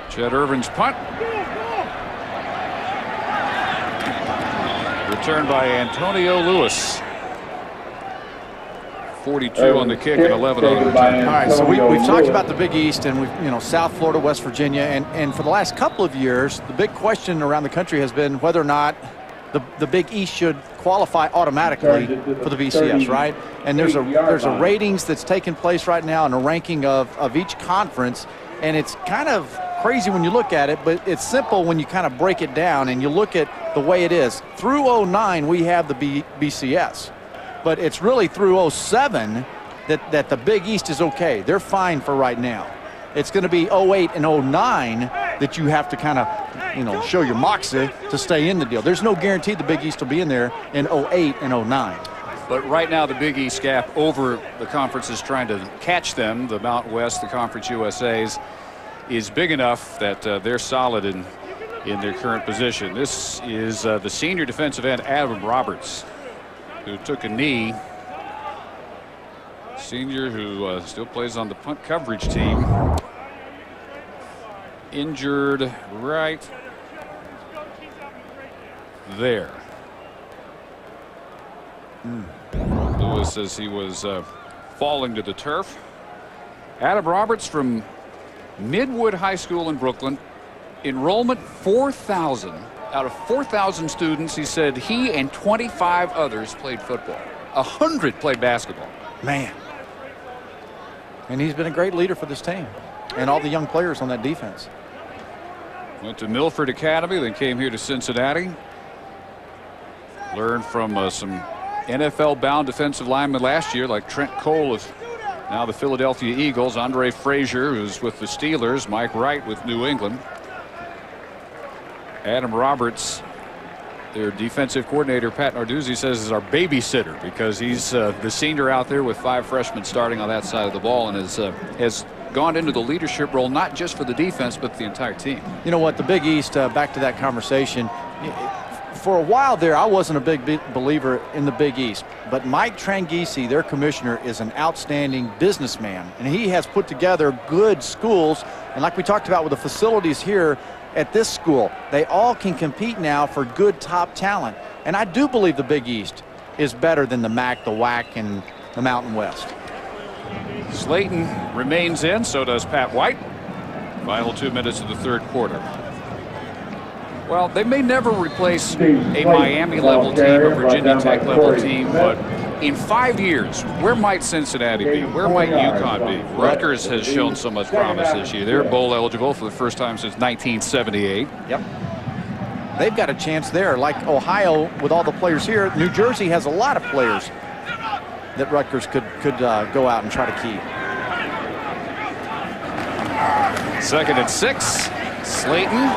Chet Irvin's punt. Returned by Antonio Lewis. 42 on the kick and 11 on the return. All right, so we've talked about the Big East, and we've South Florida, West Virginia, and for the last couple of years, the big question around the country has been whether or not the Big East should qualify automatically for the BCS, right? And there's a ratings that's taking place right now and a ranking of each conference, and it's kind of crazy when you look at it, but it's simple when you kind of break it down and you look at the way it is. Through 09, we have the BCS. But it's really through 07 that the Big East is okay. They're fine for right now. It's going to be 08 and 09 that you have to kind of, show your moxie to stay in the deal. There's no guarantee the Big East will be in there in 08 and 09. But right now the Big East gap over the conferences trying to catch them, the Mountain West, the Conference USA's, is big enough that they're solid in their current position. This is the senior defensive end, Adam Roberts, who took a knee. Senior who still plays on the punt coverage team. Injured right there. Lewis says he was falling to the turf. Adam Roberts from Midwood High School in Brooklyn. Enrollment 4,000. Out of 4,000 students, he said he and 25 others played football. 100 played basketball. Man. And he's been a great leader for this team and all the young players on that defense. Went to Milford Academy, then came here to Cincinnati. Learned from some NFL-bound defensive linemen last year, like Trent Cole of Now the Philadelphia Eagles, Andre Frazier, who's with the Steelers, Mike Wright with New England. Adam Roberts, their defensive coordinator, Pat Narduzzi, says is our babysitter because he's the senior out there with 5 freshmen starting on that side of the ball and has gone into the leadership role not just for the defense but the entire team. You know what, the Big East, back to that conversation, for a while there I wasn't a big believer in the Big East, but Mike Tranghese, their commissioner, is an outstanding businessman, and he has put together good schools. And like we talked about with the facilities here at this school, they all can compete now for good top talent. And I do believe the Big East is better than the MAC, the WAC, and the Mountain West. Slayton remains in, so does Pat White. Final 2 minutes of the third quarter. Well, they may never replace a Miami-level team, a Virginia Tech-level team, but in 5 years, where might Cincinnati be? Where might UConn be? Rutgers has shown so much promise this year. They're bowl eligible for the first time since 1978. Yep. They've got a chance there. Like Ohio, with all the players here, New Jersey has a lot of players that Rutgers could go out and try to keep. 2nd and 6. Slayton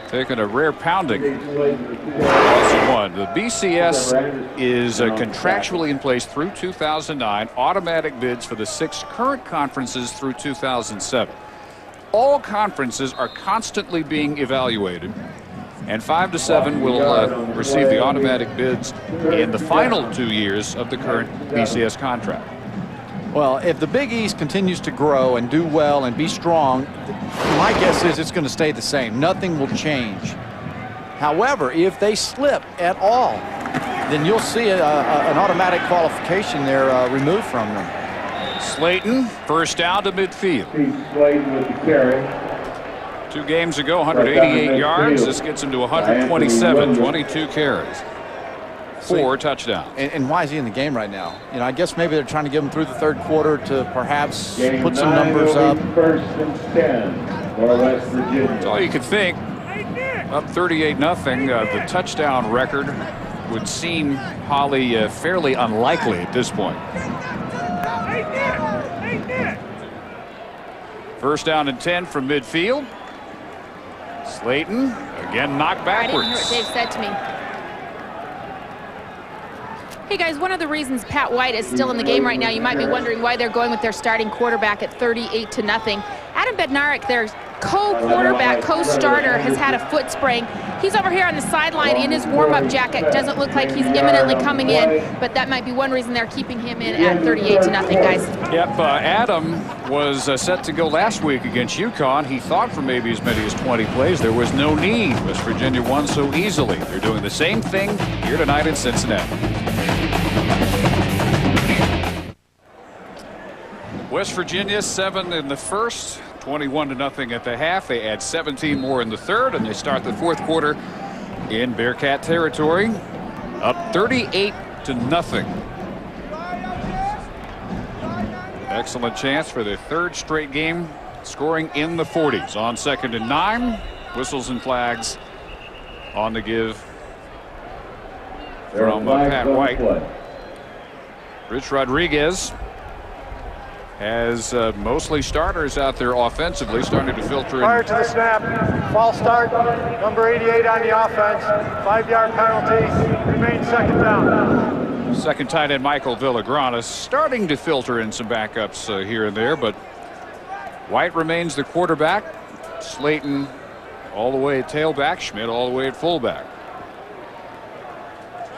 taking a rare pounding. One. The BCS is contractually in place through 2009. Automatic bids for the 6 current conferences through 2007. All conferences are constantly being evaluated, and 5 to 7 will receive the automatic bids in the final 2 years of the current BCS contract. Well, if the Big East continues to grow and do well and be strong, my guess is it's going to stay the same. Nothing will change. However, if they slip at all, then you'll see an automatic qualification there removed from them. Slayton, first down to midfield. Slayton with the carry. 2 games ago, 188 yards. This gets him to 127, 22 carries. 4 touchdowns. And why is he in the game right now? You know, I guess maybe they're trying to give him through the third quarter to perhaps put some numbers up. 1st and 10 for West Virginia. That's all you could think. Up 38-0. The touchdown record would seem, Holly, fairly unlikely at this point. 1st down and 10 from midfield. Slayton again knocked backwards. I didn't hear what Dave said to me. Hey guys, one of the reasons Pat White is still in the game right now, you might be wondering why they're going with their starting quarterback at 38-0. Adam Bednarik, their co-quarterback, co-starter, has had a foot sprain. He's over here on the sideline in his warm-up jacket. Doesn't look like he's imminently coming in, but that might be one reason they're keeping him in at 38-0, guys. Yep, Adam was set to go last week against UConn. He thought for maybe as many as 20 plays. There was no need. West Virginia won so easily. They're doing the same thing here tonight in Cincinnati. West Virginia 7 in the first, 21-0 at the half. They add 17 more in the third, and they start the fourth quarter in Bearcat territory, up 38-0. Excellent chance for their 3rd straight game, scoring in the 40s. On 2nd and 9, whistles and flags on the give from Pat White. Rich Rodriguez has mostly starters out there offensively, starting to filter in. Prior to the snap, false start, number 88 on the offense, 5-yard penalty, remains 2nd down. Second tight end Michael Villagrana starting to filter in some backups here and there, but White remains the quarterback. Slayton all the way at tailback, Schmidt all the way at fullback.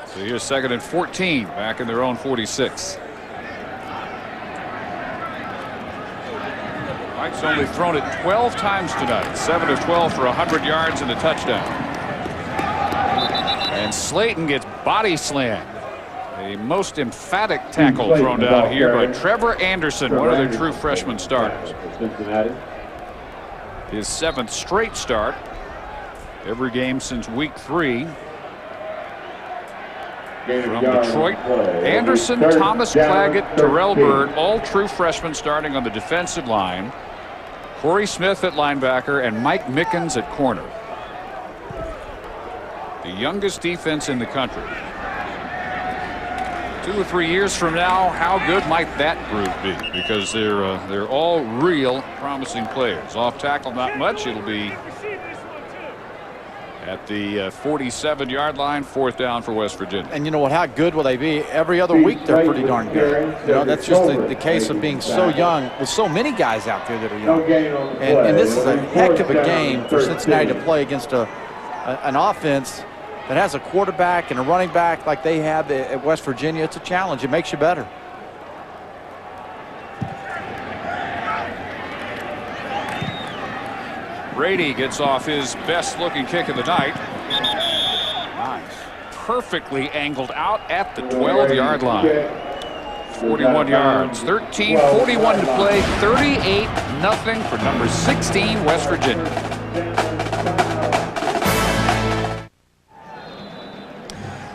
So here's 2nd and 14, back in their own 46. White's only thrown it 12 times tonight, 7 of 12 for 100 yards and a touchdown. And Slayton gets body slammed. The most emphatic tackle thrown down here by Trevor Anderson, one of their true freshman starters. His 7th straight start, every game since week 3. From Detroit, Anderson, Thomas Claggett, Terrell Byrd, all true freshmen starting on the defensive line. Corey Smith at linebacker and Mike Mickens at corner. The youngest defense in the country. 2 or 3 years from now, how good might that group be? Because they're all real promising players. Off tackle, not much. It'll be at the 47-yard line, 4th down for West Virginia. And you know what? How good will they be? Every other week they're pretty darn good. You know, that's just the case of being so young with so many guys out there that are young. And this is a heck of a game for Cincinnati to play against an offense that has a quarterback and a running back like they have at West Virginia. It's a challenge. It makes you better. Brady gets off his best-looking kick of the night. Nice. Perfectly angled out at the 12-yard line. 41 yards. 13:41 to play. 38-0 for number 16, West Virginia.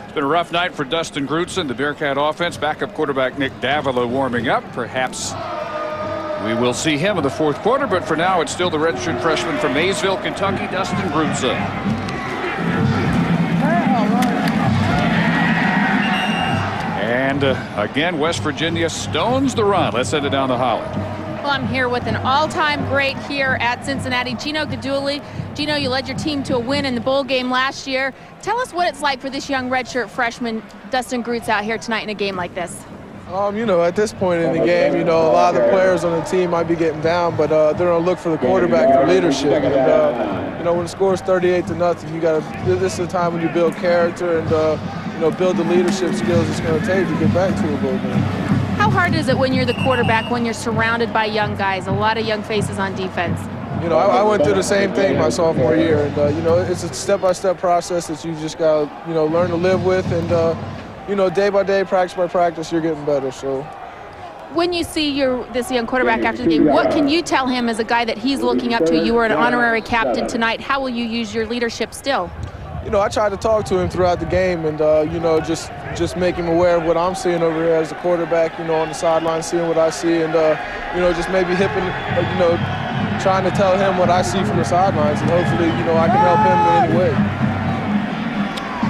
It's been a rough night for Dustin Grutson, the Bearcat offense. Backup quarterback Nick Davila warming up. Perhaps we will see him in the 4th quarter, but for now it's still the redshirt freshman from Maysville, Kentucky, Dustin Grutson. And again, West Virginia stones the run. Let's send it down to Holly. Well, I'm here with an all-time great here at Cincinnati, Gino Guidugli. Gino, you led your team to a win in the bowl game last year. Tell us what it's like for this young redshirt freshman, Dustin Grutz, out here tonight in a game like this. You know, at this point in the game, you know, a lot of the players on the team might be getting down, but they're going to look for the quarterback for leadership. And, you know, when the score is 38-0, you got to. This is the time when you build character and, you know, build the leadership skills it's going to take to get back to a bowl game. How hard is it when you're the quarterback, when you're surrounded by young guys, a lot of young faces on defense? You know, I went through the same thing my sophomore year, and, you know, it's a step-by-step process that you just got to, you know, learn to live with, and, you know, day by day, practice by practice, you're getting better. So, when you see this young quarterback after the game, what can you tell him as a guy that he's looking up to? You were an honorary captain tonight. How will you use your leadership still? You know, I tried to talk to him throughout the game, and you know, just make him aware of what I'm seeing over here as a quarterback. You know, on the sideline, seeing what I see, and you know, just maybe hipping, you know, trying to tell him what I see from the sidelines, and hopefully, you know, I can help him in any way.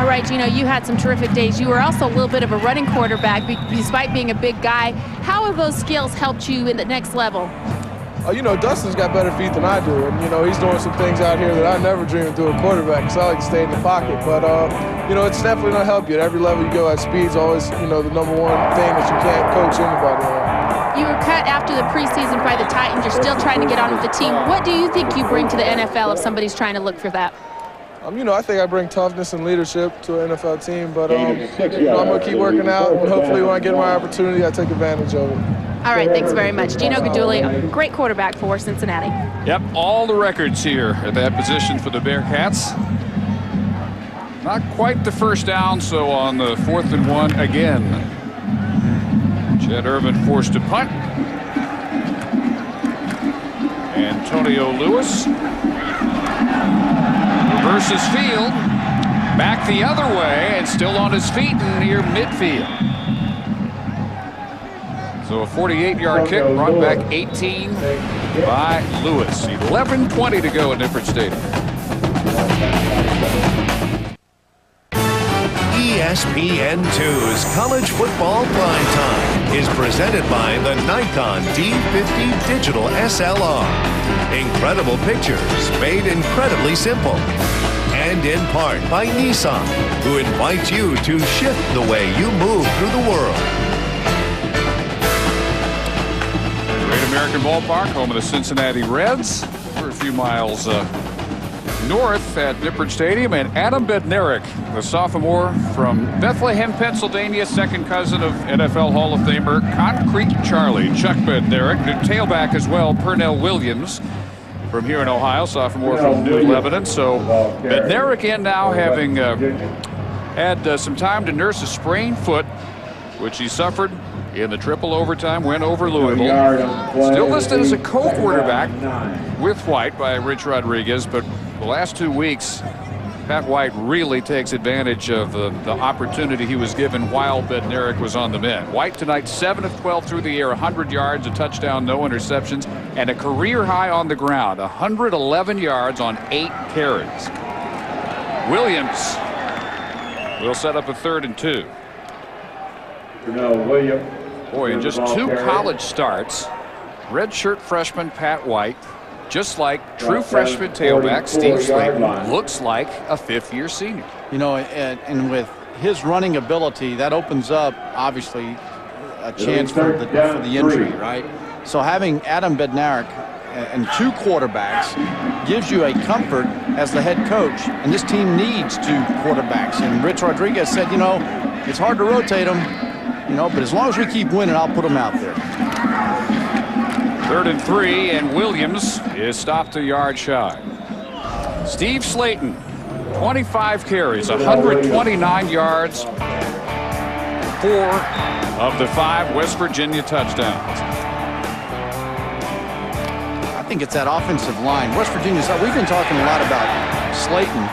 All right, Gino, you had some terrific days. You were also a little bit of a running quarterback, despite being a big guy. How have those skills helped you in the next level? You know, Dustin's got better feet than I do, and, you know, he's doing some things out here that I never dreamed of doing quarterback, because I like to stay in the pocket. But, you know, it's definitely going to help you. At every level you go at, speed's always, you know, the #1 thing that you can't coach anybody on. You were cut after the preseason by the Titans. You're still trying to get on with the team. What do you think you bring to the NFL if somebody's trying to look for that? You know, I think I bring toughness and leadership to an NFL team, but you know, I'm going to keep working out, and hopefully when I get my opportunity, I take advantage of it. All right, thanks very much. Gino Guidugli, great quarterback for Cincinnati. Yep, all the records here at that position for the Bearcats. Not quite the first down, so on the 4th and 1 again. Chad Irvin forced to punt. Antonio Lewis reverses field, back the other way, and still on his feet near midfield. So a 48-yard kick, brought back 18 by Lewis. 11:20 to go at Nippert Stadium. ESPN2's College Football Primetime is presented by the Nikon D50 Digital SLR. Incredible pictures made incredibly simple. And in part by Nissan, who invites you to shift the way you move through the world. Great American Ballpark, home of the Cincinnati Reds. We're a few miles north at Nippert Stadium, and Adam Bednarik, the sophomore from Bethlehem, Pennsylvania, second cousin of NFL Hall of Famer Concrete Charlie, Chuck Bednarik, new tailback as well, Pernell Williams from here in Ohio, sophomore from New Lebanon. So Bednarik in now, having had some time to nurse a sprained foot, which he suffered in the triple overtime win over Louisville. Still listed as a co-quarterback with White by Rich Rodriguez, but the last 2 weeks, Pat White really takes advantage of the opportunity he was given while Bednarik was on the mend. White tonight 7 of 12 through the air, 100 yards, a touchdown, no interceptions, and a career high on the ground, 111 yards on 8 carries. Williams will set up a 3rd and 2. Boy, in just 2 college starts, redshirt freshman Pat White, just like true freshman tailback Steve Slayton, looks like a 5th-year senior. You know, and with his running ability, that opens up, obviously, a chance for the injury, right? So having Adam Bednarik and 2 quarterbacks gives you a comfort as the head coach. And this team needs 2 quarterbacks. And Rich Rodriguez said, you know, it's hard to rotate them, you know, but as long as we keep winning, I'll put them out there. 3rd and 3, and Williams is stopped a yard shy. Steve Slayton, 25 carries, 129 yards, 4 of the 5 West Virginia touchdowns. I think it's that offensive line. West Virginia's, we've been talking a lot about Slayton.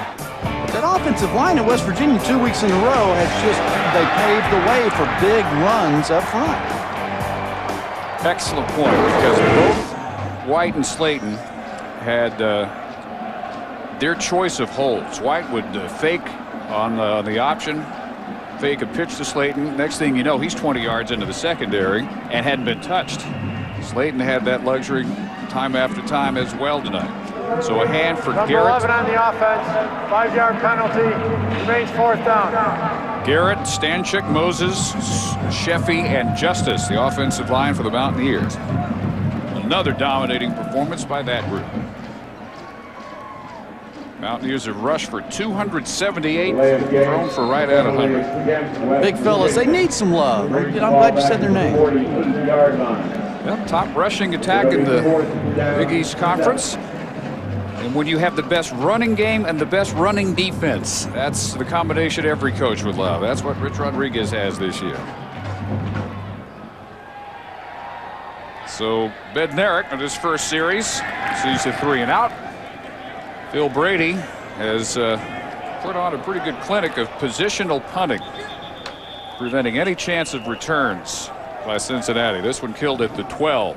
But that offensive line in West Virginia 2 weeks in a row has just, they paved the way for big runs up front. Excellent point, because both White and Slayton had their choice of holds. White would fake on the option, fake a pitch to Slayton. Next thing you know, he's 20 yards into the secondary and hadn't been touched. Slayton had that luxury time after time as well tonight. So a hand for Number Garrett. 11 on the offense, 5-yard penalty, remains 4th down. Garrett, Stanchik, Moses, Sheffy, and Justice, the offensive line for the Mountaineers. Another dominating performance by that group. Mountaineers have rushed for 278, thrown for right at 100. Big fellas, they need some love. You know, I'm glad you said their name. Well, top rushing attack in the Big East Conference. And when you have the best running game and the best running defense, that's the combination every coach would love. That's what Rich Rodriguez has this year. So Bednarik in his first series sees a 3 and out. Phil Brady has put on a pretty good clinic of positional punting, preventing any chance of returns by Cincinnati. This one killed at the 12.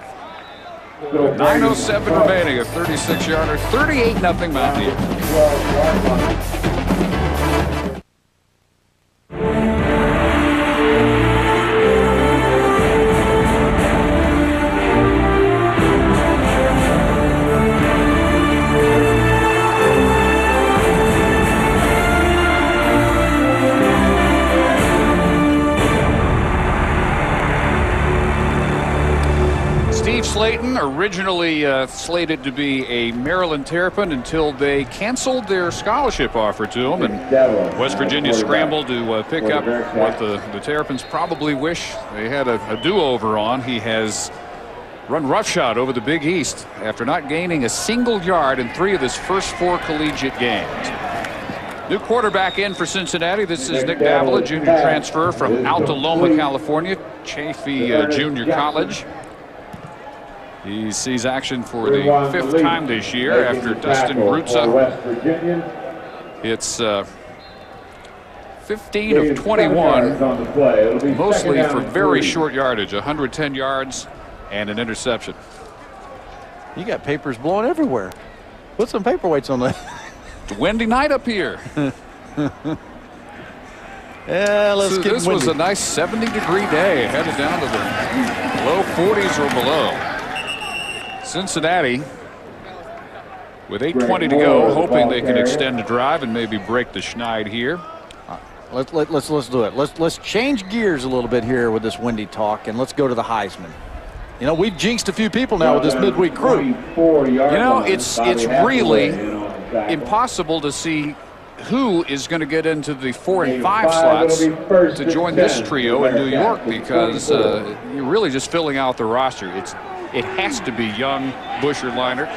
9:07 remaining, a 36-yarder, 38-0 Mountaineers. Slayton, originally slated to be a Maryland Terrapin until they canceled their scholarship offer to him, and West Virginia scrambled to pick up what the Terrapins probably wish they had a do-over on. He has run roughshod over the Big East after not gaining a single yard in 3 of his first 4 collegiate games. New quarterback in for Cincinnati. This is Nick Davila, junior transfer from Altaloma, California, Chaffee Junior College. He sees action for the 5th time this year after Dustin Brutza. It's 15 of 21, mostly for very short yardage, 110 yards and an interception. You got papers blowing everywhere. Put some paperweights on that. It's a windy night up here. Yeah, let's get This was a nice 70-degree day, headed down to the low 40s or below. Cincinnati, with 8:20 to go, hoping they can extend the drive and maybe break the schneid here. Let's do it. Let's change gears a little bit here with this windy talk, and let's go to the Heisman. You know, we've jinxed a few people now with this midweek crew. You know, it's really impossible to see who is going to get into the 4 and 5 slots to join this trio in New York, because you're really just filling out the roster. It has to be Young, Bush, or Leinart.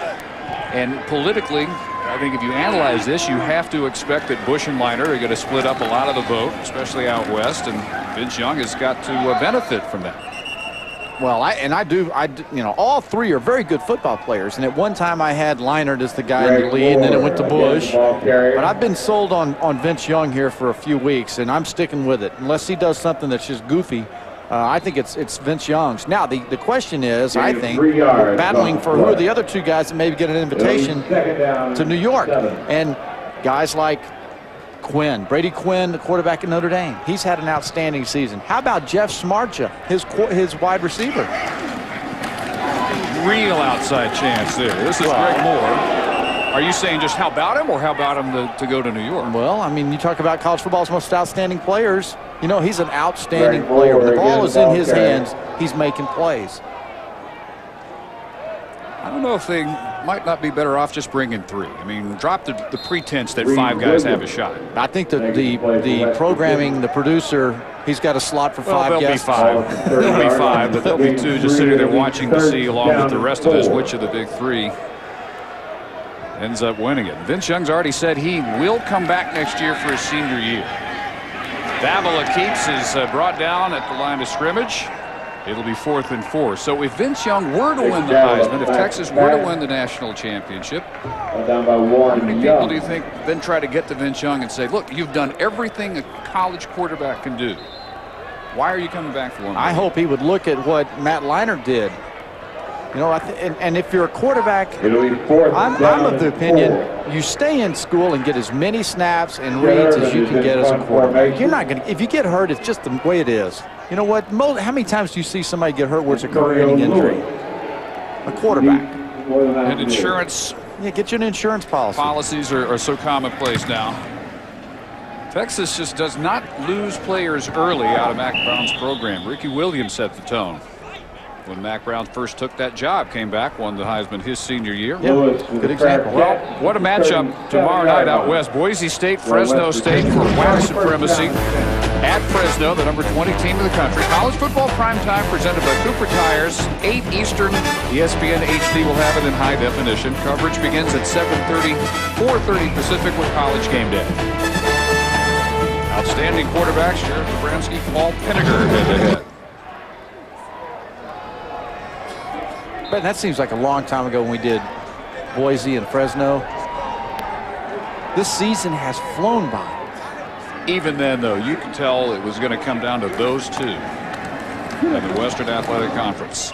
And politically, I think if you analyze this, you have to expect that Bush and Leinart are going to split up a lot of the vote, especially out west, and Vince Young has got to benefit from that. Well, you know, all 3 are very good football players, and at one time I had Leinart as the guy in the lead, and then it went to Bush. But I've been sold on Vince Young here for a few weeks, and I'm sticking with it. Unless he does something that's just goofy, I think it's Vince Young's. Now, the question is, I think, we're battling for who are the other 2 guys that maybe get an invitation to New York. And guys like Quinn. Brady Quinn, the quarterback at Notre Dame. He's had an outstanding season. How about Jeff Smartja, his wide receiver? Real outside chance there. This is Greg Moore. Are you saying just how about him, or how about him to go to New York? Well, I mean, you talk about college football's most outstanding players. You know, he's an outstanding player. When the ball is in his hands, he's making plays. I don't know if they might not be better off just bringing 3. I mean, drop the pretense that 5 guys have a shot. I think that the programming, the producer, he's got a slot for 5 guests. There'll be 5, but there'll be 2 just sitting there watching to see, along with the rest of us, which of the big 3 ends up winning it. Vince Young's already said he will come back next year for his senior year. Davila Keats is brought down at the line of scrimmage. It'll be 4th and 4. So if Vince Young were to win the Heisman, if Texas were to win the national championship, how many people do you think then try to get to Vince Young and say, look, you've done everything a college quarterback can do. Why are you coming back for 1 more? I hope he would look at what Matt Leinart did. You know, and if you're a quarterback, I'm of the opinion you stay in school and get as many snaps and reads as you can get as a quarterback. You're not going to, if you get hurt, it's just the way it is. You know what? How many times do you see somebody get hurt where it's a career-ending injury? A quarterback. And insurance. Yeah, get you an insurance policy. Policies are so commonplace now. Texas just does not lose players early out of Mack Brown's program. Ricky Williams set the tone when Mack Brown first took that job, came back, won the Heisman his senior year. Yeah, good example. Well, what a matchup tomorrow night out west. Boise State, Fresno State for WAC supremacy at Fresno, the number 20 team in the country. College football primetime presented by Cooper Tires, 8 Eastern. ESPN HD will have it in high definition. Coverage begins at 7:30, 4:30 Pacific with College Game Day. Outstanding quarterbacks, Jared Abramski, Paul Penninger head-to-head. But that seems like a long time ago when we did Boise and Fresno. This season has flown by. Even then, though, you could tell it was going to come down to those 2 in the Western Athletic Conference.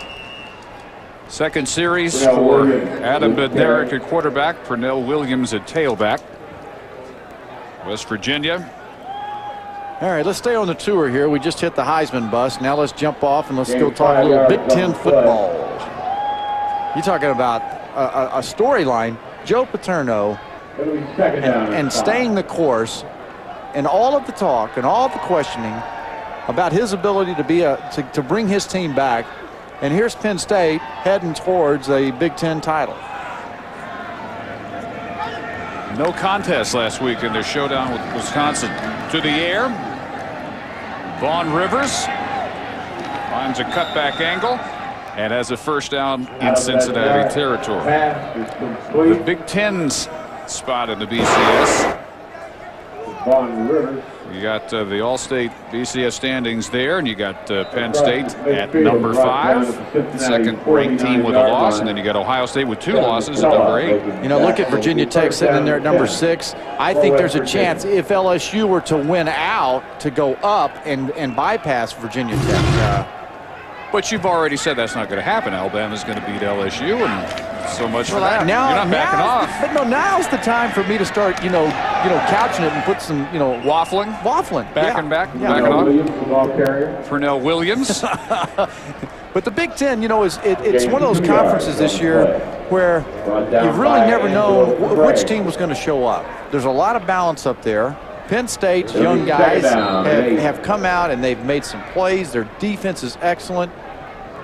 Second series for Adam Bednarik at quarterback, Pernell Williams at tailback. West Virginia. All right, let's stay on the tour here. We just hit the Heisman bus. Now let's jump off and let's go talk a little Big Ten football. You're talking about a storyline. Joe Paterno and staying the course, and all of the talk and all of the questioning about his ability to bring his team back. And here's Penn State heading towards a Big Ten title. No contest last week in their showdown with Wisconsin. To the air. Vaughn Rivers finds a cutback angle and has a first down in Cincinnati territory. The Big Ten's spot in the BCS. You got the All-State BCS standings there, and you got Penn State at number 5, second-ranked team with a loss, and then you got Ohio State with 2 losses at number 8. You know, look at Virginia Tech sitting in there at number 6. I think there's a chance if LSU were to win out to go up and bypass Virginia Tech. But you've already said that's not going to happen. Alabama's going to beat LSU, and so much for that. Now, you're not backing off. But no, now's the time for me to start, couching it and put some, waffling. Backing off. Pernell Williams. But the Big Ten, it's one of those conferences this year where you've really never known which team was going to show up. There's a lot of balance up there. Penn State's young guys have come out and they've made some plays. Their defense is excellent.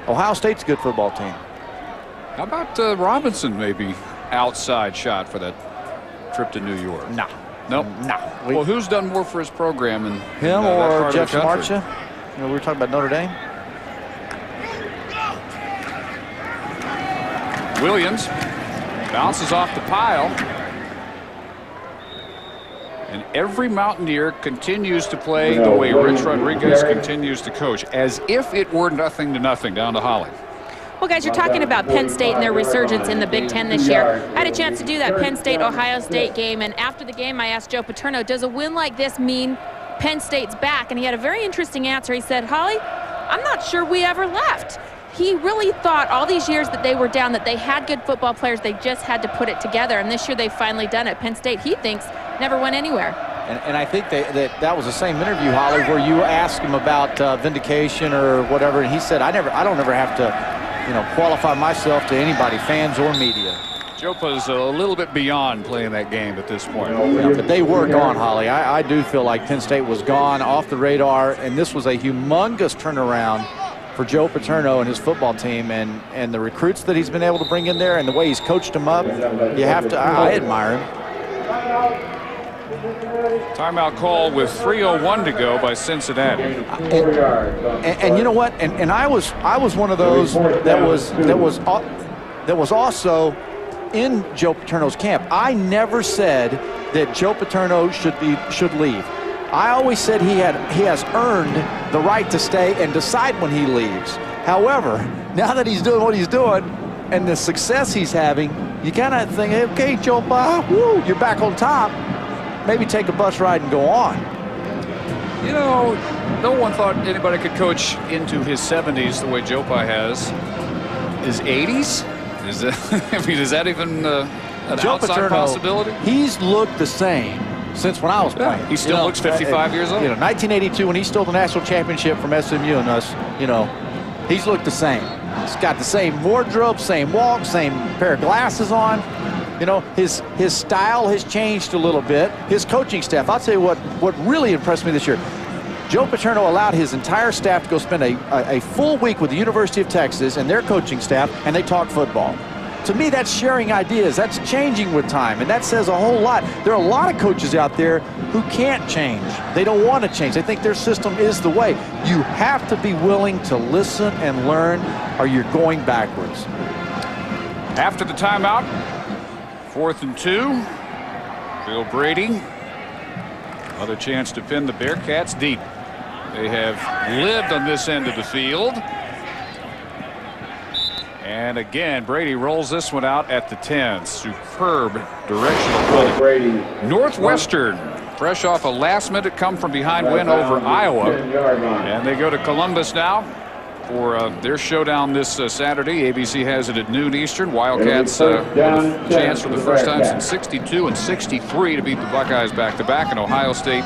Ohio State's a good football team. How about Robinson maybe outside shot for that trip to New York? No. Nope. No. Well, who's done more for his program than him or Jeff Smartja? We were talking about Notre Dame. Williams bounces off the pile. And every Mountaineer continues to play the way Rich Rodriguez continues to coach, as if it were nothing to nothing down to Holly. Well, guys, you're talking about Penn State and their resurgence in the Big Ten this year. I had a chance to do that Penn State-Ohio State game, and after the game I asked Joe Paterno, does a win like this mean Penn State's back? And he had a very interesting answer. He said, Holly, I'm not sure we ever left. He really thought all these years that they were down, that they had good football players, they just had to put it together. And this year they've finally done it. Penn State, he thinks, never went anywhere. And I think that was the same interview, Holly, where you asked him about vindication or whatever, and he said, I don't ever have to, qualify myself to anybody, fans or media. Jopa's a little bit beyond playing that game at this point. Yeah, but they were gone, Holly. I do feel like Penn State was gone, off the radar, and this was a humongous turnaround for Joe Paterno and his football team, and the recruits that he's been able to bring in there and the way he's coached them up, I admire him. Timeout call with 3:01 to go by Cincinnati. And you know what? And I was one of those that was also in Joe Paterno's camp. I never said that Joe Paterno should leave. I always said he has earned the right to stay and decide when he leaves. However, now that he's doing what he's doing and the success he's having, you kind of think, okay, Joe, you're back on top. Maybe take a bus ride and go on. No one thought anybody could coach into his 70s the way Jopa has. His 80s? Is that even an outside possibility? He's looked the same since when I was playing. He still looks 55 years old. 1982 when he stole the national championship from SMU and us, he's looked the same. He's got the same wardrobe, same walk, same pair of glasses on. His style has changed a little bit. His coaching staff, I'll tell you what really impressed me this year. Joe Paterno allowed his entire staff to go spend a full week with the University of Texas and their coaching staff, and they talked football. To me, that's sharing ideas. That's changing with time, and that says a whole lot. There are a lot of coaches out there who can't change. They don't want to change. They think their system is the way. You have to be willing to listen and learn, or you're going backwards. After the timeout, 4th and 2. Bill Brady. Another chance to pin the Bearcats deep. They have lived on this end of the field. And again, Brady rolls this one out at the 10. Superb directional punting. Northwestern, fresh off a last-minute come-from-behind win over Iowa. And they go to Columbus now for their showdown this Saturday. ABC has it at noon Eastern. Wildcats with a chance for the first time since 62 and 63 to beat the Buckeyes back-to-back. And Ohio State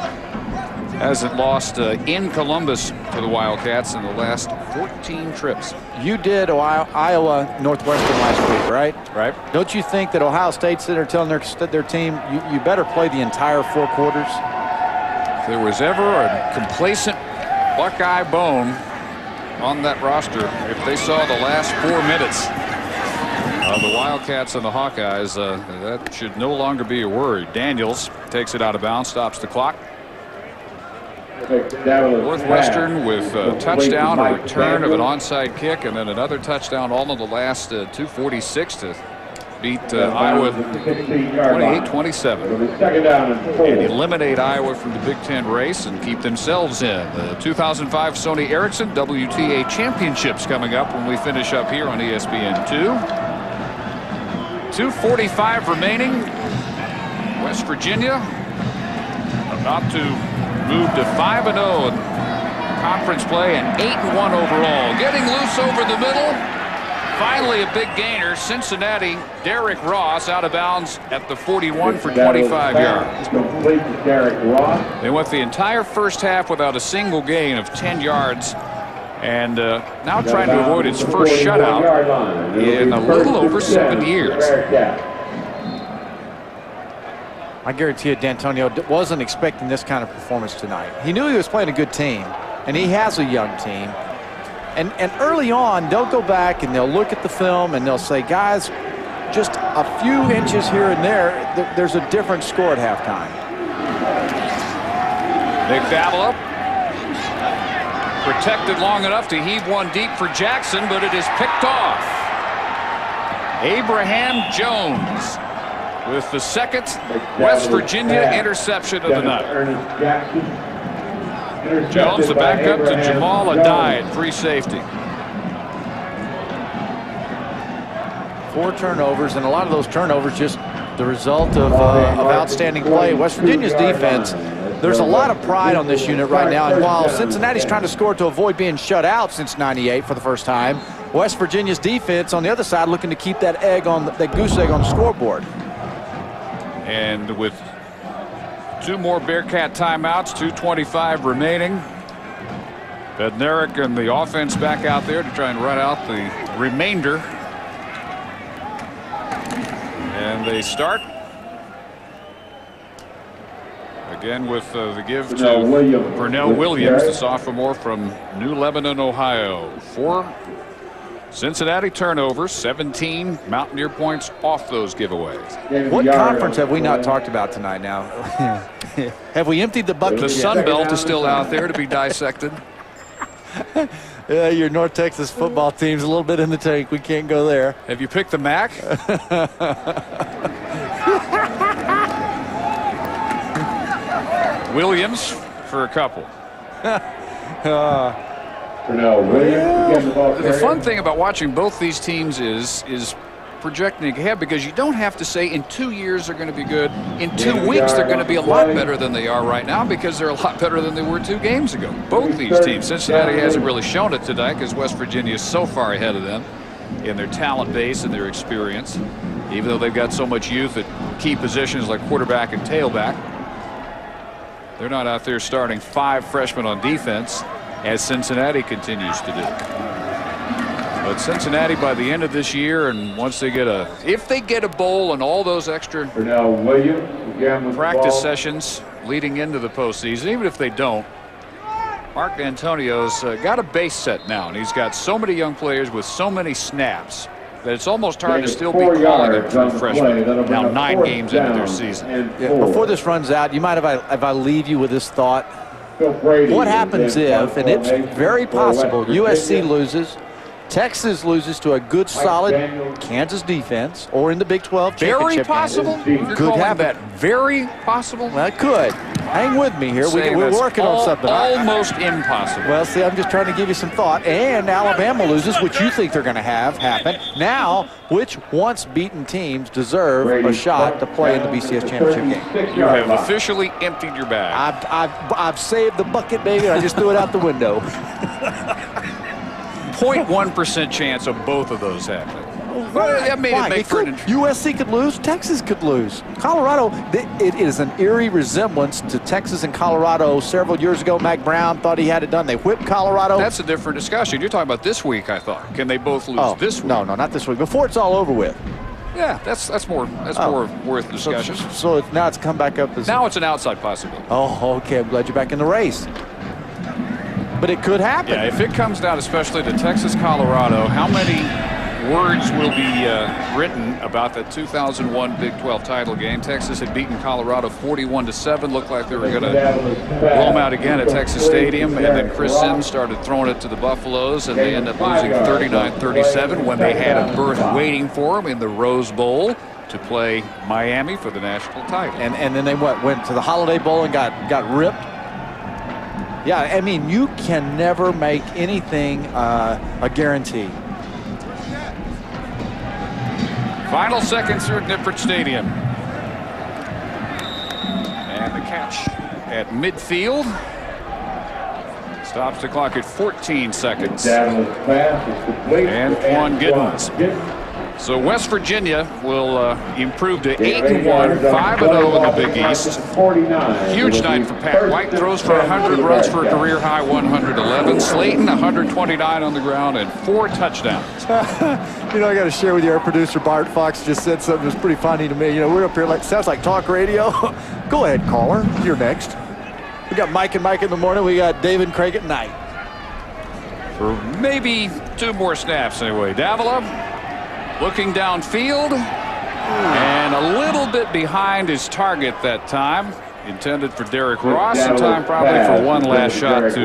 hasn't lost in Columbus to the Wildcats in the last 14 trips. You did Iowa Northwestern last week, right? Right. Don't you think that Ohio State's sitting there telling their team, you better play the entire 4 quarters? If there was ever a complacent Buckeye bone on that roster, if they saw the last 4 minutes of the Wildcats and the Hawkeyes, that should no longer be a worry. Daniels takes it out of bounds, stops the clock. Northwestern with a touchdown, a return of an onside kick, and then another touchdown all in the last 2:46 to beat Iowa 28-27 and eliminate Iowa from the Big Ten race and keep themselves in. The 2005 Sony Ericsson WTA Championships coming up when we finish up here on ESPN2. 2:45 remaining. West Virginia about to move to 5-0 in conference play and 8-1 overall. Getting loose over the middle. Finally a big gainer. Cincinnati, Derrick Ross out of bounds at the 41 for 25 yards. They went the entire first half without a single gain of 10 yards. And now trying to avoid its first shutout in a little over 7 years. I guarantee you, D'Antonio wasn't expecting this kind of performance tonight. He knew he was playing a good team, and he has a young team. And early on, they'll go back and they'll look at the film and they'll say, guys, just a few inches here and there, there's a different score at halftime. Nick Davila protected long enough to heave one deep for Jackson, but it is picked off. Abraham Jones with the second West Virginia interception of the night. Jones, the backup to Jamal Adai at free safety. 4 turnovers, and a lot of those turnovers just the result of outstanding play. West Virginia's defense, there's a lot of pride on this unit right now, and while Cincinnati's trying to score to avoid being shut out since '98 for the first time, West Virginia's defense on the other side looking to keep that goose egg on the scoreboard. And with 2 more Bearcat timeouts, 2:25 remaining. Bednarik and the offense back out there to try and run out the remainder. And they start again with the give to Pernell Williams, the sophomore from New Lebanon, Ohio. 4 Cincinnati turnovers, 17 Mountaineer points off those giveaways. What conference have we not talked about tonight now? Have we emptied the bucket? The Sun Belt is still out there to be dissected. Yeah, your North Texas football team's a little bit in the tank. We can't go there. Have you picked the MAC? Williams for a couple. The fun thing about watching both these teams is projecting ahead, because you don't have to say in 2 years they're going to be good. In 2 weeks they're going to be a lot better than they are right now, because they're a lot better than they were 2 games ago. Both these teams. Cincinnati hasn't really shown it tonight because West Virginia is so far ahead of them in their talent base and their experience, even though they've got so much youth at key positions like quarterback and tailback. They're not out there starting 5 freshmen on defense, as Cincinnati continues to do. But Cincinnati, by the end of this year, and once they get if they get a bowl and all those extra practice sessions leading into the postseason, even if they don't, Mark D'Antonio's got a base set now, and he's got so many young players with so many snaps that it's almost hard to still be calling them true freshmen now 9 games into their season. Yeah, before this runs out, you mind if I leave you with this thought? What happens if, and it's very possible, USC loses, Texas loses to a good, solid Kansas defense, or in the Big 12 championship. Very possible? Could happen. That very possible? Well, it could. Hang with me here. We're working on something. Almost impossible. Well, see, I'm just trying to give you some thought. And Alabama loses, which you think they're going to have happen. Now, which once-beaten teams deserve a shot to play in the BCS championship game? You have officially emptied your bag. I've saved the bucket, baby. I just threw it out the window. 0.1% chance of both of those happening. USC could lose. Texas could lose. Colorado, it is an eerie resemblance to Texas and Colorado several years ago. Mac Brown thought he had it done. They whipped Colorado. That's a different discussion. You're talking about this week, I thought. Can they both lose this week? No, not this week. Before it's all over with. Yeah, that's more worth discussion. So now it's come back up as... Now it's an outside possibility. Oh, okay. I'm glad you're back in the race. But it could happen. Yeah, if it comes down especially to Texas, Colorado, how many words will be written about the 2001 Big 12 title game? Texas had beaten Colorado 41-7. Looked like they were going to blow them out again at Texas Stadium. And then Chris Sims started throwing it to the Buffaloes, and they ended up losing 39-37 when they had a berth waiting for them in the Rose Bowl to play Miami for the national title. And then they went to the Holiday Bowl and got ripped. Yeah, I mean, you can never make anything a guarantee. Final seconds here at Nippert Stadium. And the catch at midfield. Stops the clock at 14 seconds. And Quan Giddens. So West Virginia will improve to 8-1, 5-0 in the Big East. Huge night for Pat White. Throws for 100, runs for a career-high 111. Slayton, 129 on the ground, and 4 touchdowns. You know, I got to share with you, our producer, Bart Fox, just said something that was pretty funny to me. You know, we're up here like, sounds like talk radio. Go ahead, caller. You're next. We got Mike and Mike in the morning. We got Dave and Craig at night. For maybe 2 more snaps anyway. Davila looking downfield, and a little bit behind his target that time. Intended for Derek Ross, in time probably for one last shot to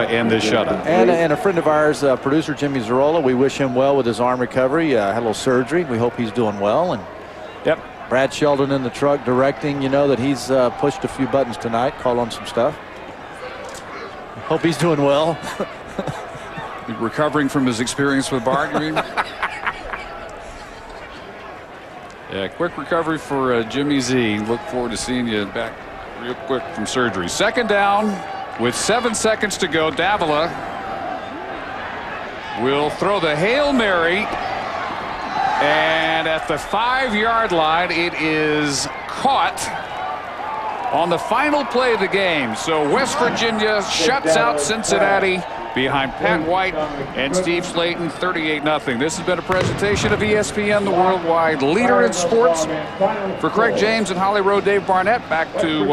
end this shutout. And a friend of ours, producer Jimmy Zarola, we wish him well with his arm recovery. Had a little surgery. We hope he's doing well. And yep, Brad Sheldon in the truck directing. You know that he's pushed a few buttons tonight, called on some stuff. Hope he's doing well. Recovering from his experience with Bart, you mean? Yeah, quick recovery for Jimmy Z. Look forward to seeing you back real quick from surgery. Second down with 7 seconds to go. Davila will throw the Hail Mary. And at the 5-yard line, it is caught on the final play of the game. So West Virginia shuts out Cincinnati behind Pat White and Steve Slayton, 38-0. This has been a presentation of ESPN, the worldwide leader in sports. For Craig James and Holly Rowe, Dave Barnett, back to